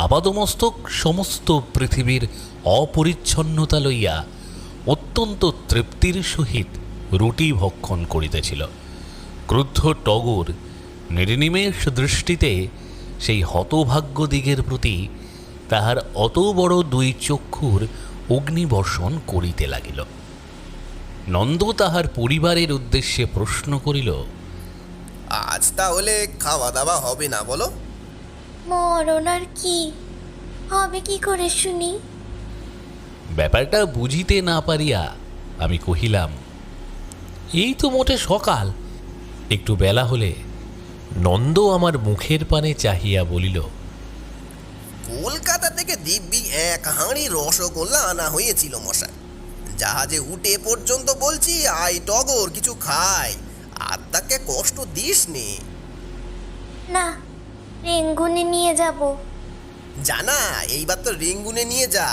আপাদমস্তক সমস্ত পৃথিবীর অপরিচ্ছন্নতা লইয়া অত্যন্ত তৃপ্তির সহিত রুটি ভক্ষণ করিতেছিল। ক্রুদ্ধ টগর নির্নিমেষ দৃষ্টিতে সেই হতভাগ্য দিগের প্রতি তাহার অত বড় ২ চক্ষুর অগ্নিবর্ষণ করিতে লাগিল। নন্দ তাহার পরিবারের উদ্দেশ্যে প্রশ্ন করিল, আজ তাহলে খাওয়া দাওয়া হবে না বলো? মরণ আর কি হবে, কি করে শুনি? ব্যাপারটা বুঝিতে না পারিয়া আমি কহিলাম, এই তো মোটে সকাল, একটু বেলা হলে। নন্দ আমার মুখের পানে চাহিয়া বলিল, কলকাতা থেকে দিব্যি ১ হাঁড়ি রসগোল্লা আনা হয়েছিল মশাই। জাহাজে উঠে পর্যন্ত বলছি, আই টগর কিছু খাই, আর তাকে কষ্ট দিস নে। না, রেঙ্গুনে নিয়ে যাব। জানা, এইবার তো রেঙ্গুনে নিয়ে যা।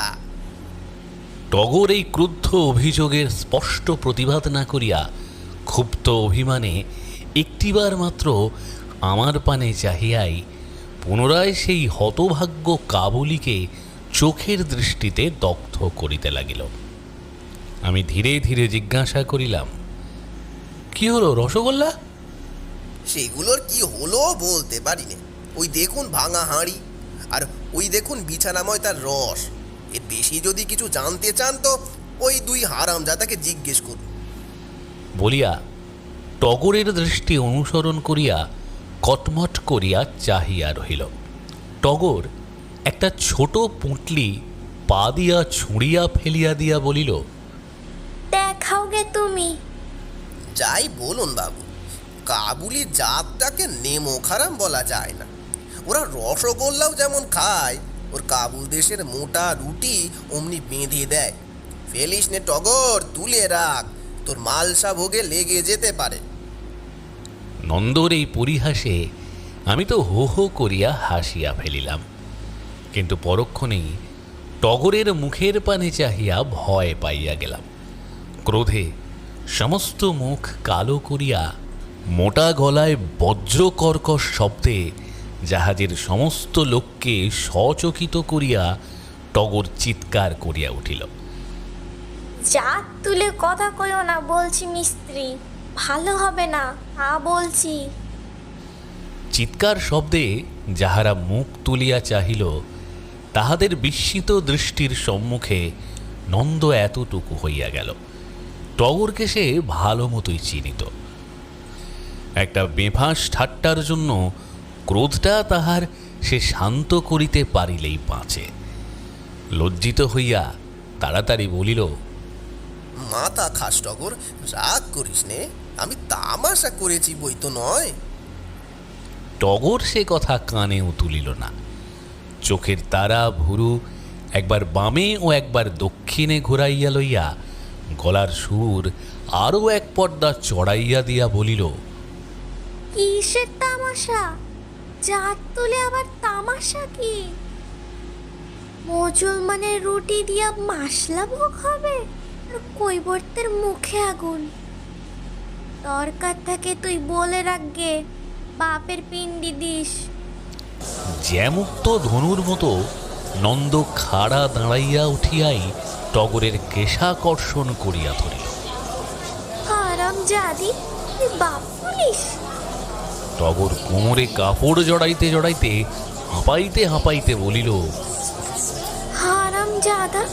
টগর এই ক্রুদ্ধ অভিযোগের স্পষ্ট প্রতিবাদ না করিয়া ক্ষুব্ধ অভিমানে একটিবার মাত্র আমার পানে চাহিয়াই পুনরায় সেই হতভাগ্য কাবুলিকে চোখের দৃষ্টিতে দগ্ধ করিতে লাগিল। আমি ধীরে ধীরে জিজ্ঞাসা করিলাম, কি হলো রসগোল্লা? সেগুলোর কি হলো বলতে পারি না। ওই দেখুন ভাঙা হাঁড়ি, আর ওই দেখুন বিছানাময় তার রস। এর বেশি যদি কিছু জানতে চান তো ওই ২ হারামজাদাকে জিজ্ঞেস করুন। বলিয়া টগরের দৃষ্টি অনুসরণ করিয়া কটমট করিয়া চাহিয়া রহিল। টগর একটা ছোট পুঁটলি পা দিয়া ছুঁড়িয়া ফেলিয়া দিয়া বলিল, দেখাও গে তুমি। যাই বলুন বাবু, কাবুলি জাতটাকে নেমো খারাম বলা যায় না। ওরা রসগোল্লাও যেমন খায়, ওর কাবুল দেশের মোটা রুটি অমনি বেঁধে দেয়। ফেলিস নে টগর, তুলে রাখ, তোর মালসা ভোগে লেগে যেতে পারে। নন্দর এই পরিহাসে আমি তো হো হো করিয়া হাসিয়া ফেলিলাম, কিন্তু পরক্ষণেই টগরের মুখের পানে চাহিয়া ভয় পাইয়া গেলাম। ক্রোধে সমস্ত মুখ কালো করিয়া মোটা গলায় বজ্রকর্কশ শব্দে জাহাজের সমস্ত লোককে সচকিত করিয়া টগর চিৎকার করিয়া উঠিল। জাত তুলে কথা কইও না বলছি মিস্ত্রি, ভালো হবে না বলছি। চিৎকার শব্দে যাহারা মুখ তুলিয়া চাহিল তাহাদের বিস্মিত দৃষ্টির সম্মুখে নন্দ এতটুকু হইয়া গেল, টগরকে সে ভালো মতোই চিনিত। একটা বেফাঁস ঠাট্টার জন্য ক্রোধটা তাহার সে শান্ত করিতে পারিলেই বাঁচে। লজ্জিত হইয়া তাড়াতাড়ি বলিল, মাথা খাস টগর, রাগ করিস নে, আমি তামাশা করেছি বই তো নয়। টগর সে কথা কানেও তুলিল না। চোখের তারা ভুরু একবার বামে ও একবার দক্ষিণে ঘুরাইয়া লইয়া গলার সুর আরও এক পর্দা চড়াইয়া দিয়া বলিল, কিসের তামাশা? জাত তুলে আবার তামাশা কি? মুসলমানের রুটি দিয়া মাসলা ভোগ হবে আর কৈবর্তের মুখে আগুন। দরকার থাকে তুই বলে রাখগে, বাপের পিণ্ডি দিস। জ্যামুক্ত ধনুর মতো নন্দ খাড়া দাঁড়াইয়া উঠিয়াই টগরের কেশাকর্ষণ করিয়া ধরিল। হারাম জাদি, তুই বাপ বলিস? টগর কোমরে কাপড় জড়াইতে জড়াইতে হাঁপাইতে হাঁপাইতে বলিল, হারাম জাদা,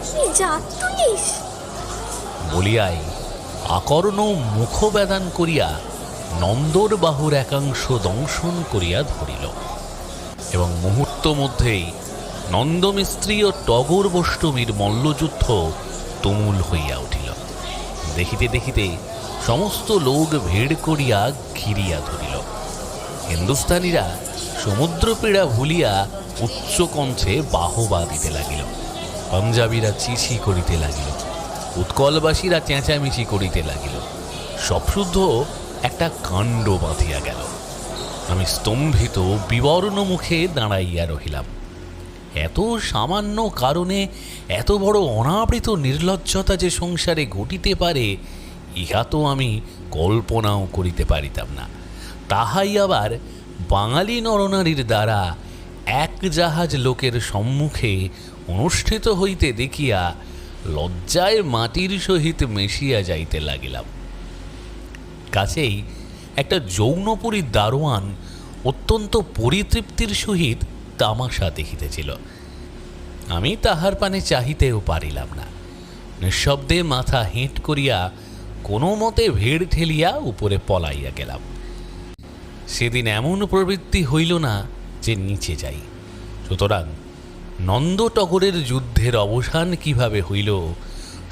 তুই জাত তুলিস? বলিয়াই আকর্ণ মুখবেদান করিয়া নন্দর বাহুর একাংশ দংশন করিয়া ধরিল, এবং মুহূর্ত মধ্যেই নন্দমিস্ত্রি ও টগর বষ্টমীর মল্লযুদ্ধ তুমুল হইয়া উঠিল। দেখিতে দেখিতে সমস্ত লোক ভিড় করিয়া ঘিরিয়া ধরিল। হিন্দুস্তানিরা সমুদ্রপীড়া ভুলিয়া উচ্চ কণ্ঠে বাহবা দিতে লাগিল, পাঞ্জাবিরা চিছি করিতে লাগিল, উৎকলবাসীরা চেঁচামেচি করিতে লাগিল। সবশুদ্ধ একটা কাণ্ড বাঁধিয়া গেল। আমি স্তম্ভিত বিবর্ণ মুখে দাঁড়াইয়া রহিলাম। এত সামান্য কারণে এত বড় অনাবৃত নির্লজ্জতা যে সংসারে ঘটিতে পারে, ইহা তো আমি কল্পনাও করিতে পারিতাম না। তাহাই আবার বাঙালি নরনারীর দ্বারা এক জাহাজ লোকের সম্মুখে অনুষ্ঠিত হইতে দেখিয়া লজ্জায় মাটির সহিত মিশিয়া যাইতে লাগিলাম। কাছেই একটা যৌনপুরী দারোয়ান অত্যন্ত পরিতৃপ্তির সহিত তামাশা দেখিতেছিল। আমি তাহার পানে চাহিতেও পারিলাম না। নিঃশব্দে মাথা হেঁট করিয়া কোনো মতে ভিড় ঠেলিয়া উপরে পলাইয়া গেলাম। সেদিন এমন প্রবৃত্তি হইল না যে নিচে যাই। সুতরাং নন্দ টগরের যুদ্ধের অবসান কিভাবে হইল,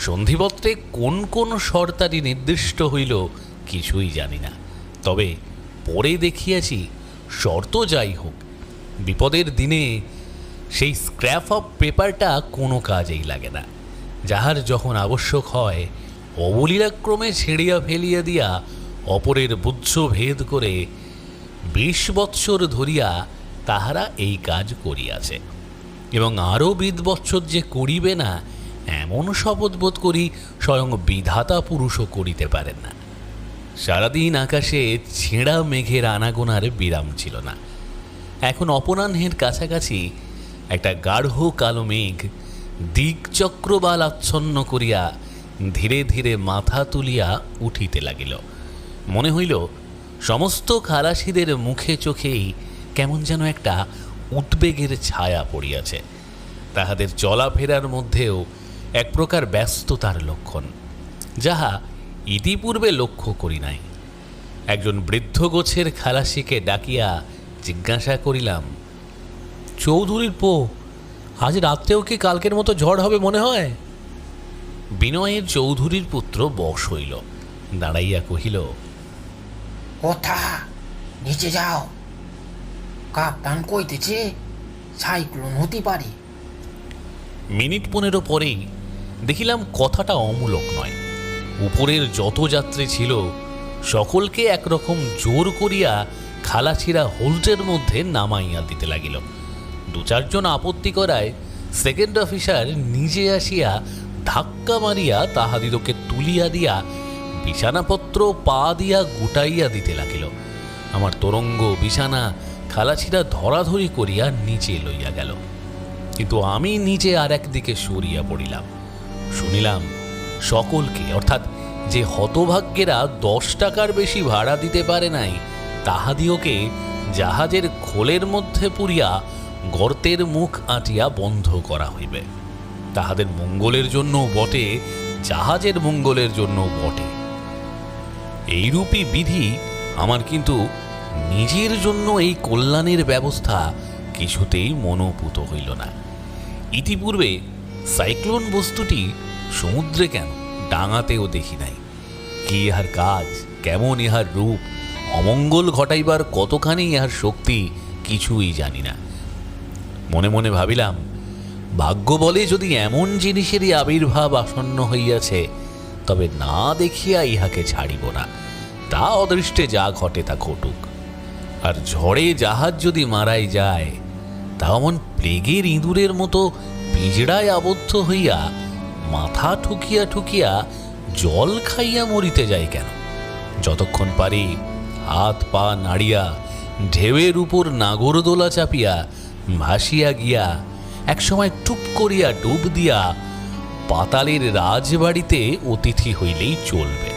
সন্ধিপত্রে কোন কোন শর্তাদি নির্দিষ্ট হইল, কিছুই জানি না। তবে পরে দেখিয়াছি, শর্ত যাই হোক, বিপদের দিনে সেই স্ক্র্যাপ অফ পেপারটা কোনো কাজেই লাগে না। যাহার যখন আবশ্যক হয় অবলীলাক্রমে ছেড়িয়া ফেলিয়া দিয়া অপরের বুদ্ধ ভেদ করে 20 বৎসর ধরিয়া তাহারা এই কাজ করিয়াছে, এবং আরও 20 বৎসর যে করিবে না এমন শপথবোধ করি স্বয়ং বিধাতা পুরুষও করিতে পারেন না। সারাদিন আকাশে ছেঁড়া মেঘের আনাগোনার বিরাম ছিল না। এখন অপরাহ্নের কাছাকাছি একটা গাঢ় কালো মেঘ দিকচক্রবাল আচ্ছন্ন করিয়া ধীরে ধীরে মাথা তুলিয়া উঠিতে লাগিল। মনে হইল সমস্ত খালাসিদের মুখে চোখেই কেমন যেন একটা উদ্বেগের ছায়া পড়িয়াছে। তাহাদের চলাফেরার মধ্যেও এক প্রকার ব্যস্ততার লক্ষণ, যাহা ইতিপূর্বে লক্ষ্য করি নাই। একজন বৃদ্ধ গোছের খালাসিকে ডাকিয়া জিজ্ঞাসা করিলাম, চৌধুরীর পো, আজ রাত্রেও কি কালকের মতো ঝড় হবে মনে হয়? বিনয়ের চৌধুরীর পুত্র বশ হইল, দাঁড়াইয়া কহিল, কোথা নিচে যাও, কাপ্তান কইতেছে সাইক্লোন হতে পারে। মিনিট 15 পরেই দেখিলাম কথাটা অমূলক নয়। উপরের যত যাত্রী ছিল সকলকে একরকম জোর করিয়া খালাছিড়া হোল্টের মধ্যে নামাইয়া দিতে লাগিল। দু চারজন আপত্তি করায় সেকেন্ড অফিসার নিজে আসিয়া ধাক্কা মারিয়া তাহাদিগকে তুলিয়া দিয়া বিছানাপত্র পা দিয়া গুটাইয়া দিতে লাগিল। আমার তোরঙ্গ বিছানা খালাছিড়া ধরাধরি করিয়া নিচে লইয়া গেল, কিন্তু আমি নিচে আর একদিকে সরিয়া পড়িলাম। শুনিলাম সকলকে, অর্থাৎ যে হতভাগ্যেরা 10 টাকার বেশি ভাড়া দিতে পারে নাই তাহাদিওকে জাহাজের খোলের মধ্যে পুরিয়া গর্তের মুখ আঁটিয়া বন্ধ করা হইবে। তাহাদের মঙ্গলের জন্য বটে, জাহাজের মঙ্গলের জন্য বটে। এইরূপী বিধি আমার কিন্তু নিজের জন্য এই কল্যাণের ব্যবস্থা কিছুতেই মনোপুত হইল না। ইতিপূর্বে সাইক্লোন বস্তুটি সমুদ্রে কেন, ডাঙাতেও দেখি নাই। কি ইহার কাজ, কেমন ইহার রূপ, অমঙ্গল ঘটাইবার কতখানি ইহার শক্তি, কিছুই জানি না। মনে মনে ভাবিলাম, ভাগ্য বলে যদি এমন জিনিসেরই আবির্ভাব আসন্ন হইয়াছে, তবে না দেখিয়া ইহাকে ছাড়িব না। তা অদৃষ্টে যা ঘটে তা ঘটুক। আর ঝড়ে জাহাজ যদি মারাই যায়, তা এমন প্লেগের ইঁদুরের মতো পিঁজড়ায় আবদ্ধ হইয়া মাথা ঠুকিয়া ঠুকিয়া জল খাইয়া মরিতে যায় কেন? যতক্ষণ পারি হাত পা নাড়িয়া ঢেউয়ের উপর নাগরদোলা চাপিয়া ভাসিয়া গিয়া একসময় টুপ করিয়া ডুব দিয়া পাতালের রাজবাড়িতে অতিথি হইলেই চলবে।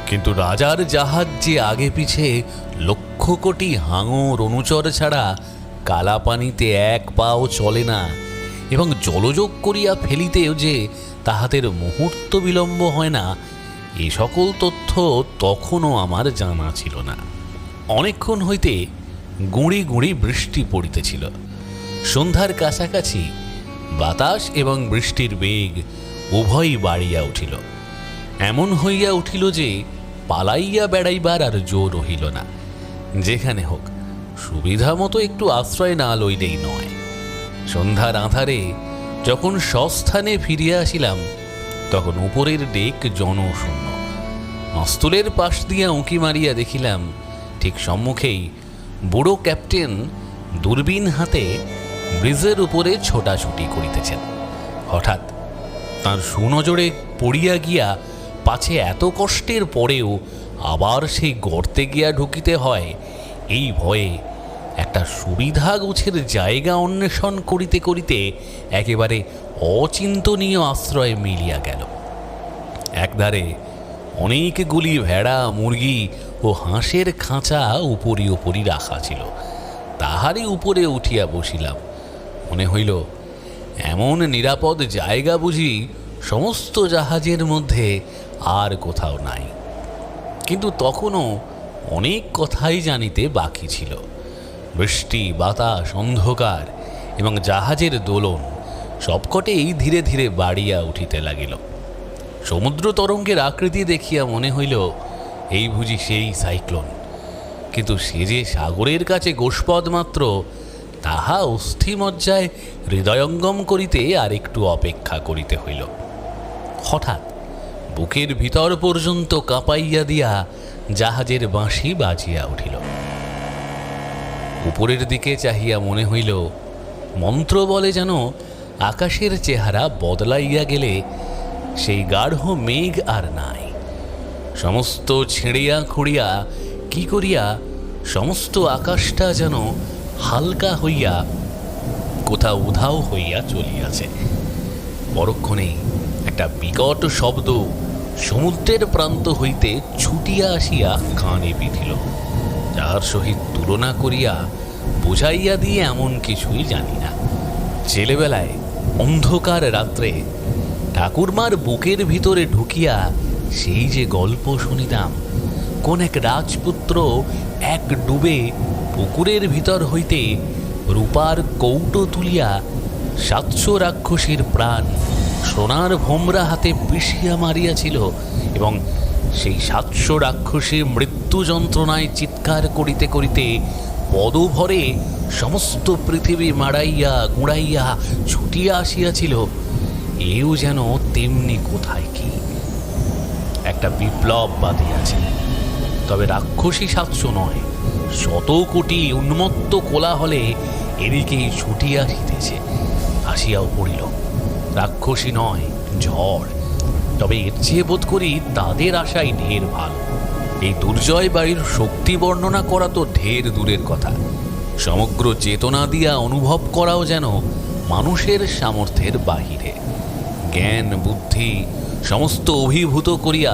কিন্তু রাজার জাহাজ যে আগে পিছে লক্ষ কোটি হাঙর অনুচর ছাড়া কালাপানিতে এক পাও চলে না, এবং জলযোগ করিয়া ফেলিতেও যে তাহাদের মুহূর্ত বিলম্ব হয় না, এ সকল তথ্য তখনও আমার জানা ছিল না। অনেকক্ষণ হইতে গুঁড়ি গুঁড়ি বৃষ্টি পড়িতেছিল। সন্ধ্যার কাছাকাছি বাতাস এবং বৃষ্টির বেগ উভয়ই বাড়িয়া উঠিল। এমন হইয়া উঠিল যে পালাইয়া বেড়াইবার আর জোর রহিল না। যেখানে হোক সুবিধা মতো একটু আশ্রয় না লইলেই নয়। সন্ধ্যার আঁধারে যখন স্বস্থানে ফিরিয়া আসিলাম, তখন উপরের ডেক জনশূন্য। মাস্তুলের পাশ দিয়া উঁকি মারিয়া দেখিলাম ঠিক সম্মুখেই বুড়ো ক্যাপ্টেন দূরবীন হাতে ব্রিজের উপরে ছোটাছুটি করিতেছেন। হঠাৎ তাঁর সুনজরে পড়িয়া গিয়া পাছে এত কষ্টের পরেও আবার সেই গর্তে গিয়া ঢুকিতে হয়, এই ভয়ে একটা সুবিধা গোছের জায়গা অন্বেষণ করিতে করিতে একেবারে অচিন্তনীয় আশ্রয় মিলিয়া গেল। একধারে অনেকগুলি ভেড়া, মুরগি ও হাঁসের খাঁচা উপরি উপরি রাখা ছিল। তাহারই উপরে উঠিয়া বসিলাম। মনে হইল এমন নিরাপদ জায়গা বুঝি সমস্ত জাহাজের মধ্যে আর কোথাও নাই। কিন্তু তখনও অনেক কথাই জানিতে বাকি ছিল। বৃষ্টি, বাতাস, অন্ধকার এবং জাহাজের দোলন সবকটেই ধীরে ধীরে বাড়িয়া উঠিতে লাগিল। সমুদ্র তরঙ্গের আকৃতি দেখিয়া মনে হইল এই বুঝি সেই সাইক্লোন। কিন্তু সে যে সাগরের কাছে গোষ্পদ মাত্র, তাহা অস্থিমজ্জায় হৃদয়ঙ্গম করিতে আর একটু অপেক্ষা করিতে হইল। হঠাৎ বুকের ভিতর পর্যন্ত কাঁপাইয়া দিয়া জাহাজের বাঁশি বাজিয়া উঠিল। উপরের দিকে চাহিয়া মনে হইল মন্ত্র বলে যেন আকাশের চেহারা বদলাইয়া গেলে সেই গাঢ় মেঘ আর নাই। সমস্ত ছিঁড়িয়া খুঁড়িয়া কি করিয়া সমস্ত আকাশটা যেন হালকা হইয়া কোথাও উধাও হইয়া চলিয়াছে। পরক্ষণেই একটা বিকট শব্দ সমুদ্রের প্রান্ত হইতে ছুটিয়া আসিয়া কানে বিঁধিল, যাহার সহিত তুলনা করিয়া বুঝাইয়া দিয়ে এমন কিছুই জানি না। ছেলেবেলায় অন্ধকার রাত্রে ঠাকুরমার বুকের ভিতরে ঢুকিয়া সেই যে গল্প শুনিতাম, কোন এক রাজপুত্র এক ডুবে পুকুরের ভিতর হইতে রূপার কৌটো তুলিয়া 700 রাক্ষসীর প্রাণ সোনার ভোমরা হাতে পিষিয়া মারিয়াছিল, এবং সেই 700 রাক্ষসীর মৃত্যু যন্ত্রণায় চিৎকার করিতে করিতে পদভরে সমস্ত পৃথিবী মাড়াইয়া গুঁড়াইয়া ছুটিয়া আসিয়াছিল, এও যেন তেমনি কোথায় কি। একটা বিপ্লব বাঁধিয়াছে। তবে রাক্ষসী সাতশ নয়, 100 কোটি উন্মত্ত কোলাহলে এদিকেই ছুটিয়া আসিতেছে। আসিয়াও পড়িল। রাক্ষসী নয়, ঝড়। তবে এর চেয়ে বোধ করি তাদের আশাই ঢের ভালো। এই দুর্জয় বাড়ির শক্তি বর্ণনা করা তো ঢের দূরের কথা, সমগ্র চেতনা দিয়া অনুভব করাও যেন মানুষের সামর্থ্যের বাহিরে। জ্ঞান বুদ্ধি সমস্ত অভিভূত করিয়া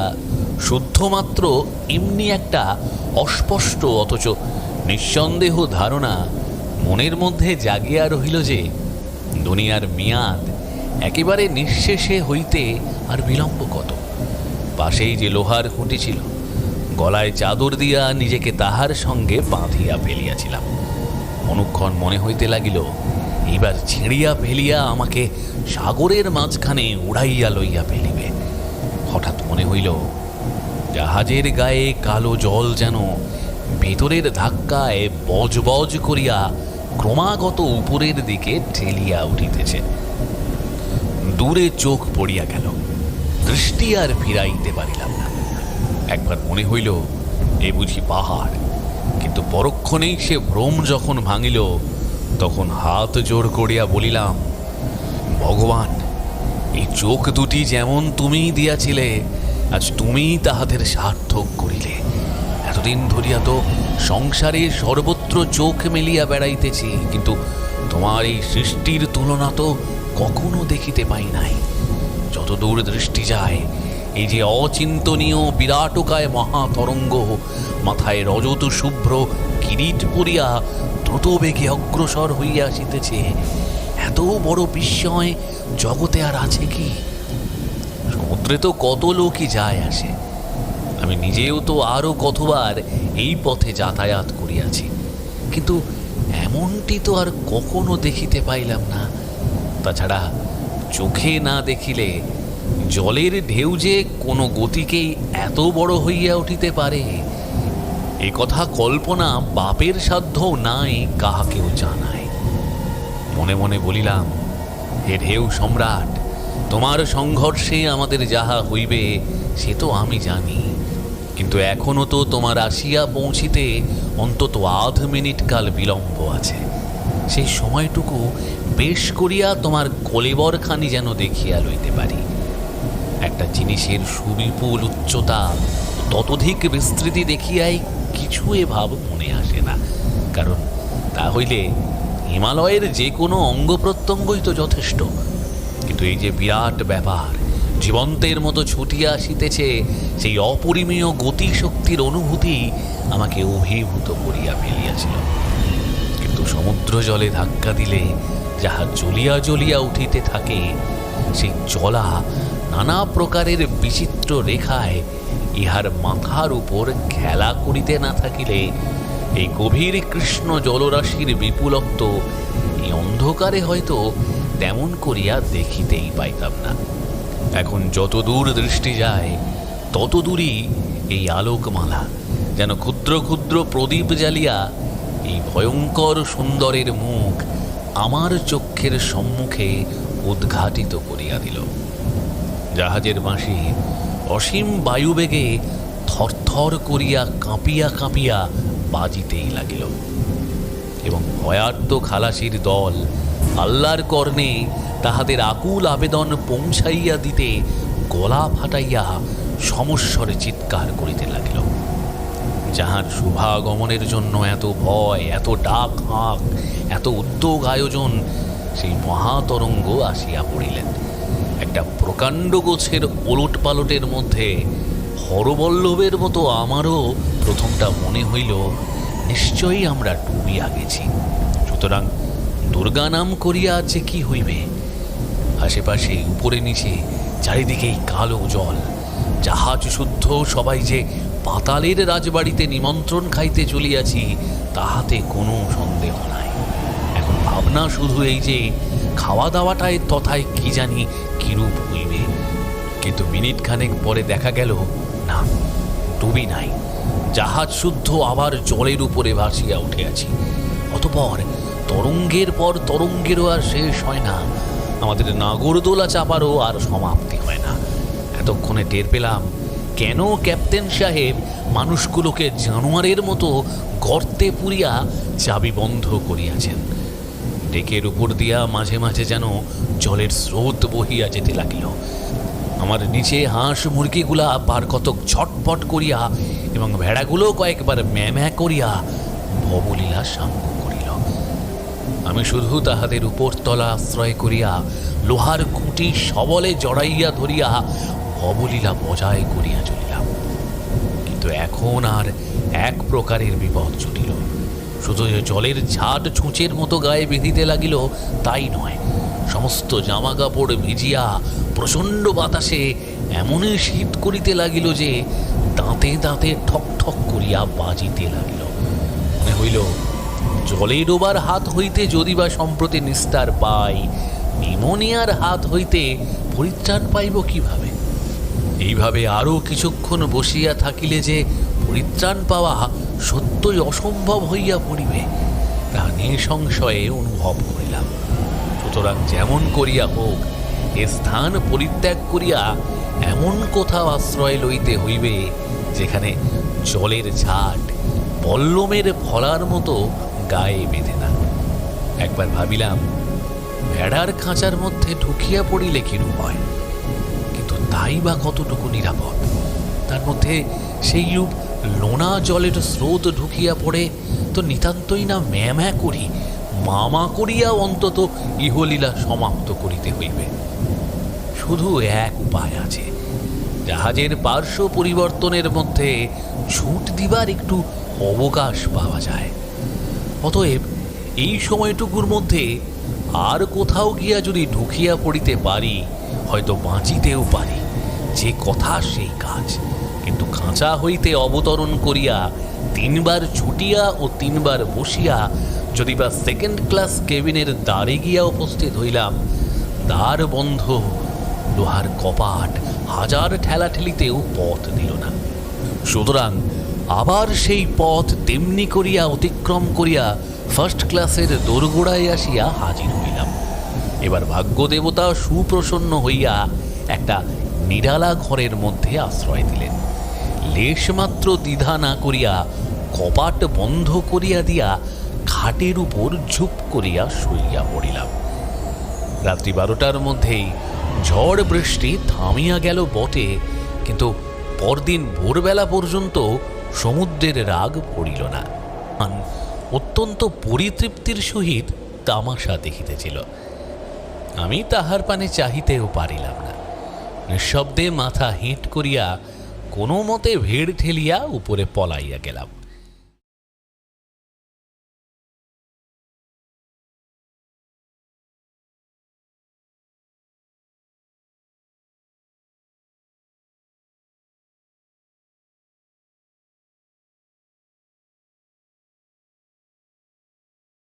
শুদ্ধমাত্র এমনি একটা অস্পষ্ট অথচ নিঃসন্দেহ ধারণা মনের মধ্যে জাগিয়া রহিল যে দুনিয়ার মেয়াদ একেবারে নিঃশেষে হইতে আর বিলম্ব কত। পাশেই যে লোহার খুঁটি ছিল, গলায় চাদর দিয়া নিজেকে তাহার সঙ্গে বাঁধিয়া ফেলিয়াছিলাম। অনুক্ষণ মনে হইতে লাগিল এইবার ছিঁড়িয়া ফেলিয়া আমাকে সাগরের মাঝখানে উড়াইয়া লইয়া ফেলিবে। হঠাৎ মনে হইল জাহাজের গায়ে কালো জল যেন ভেতরের ধাক্কায় বজবজ করিয়া ক্রমাগত উপরের দিকে ঠেলিয়া উঠিতেছে। দূরে চোখ পড়িয়া গেল, দৃষ্টি আর ফিরাইতে পারিলাম না। একবার মনে হইল এ বুঝি পাহাড়, কিন্তু পরক্ষণেই সে ভ্রম যখন ভাঙিল তখন হাত জোর করিয়া বলিলাম, ভগবান, এই চোখ দুটি যেমন তুমিই দিয়াছিলে, আজ তুমিই তাহাদের সার্থক করিলে। এতদিন ধরিয়া তো সংসারে সর্বত্র চোখ মেলিয়া বেড়াইতেছি, কিন্তু তোমার এই সৃষ্টির তুলনা তো কখনো দেখিতে পাই নাই। যতদূর দৃষ্টি যায় এই যে অচিন্তনীয় বিরাটকায় মহাতরঙ্গ মাথায় রজত শুভ্র কিরিট পরিয়া দ্রুত বেগে অগ্রসর হইয়া আসিতেছে, এত বড় বিস্ময় জগতে আর আছে কি? সমুদ্রে তো কত লোকই যায় আসে, আমি নিজেও তো আরও কতবার এই পথে যাতায়াত করিয়াছি, কিন্তু এমনটি তো আর কখনো দেখিতে পাইলাম না। তাছাড়া চোখে না দেখিলে জলের ঢেউ যে কোনো গতিকেই এত বড় হইয়া উঠিতে পারে, এ কথা কল্পনা বাপের সাধ্যও নাই কাহাকেও জানায়। মনে মনে বলিলাম, হে ঢেউ সম্রাট, তোমার সংঘর্ষে আমাদের যাহা হইবে সে তো আমি জানি, কিন্তু এখনো তো তোমার আসিয়া পৌঁছিতে অন্তত আধ মিনিট কাল বিলম্ব আছে। সেই সময়টুকু বেশ করিয়া তোমার কলেবরখানি যেন দেখিয়া লইতে পারি। একটা জিনিসের সুবিপুল উচ্চতা ততোধিক বিস্তৃতি দেখিয়াই কিছু এ ভাব মনে আসে না, কারণ তা হইলে হিমালয়ের যে কোনো অঙ্গ প্রত্যঙ্গই তো যথেষ্ট। কিন্তু এই যে বিরাট ব্যাপার জীবন্তের মতো ছুটিয়া আসিতেছে, সেই অপরিমেয় গতিশক্তির অনুভূতি আমাকে অভিভূত করিয়া ফেলিয়াছিল। কিন্তু সমুদ্র জলে ধাক্কা দিলে যাহা জ্বলিয়া জ্বলিয়া উঠিতে থাকে, সেই জ্বলা নানা প্রকারের বিচিত্র রেখায় ইহার মাথার উপর খেলা করিতে না থাকিলে এই গভীর কৃষ্ণ জলরাশির বিপুলত্ব এই অন্ধকারে হয়তো তেমন করিয়া দেখিতেই পাইতাম না। এখন যত দূর দৃষ্টি যায় তত দূরই এই আলোকমালা যেন ক্ষুদ্র ক্ষুদ্র প্রদীপ জ্বালিয়া এই ভয়ঙ্কর সুন্দরের মুখ আমার চক্ষের সম্মুখে উদ্ঘাটিত করিয়া দিল। জাহাজের বাঁশি অসীম বায়ুবেগে থরথর করিয়া কাঁপিয়া কাঁপিয়া বাজিতেই লাগিল, এবং ভয়ার্ত খালাসির দল আল্লাহর কর্ণে তাহাদের আকুল আবেদন পৌঁছাইয়া দিতে গলা ফাটাইয়া সমস্বরে চিৎকার করিতে লাগিল। যাহার শুভাগমনের জন্য এত ভয়, এত ডাক হাঁক, এত উদ্যোগ আয়োজন, সেই মহাতরঙ্গ আসিয়া পড়িলেন। একটা প্রকাণ্ড গোছের ওলট পালটের মধ্যে হরবল্লভের মতো আমারও প্রথমটা মনে হইল নিশ্চয়ই আমরা ডুবিয়া গেছি। সুতরাং দুর্গা নাম করিয়া আছে কি হইবে? আশেপাশে উপরে নিচে চারিদিকেই কালো জল, জাহাজ শুদ্ধ সবাই যে পাতালের রাজবাড়িতে নিমন্ত্রণ খাইতে চলিয়াছি তাহাতে কোনো সন্দেহ নাই। এখন ভাবনা শুধু এই যে খাওয়া দাওয়াটায় তথায় কি জানি কিরূপ হইবে। কিন্তু মিনিট খানেক পরে দেখা গেল না, ডুবি নাই, জাহাজ শুদ্ধ আবার জলের উপরে ভাসিয়া উঠিয়াছি। অতঃপর তরঙ্গের পর তরঙ্গেরও আর শেষ হয় না, আমাদের নাগরদোলা চাপারও আর সমাপ্তি হয় না। এতক্ষণে টের পেলাম কেন ক্যাপ্টেন সাহেব মানুষগুলোকে জানোয়ারের মতো গর্তে পুরিয়া চাবি বন্ধ করিয়াছেন। ডেকের উপর দিয়া মাঝে মাঝে যেন জলের স্রোত বহিয়া যেতে লাগিল। আমার নিচে হাঁস মুরগিগুলা বার কতক ছটপট করিয়া এবং ভেড়াগুলো কয়েকবার ম্যাম্যা করিয়া ভবলীলা সাঙ্গ করিল। আমি শুধু তাহাদের উপর তলা আশ্রয় করিয়া লোহার খুঁটি সবলে জড়াইয়া ধরিয়া ভবলীলা বজায় করিয়া চলিলাম। কিন্তু এখন আর এক প্রকারের বিপদ জুটিল। শুধু জলের ঝাড় ছুঁচের মতো গায়ে বিঁধিতে লাগিল তাই নয়, সমস্ত জামা কাপড় ভিজিয়া প্রচণ্ড বাতাসে এমনই শীত করিতে লাগিল যে দাঁতে দাঁতে ঠক ঠক করিয়া বাজিতে লাগিল। মনে হইল জলে ডোবার হাত হইতে যদি বা সম্প্রতি নিস্তার পাই, নিমোনিয়ার হাত হইতে পরিত্রাণ পাইব কিভাবে? এইভাবে আরও কিছুক্ষণ বসিয়া থাকিলে যে পরিত্রাণ পাওয়া সত্যই অসম্ভব হইয়া পড়িবে, তা নিঃসংশয়ে অনুভব করিলাম। সুতরাং যেমন করিয়া হোক এ স্থান পরিত্যাগ করিয়া এমন কোথাও আশ্রয় লইতে হইবে যেখানে জলের ঝাট বল্লমের ফলার মতো গায়ে বেঁধে না। একবার ভাবিলাম ভেড়ার খাঁচার মধ্যে ঢুকিয়া পড়িলে কিরূপ হয়, কিন্তু তাই বা কতটুকু নিরাপদ? তার মধ্যে সেই রূপ লোনা জলের স্রোত ঢুকিয়া পড়ে তো নিতান্তই না ম্যাম্যা করি মামা করিয়া অন্তত ইহলীলা সমাপ্ত করিতে হইবে। শুধু এক উপায় আছে, জাহাজের পার্শ্ব পরিবর্তনের মধ্যে ছুট দিবার একটু অবকাশ পাওয়া যায়। অতএব এই সময়টুকুর মধ্যে আর কোথাও গিয়া যদি ঢুকিয়া পড়িতে পারি, হয়তো বাঁচিতেও পারি। যে কথা সেই কাজ। কিন্তু খাঁচা হইতে অবতরণ করিয়া 3 বার ছুটিয়া ও 3 বার বসিয়া যদি বা সেকেন্ড ক্লাস কেবিনের দ্বারে গিয়া উপস্থিত হইলাম, দ্বার বন্ধ, লোহার কপাট হাজার ঠেলাঠেলিতেও পথ দিল না। সুতরাং আবার সেই পথ তেমনি করিয়া অতিক্রম করিয়া ফার্স্ট ক্লাসের দোরগোড়ায় আসিয়া হাজির হইলাম। এবার ভাগ্যদেবতা সুপ্রসন্ন হইয়া একটা নিরালা ঘরের মধ্যে আশ্রয় দিলেন। লেশমাত্র দ্বিধা না করিয়া কপাট বন্ধ করিয়া দিয়া খাটের উপর ঝুপ করিয়া শুইয়া পড়িলাম। রাত্রি 12টার মধ্যেই ঝড় বৃষ্টি থামিয়া গেল বটে, কিন্তু পরদিন ভোরবেলা পর্যন্ত সমুদ্রের রাগ পড়িল না। অত্যন্ত পরিতৃপ্তির সহিত তামাশা দেখিতেছিল। আমি তাহার পানে চাহিতেও পারিলাম না। নিঃশব্দে মাথা হেঁট করিয়া কোনো মতে ভেড় ঠেলিয়া উপরে পলাইয়া গেলাম।